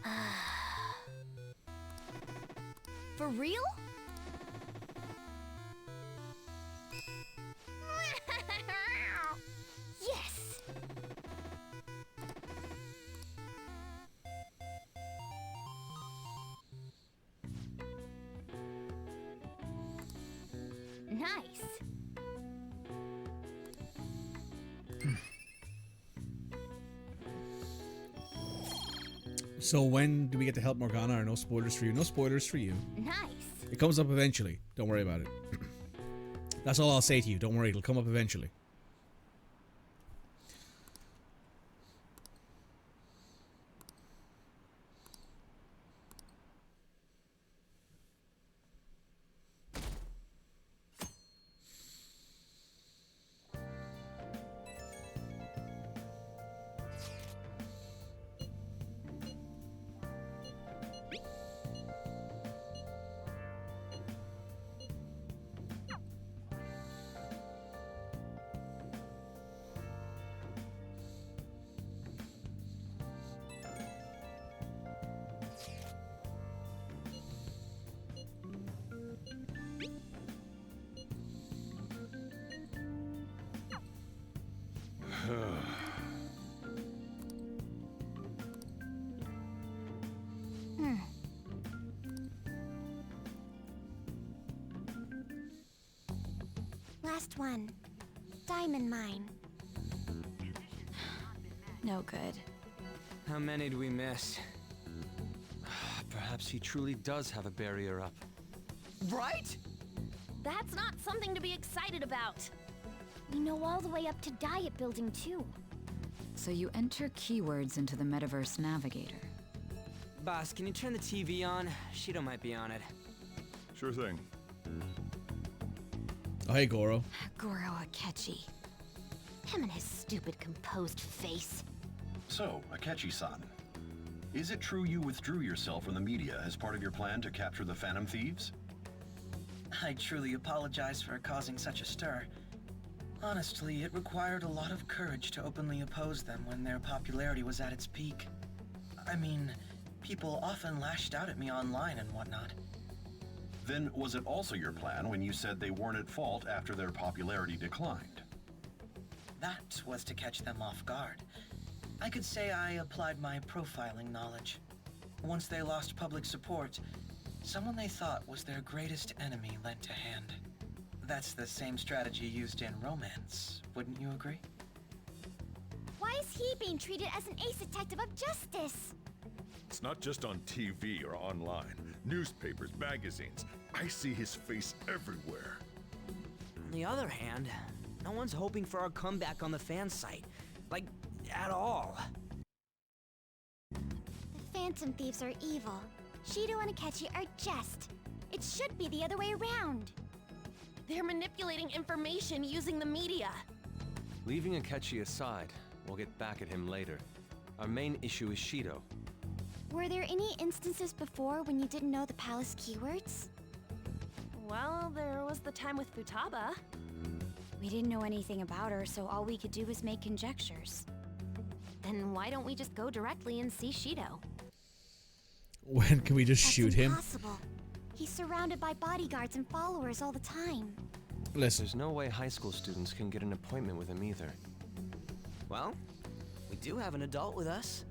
Oh! For real? Yes! Nice. So when do we get to help Morgana? Or no spoilers for you? No spoilers for you. Nice. It comes up eventually. Don't worry about it. That's all I'll say to you. Don't worry, it'll come up eventually. Last one. Diamond mine. No good. How many do we miss? Perhaps he truly does have a barrier up. Right? That's not something to be excited about. We know all the way up to Diet Building, too. So you enter keywords into the Metaverse Navigator. Boss, can you turn the TV on? Shido might be on it. Sure thing. Oh, hey, Goro. Goro Akechi. Him and his stupid composed face. So, Akechi-san, is it true you withdrew yourself from the media as part of your plan to capture the Phantom Thieves? I truly apologize for causing such a stir. Honestly, it required a lot of courage to openly oppose them when their popularity was at its peak. I mean, people often lashed out at me online and whatnot. Then was it also your plan when you said they weren't at fault after their popularity declined? That was to catch them off guard. I could say I applied my profiling knowledge. Once they lost public support, someone they thought was their greatest enemy lent a hand. That's the same strategy used in romance, wouldn't you agree? Why is he being treated as an ace detective of justice? It's not just on TV or online. Newspapers, magazines. I see his face everywhere. On the other hand, no one's hoping for our comeback on the fan site. Like, at all. The Phantom Thieves are evil. Shido and Akechi are just. It should be the other way around. They're manipulating information using the media. Leaving Akechi aside, we'll get back at him later. Our main issue is Shido. Were there any instances before when you didn't know the palace keywords? Well, there was the time with Futaba. We didn't know anything about her, so all we could do was make conjectures. Then why don't we just go directly and see Shido? When can we just That's shoot him? Impossible. He's surrounded by bodyguards and followers all the time. Listen. There's no way high school students can get an appointment with him either. Well, we do have an adult with us.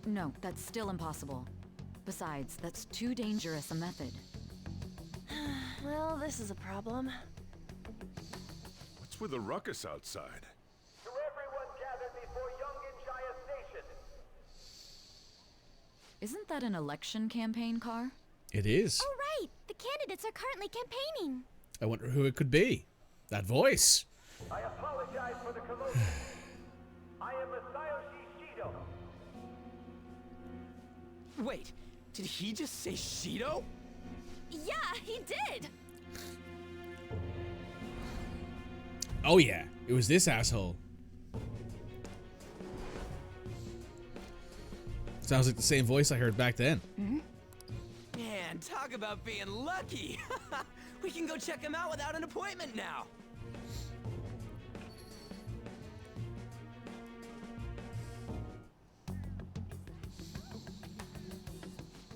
No, that's still impossible. Besides, that's too dangerous a method. Well, this is a problem. What's with the ruckus outside? To everyone gathered before Yonginjaya Station. Isn't that an election campaign car? It is. Oh, right! The candidates are currently campaigning. I wonder who it could be. That voice. I apologize for the commotion. I am Masayoshi Shido. Wait, did he just say Shido? Yeah, he did! Oh yeah, it was this asshole. Sounds like the same voice I heard back then. Man, talk about being lucky! We can go check him out without an appointment now!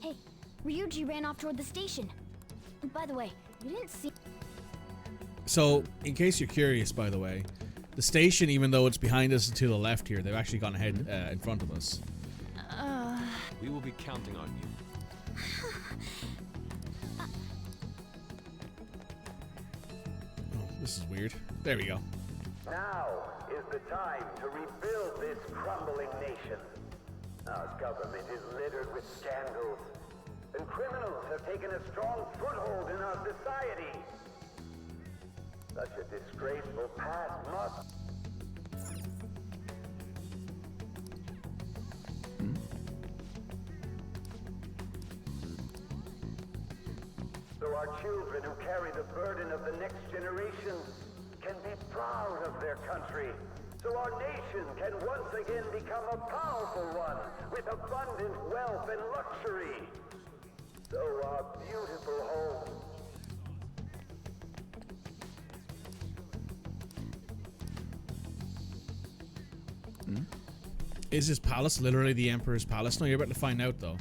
Hey, Ryuji ran off toward the station. By the way, you didn't see... So, in case you're curious, by the way, the station, even though it's behind us and to the left here, they've actually gone ahead in front of us. We will be counting on you. Oh, this is weird. There we go. Now is the time to rebuild this crumbling nation. Our government is littered with scandals, and criminals have taken a strong foothold in our society. Such a disgraceful past must... So our children who carry the burden of the next generation can be proud of their country. So our nation can once again become a powerful one with abundant wealth and luxury. So our beautiful home. Is his palace literally the Emperor's palace? No, you're about to find out though.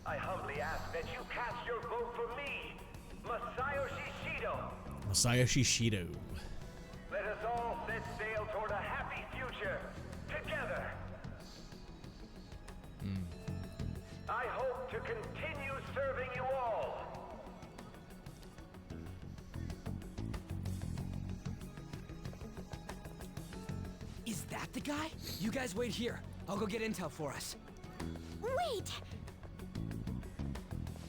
I humbly ask that you cast your vote for me, Masayoshi Shido. Masayoshi Shido. Let us all set sail toward a happy future, together. I hope to continue serving you all. Is that the guy? You guys wait here. I'll go get intel for us. Wait!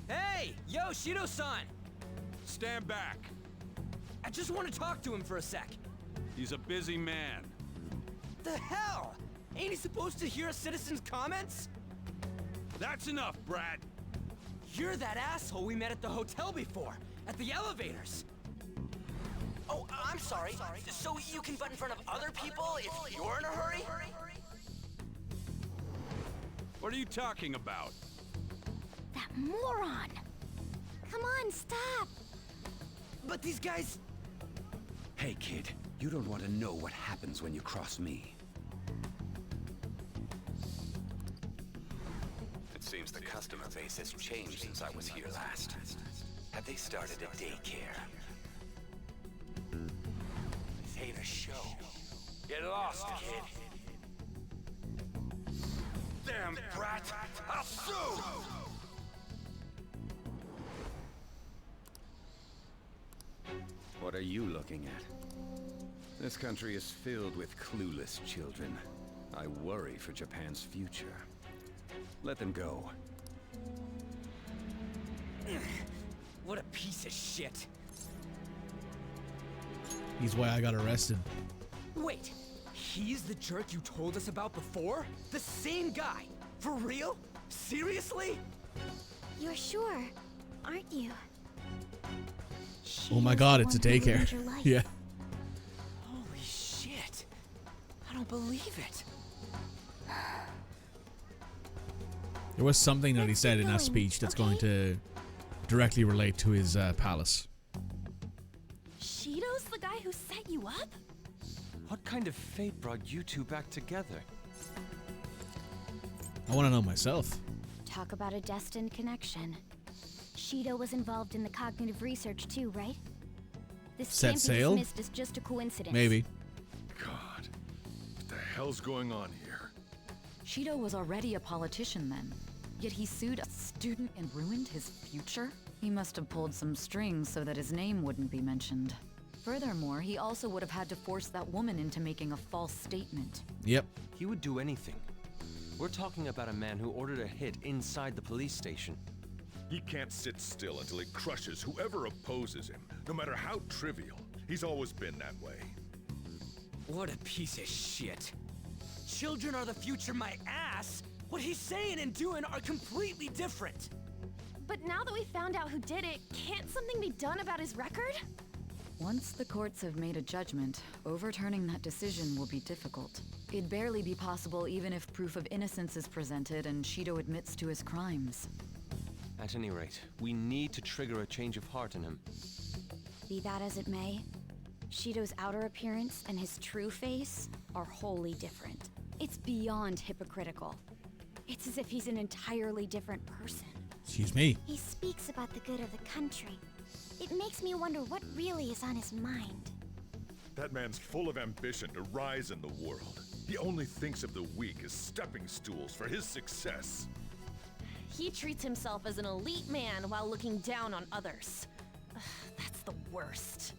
Hey! Yo, Shido-san! Stand back. I just want to talk to him for a sec. He's a busy man. The hell? Ain't he supposed to hear a citizen's comments? That's enough, Brad. You're that asshole we met at the hotel before, at the elevators. Oh, I'm sorry. So you can butt in front of other people if you're in a hurry? What are you talking about? That moron! Come on, stop! But these guys... Hey, kid, you don't want to know what happens when you cross me. It seems the customer base has changed since I was here last. Have they started a daycare? This ain't a show. Get lost, kid. Damn brat! I'll sue! What are you looking at? This country is filled with clueless children. I worry for Japan's future. Let them go. What a piece of shit. He's why I got arrested. Wait, he's the jerk you told us about before? The same guy? For real? Seriously? You're sure, aren't you? Oh my god, it's a daycare. Yeah. Holy shit. I don't believe it. There was something that he said in that speech that's going to directly relate to his palace. Shido's the guy who set you up? What kind of fate brought you two back together? I want to know myself. Talk about a destined connection. Shido was involved in the cognitive research too, right? This Set can't sail? be dismissed as just a coincidence. Maybe. God, what the hell's going on here? Shido was already a politician then, yet he sued a student and ruined his future? He must have pulled some strings so that his name wouldn't be mentioned. Furthermore, he also would have had to force that woman into making a false statement. Yep. He would do anything. We're talking about a man who ordered a hit inside the police station. He can't sit still until he crushes whoever opposes him, no matter how trivial. He's always been that way. What a piece of shit. Children are the future, my ass. What he's saying and doing are completely different. But now that we found out who did it, can't something be done about his record? Once the courts have made a judgment, overturning that decision will be difficult. It'd barely be possible even if proof of innocence is presented and Shido admits to his crimes. At any rate, we need to trigger a change of heart in him. Be that as it may, Shido's outer appearance and his true face are wholly different. It's beyond hypocritical. It's as if he's an entirely different person. Excuse me. He speaks about the good of the country. It makes me wonder what really is on his mind. That man's full of ambition to rise in the world. He only thinks of the weak as stepping stools for his success. He treats himself as an elite man while looking down on others. Ugh, that's the worst.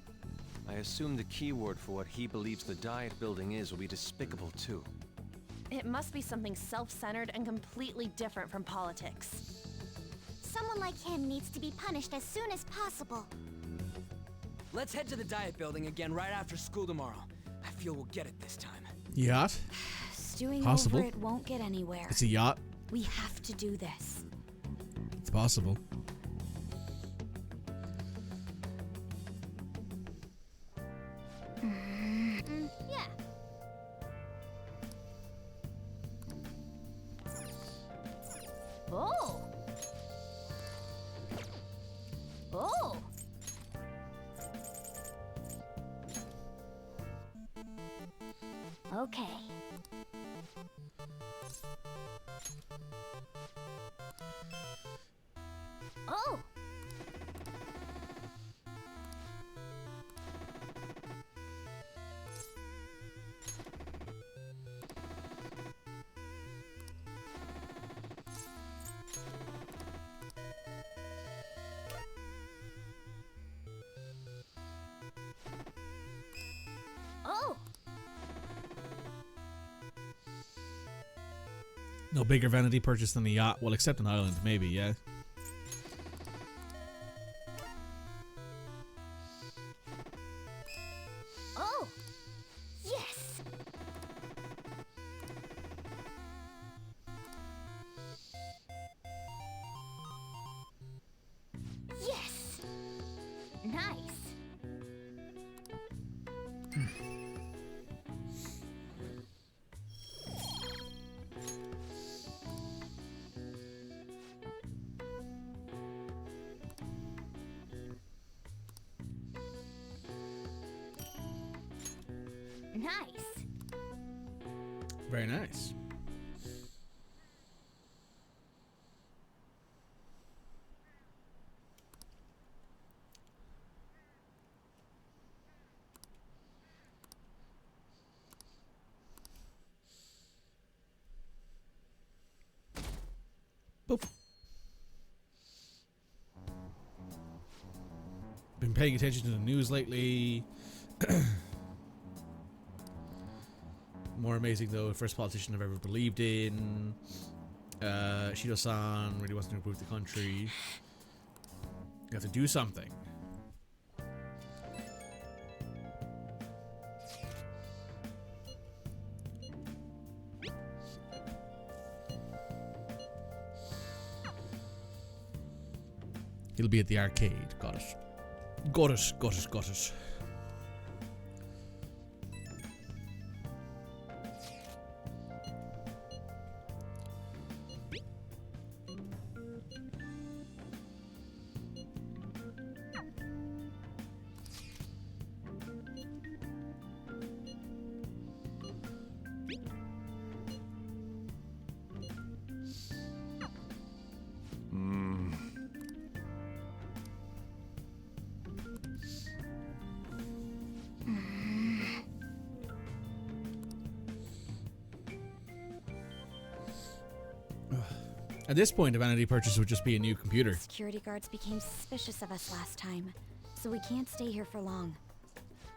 I assume the keyword for what he believes the Diet Building is will be despicable too. It must be something self-centered and completely different from politics. Someone like him needs to be punished as soon as possible. Let's head to the Diet Building again right after school tomorrow. I feel we'll get it this time. Yacht? Stewing Possible. over it won't get anywhere. It's a yacht. We have to do this. It's possible. Yeah. Oh! Oh! Okay. Oh! Oh! No bigger vanity purchase than a yacht. Well, except an island, maybe, yeah. Oh! Yes! Yes! Nice! Nice! Very nice. Boop. Been paying attention to the news lately. More amazing though, first politician I've ever believed in. Shido-san really wants to improve the country. You have to do something. He'll be at the arcade. Got it. Got it. Got it. Got it. At this point, a vanity purchase would just be a new computer. Security guards became suspicious of us last time, so we can't stay here for long.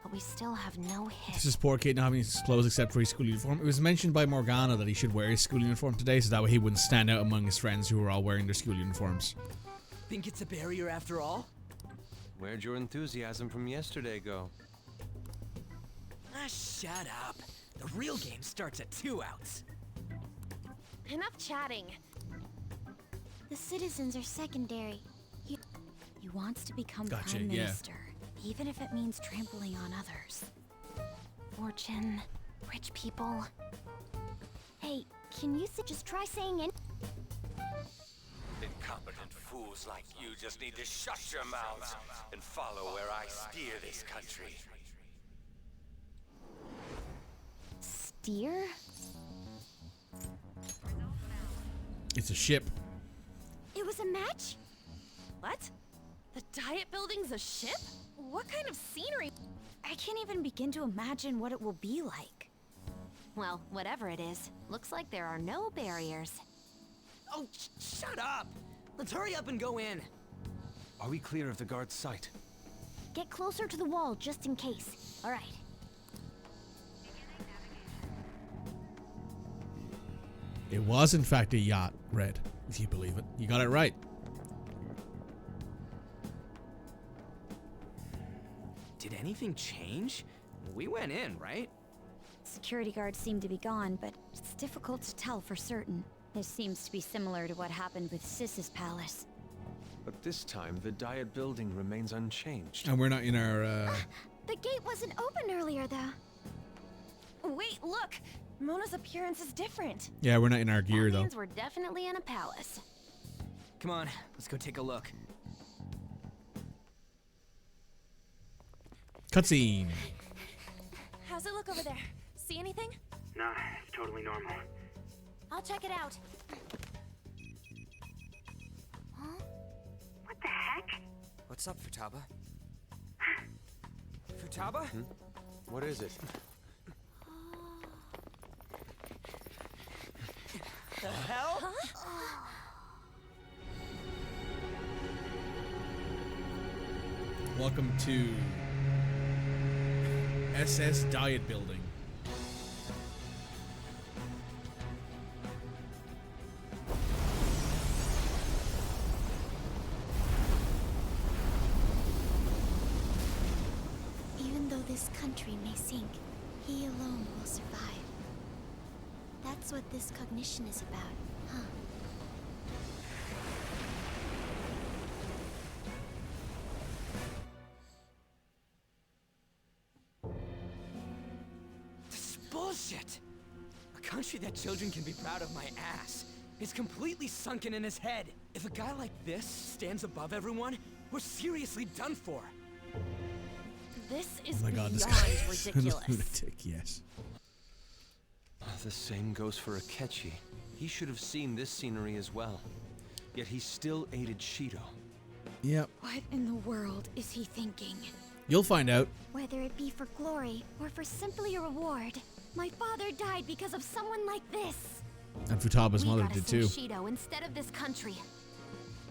But we still have no hit. This is poor kid not having his clothes except for his school uniform. It was mentioned by Morgana that he should wear his school uniform today, so that way he wouldn't stand out among his friends who were all wearing their school uniforms. Think it's a barrier after all? Where'd your enthusiasm from yesterday go? Ah, shut up. The real game starts at 2 outs. Enough chatting. The citizens are secondary. He wants to become Gotcha, Prime yeah. Minister, even if it means trampling on others. Fortune, rich people. Hey, can you just try saying in? Incompetent fools like you just need to shut your mouths and follow where I steer this country. Steer? It's a ship. It was a match? What? The Diet Building's a ship? What kind of scenery? I can't even begin to imagine what it will be like. Well, whatever it is, looks like there are no barriers. Oh, shut up! Let's hurry up and go in. Are we clear of the guard's sight? Get closer to the wall just in case. All right. It was, in fact, a yacht, Red, if you believe it. You got it right. Did anything change? We went in, right? Security guards seem to be gone, but it's difficult to tell for certain. This seems to be similar to what happened with Sis's palace. But this time, the Diet building remains unchanged. And we're not in our, The gate wasn't open earlier, though. Wait, look! Mona's appearance is different. Yeah, we're not in our gear, That though. means we're definitely in a palace. Come on, let's go take a look. Cutscene. How's it look over there? See anything? Nah, it's totally normal. I'll check it out. What the heck? What's up, Futaba? Futaba? What is it? The hell? Welcome to SS Diet Building. Even though this country may sink, he alone will survive. That's what this cognition is about, huh? This is bullshit! A country that children can be proud of my ass is completely sunken in his head. If a guy like this stands above everyone, we're seriously done for. This is Oh my god, this beyond guy is a ridiculous. lunatic, yes. The same goes for Akechi. He should have seen this scenery as well. Yet he still aided Shido. Yep. What in the world is he thinking? You'll find out. Whether it be for glory or for simply a reward, my father died because of someone like this. And Futaba's We mother gotta did send too. Shido instead of this country.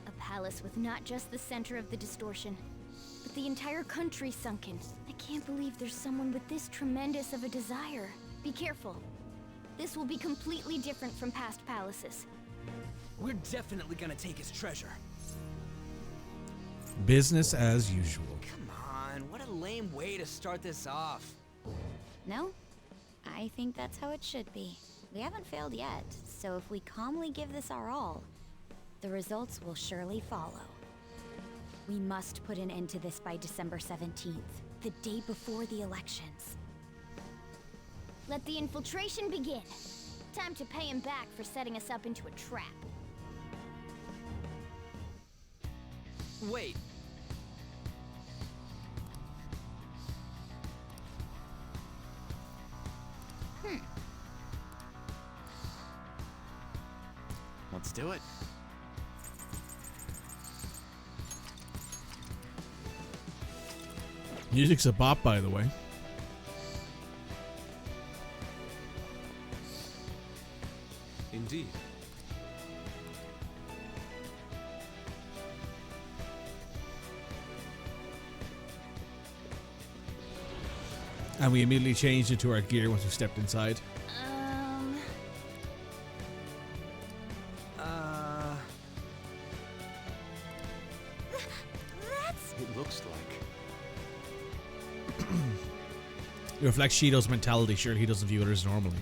A palace with not just the center of the distortion, but the entire country sunken. I can't believe there's someone with this tremendous of a desire. Be careful. This will be completely different from past palaces. We're definitely gonna take his treasure. Business as usual. Come on, what a lame way to start this off. No? I think that's how it should be. We haven't failed yet, so if we calmly give this our all, the results will surely follow. We must put an end to this by December 17th, the day before the elections. Let the infiltration begin. Time to pay him back for setting us up into a trap. Wait. Let's do it. Music's a bop, by the way. Indeed. And we immediately changed it to our gear once we stepped inside. It looks like. It reflects Shido's mentality. Surely he doesn't view others normally.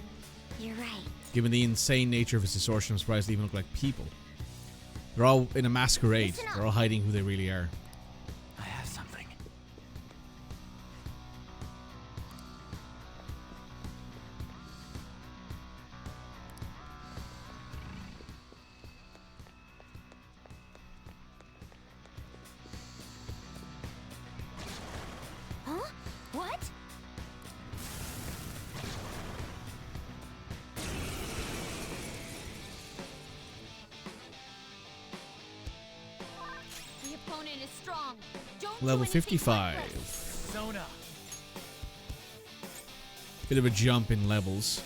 You're right. Given the insane nature of his distortion, I'm surprised they even look like people. They're all in a masquerade. They're all hiding who they really are. I have something. Huh? What? The opponent is strong. Don't do Level anything 55. reckless. Sona. Bit of a jump in levels.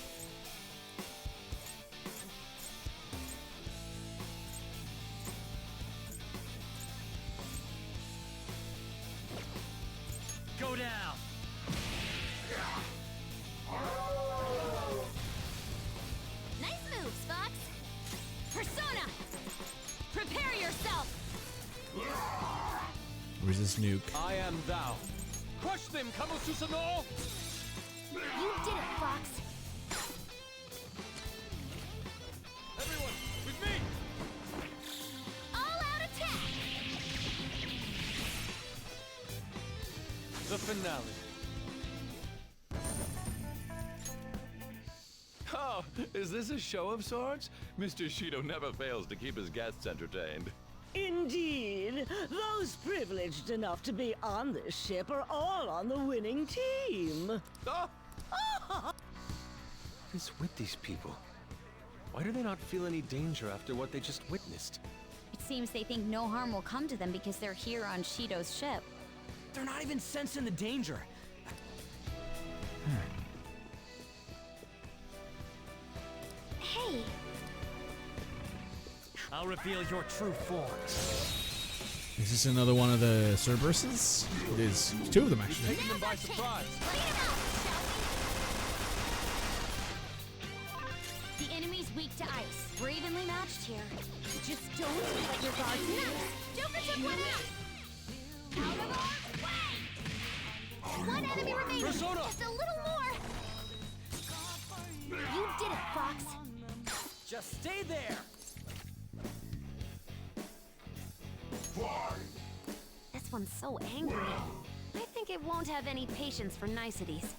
Resist nuke. I am thou. Crush them, Kamosusano! You did it, Fox. Everyone, with me! All-out attack! The finale. Oh, is this a show of sorts? Mr. Shido never fails to keep his guests entertained. Indeed. Those privileged enough to be on this ship are all on the winning team. What is with these people? Why do they not feel any danger after what they just witnessed? It seems they think no harm will come to them because they're here on Shido's ship. They're not even sensing the danger. Hey, I'll reveal your true form. Is this another one of the Cerberuses? It is. There's two of them, actually. Taking them by surprise. the enemy's weak to ice. We're evenly matched here. Just don't let your guard down. Joker took one out. Out of our way. One enemy remaining. Persona! Just a little more. You did it, Fox. Just stay there. This one's so angry. I think it won't have any patience for niceties.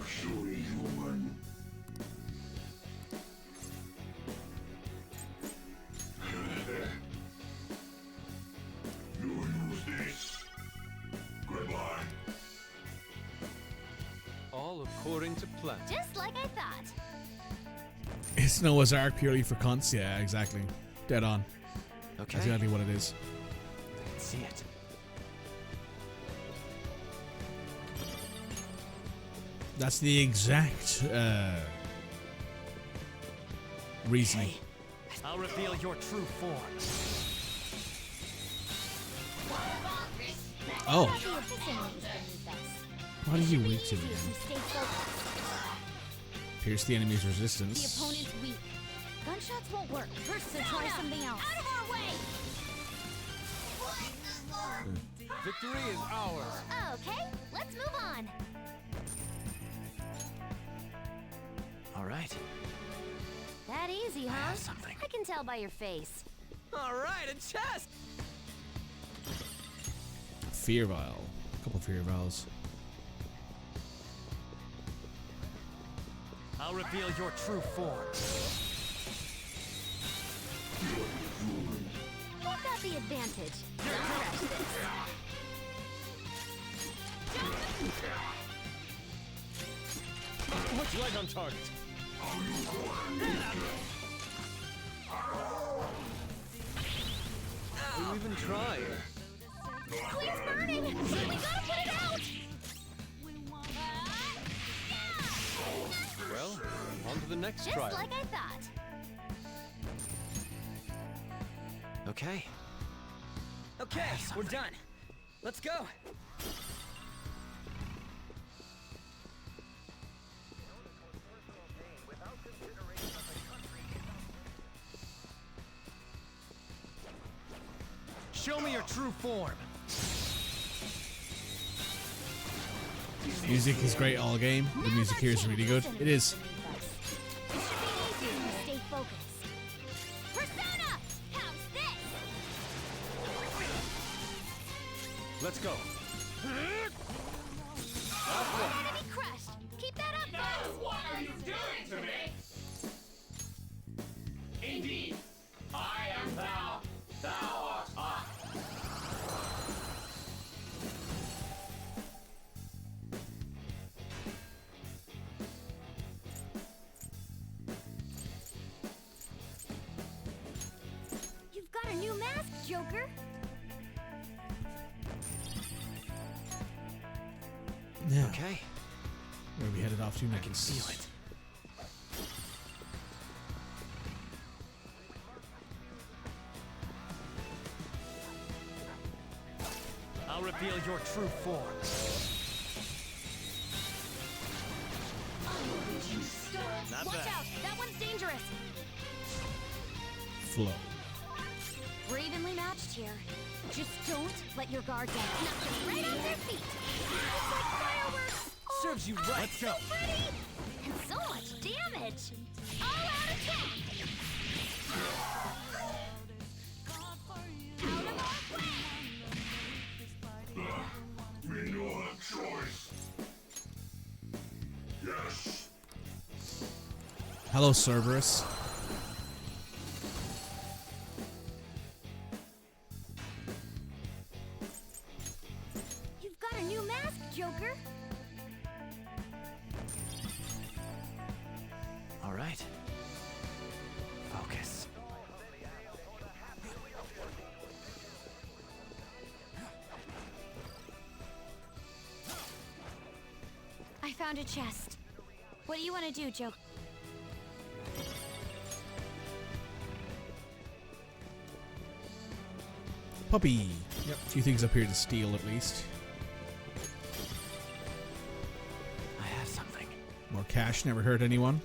Purely human. You use this. Goodbye. All according to plan. Just like I thought. It's Noah's Ark purely for cunts. Yeah, exactly. Dead on. Okay. That's exactly what it is. Let's see it. That's the exact reasoning. I'll reveal your true form. Oh. The epiphany is beneath us. What are you weak to again? Stay focused. Pierce the enemy's The resistance. opponent's weak. Gunshots won't work. So try something else. Out of our way! Victory is ours. Okay, let's move on. All right. That easy, huh? something. I can tell by your face. All right, a chest. Fear vial. A couple fear vials. I'll reveal your true form. You've got the advantage. Don't rush this. What's right on target? Are you even trying? Clear's burning! We gotta put it out! Well, on to the next Just trial. like I thought. Okay. Okay, we're done. Let's go. Show me your true form. Music is great all game. The music here is really good. It is. It should be easier to stay focused. Persona! How's this? Let's go. Enemy crushed. Keep that up, Fox. What are you doing to me? Indeed, I am thou. Thou art I. You've got a new mask, Joker. Yeah. Okay. Where are we headed off to next? I can feel it. I'll reveal your true form. Not Watch bad. out! That one's dangerous! Flow. We're evenly matched here. Just don't let your guard down. Knock them right off their feet! It's like fireworks! Oh, Serves you right. Let's go. so pretty! And so much damage! All-out attack! Out of our way! We no have choice. Yes. Hello, Cerberus. You've got a new mask, Joker! All right. Focus. I found a chest. What do you want to do, Joker? Puppy. Yep. A few things up here to steal, at least. I have something. More cash never hurt anyone.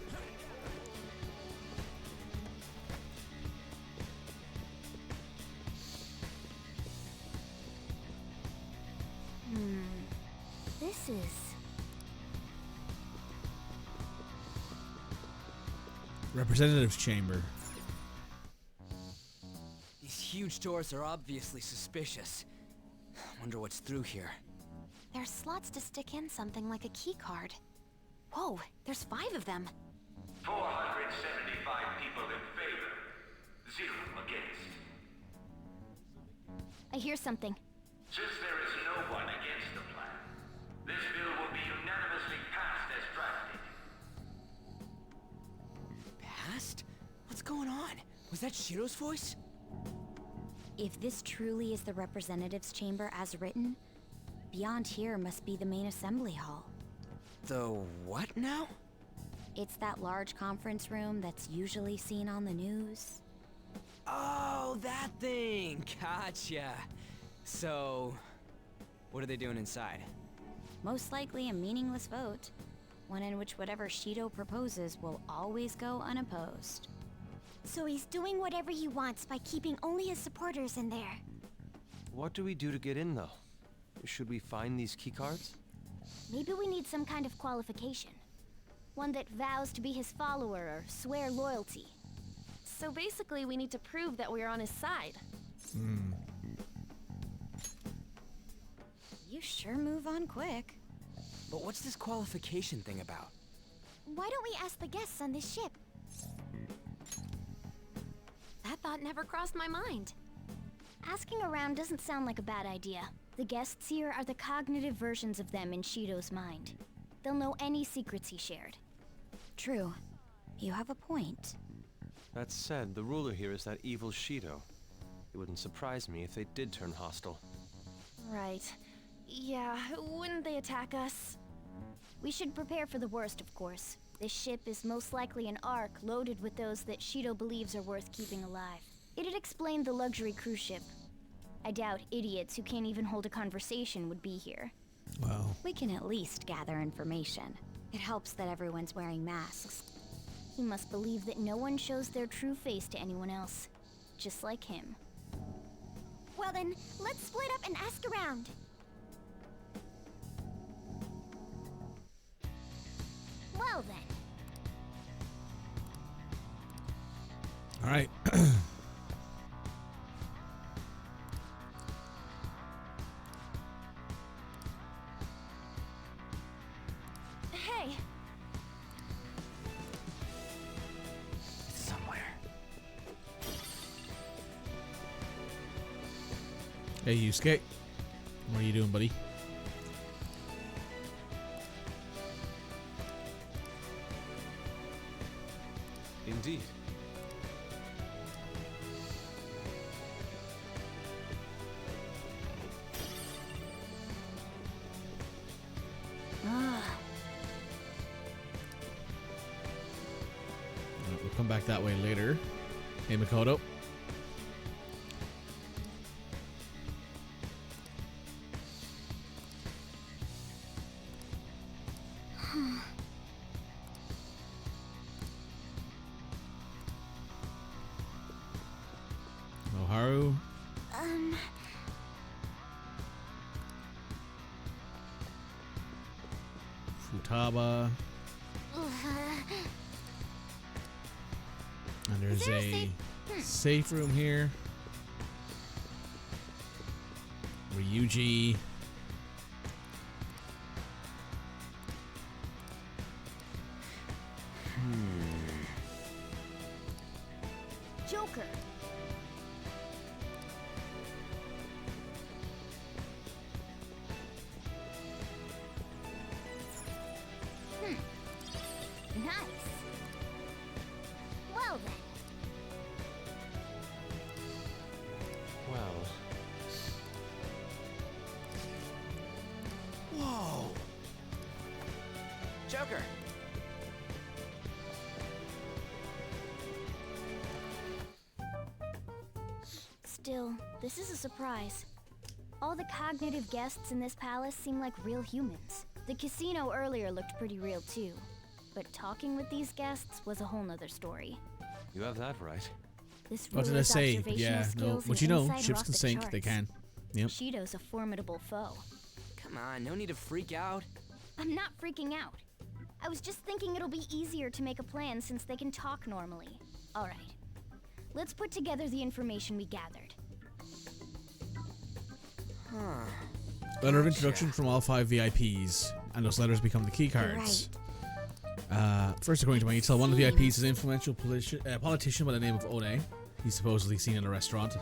This is... Representative's chamber. These huge doors are obviously suspicious. Wonder what's through here. There's slots to stick in something like a key card. Whoa, there's 5 of them. 475 people in favor. 0 against. I hear something. Since there is no one against the plan, this bill will be unanimously passed as drafted. Past? What's going on? Was that Shiro's voice? If this truly is the representative's chamber as written, beyond here must be the main assembly hall. The what now? It's that large conference room that's usually seen on the news. Oh, that thing! Gotcha. So, what are they doing inside? Most likely a meaningless vote. One in which whatever Shido proposes will always go unopposed. So he's doing whatever he wants by keeping only his supporters in there. What do we do to get in, though? Should we find these keycards? Maybe we need some kind of qualification. One that vows to be his follower or swear loyalty. So basically, we need to prove that we're on his side. You sure move on quick. But what's this qualification thing about? Why don't we ask the guests on this ship? That thought never crossed my mind. Asking around doesn't sound like a bad idea. The guests here are the cognitive versions of them in Shido's mind. They'll know any secrets he shared. True. You have a point. That said, the ruler here is that evil Shido. It wouldn't surprise me if they did turn hostile. Right. Yeah, wouldn't they attack us? We should prepare for the worst, of course. This ship is most likely an Ark loaded with those that Shido believes are worth keeping alive. It'd explain the luxury cruise ship. I doubt idiots who can't even hold a conversation would be here. Wow. We can at least gather information. It helps that everyone's wearing masks. He must believe that no one shows their true face to anyone else. Just like him. Well then, let's split up and ask around. Well then. All right. Hey, It's somewhere. Hey, Yusuke. What are you doing, buddy? Indeed. We'll come back that way later. Hey, Makoto. Futaba. And there's a safe room here. Ryuji. Joker. Nice. Well then. Well, Whoa! Joker! Still, this is a surprise. All the cognitive guests in this palace seem like real humans. The casino earlier looked pretty real too. But talking with these guests was a whole nother story. you have that right. This What did I ruler's say? observational Yeah, no. skills But and you know, insight are ships off can the sink. They charts. can. Yep. Shido's a formidable foe. Come on, no need to freak out. I'm not freaking out. I was just thinking it'll be easier to make a plan since they can talk normally. Alright. Let's put together the information we gathered. Huh. Letter of introduction from all 5 VIPs, and those letters become the key cards. First, according to my intel, one of the VIPs is an influential politician by the name of One. He's supposedly seen in a restaurant.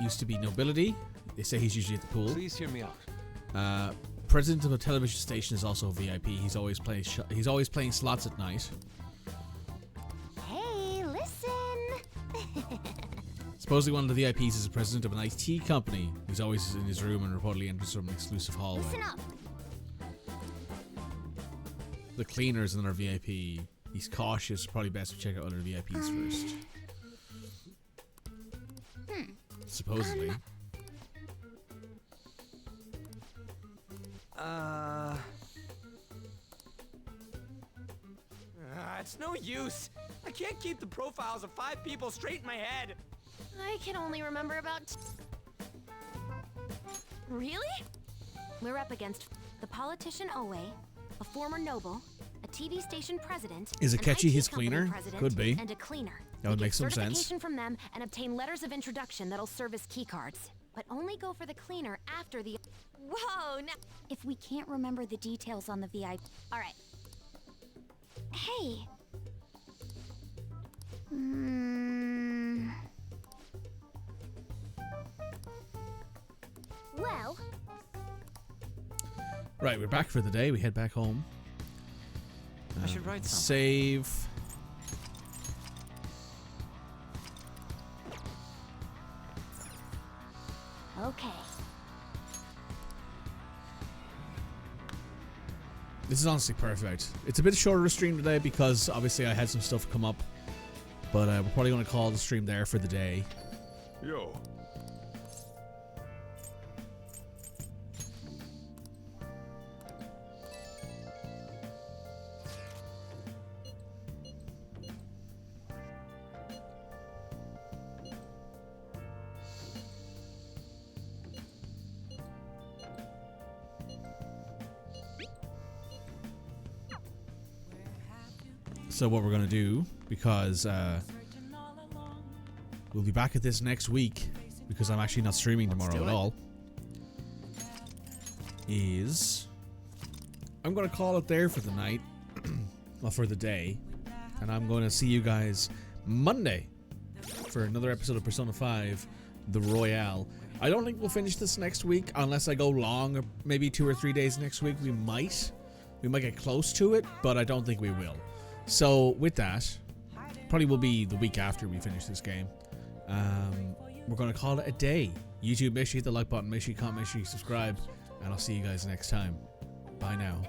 Used to be nobility. They say he's usually at the pool. Please hear me out. President of a television station is also a VIP. He's always playing slots at night. Hey, listen. Supposedly one of the VIPs is the president of an IT company. He's always in his room and reportedly enters from an exclusive hallway. Listen up. The cleaner is another VIP. He's cautious. Probably best to check out other VIPs first. Supposedly. It's no use. I can't keep the profiles of 5 people straight in my head. I can only remember about. Really? We're up against the politician Owe, a former noble, a TV station president, Is an Akechi IT his company cleaner? president, Could be. and a cleaner. That would We make get some sense. certification from them and obtain letters of introduction that'll serve as key cards. But only go for the cleaner after the. Whoa, now. If we can't remember the details on the VIP. Alright. Hey. Well, Right, we're back for the day. We head back home. I should write something. Save. Okay. This is honestly perfect. It's a bit shorter stream today because obviously I had some stuff come up. But we're probably going to call the stream there for the day. Yo. So what we're going to do, because we'll be back at this next week, because I'm actually not streaming tomorrow at all, is I'm going to call it there for the night, well, for the day, and I'm going to see you guys Monday for another episode of Persona 5, The Royale. I don't think we'll finish this next week unless I go long, or maybe 2 or 3 days next week. We might get close to it, but I don't think we will. So with that, probably will be the week after we finish this game. We're going to call it a day. YouTube, make sure you hit the like button, make sure you comment, make sure you subscribe, and I'll see you guys next time. Bye now.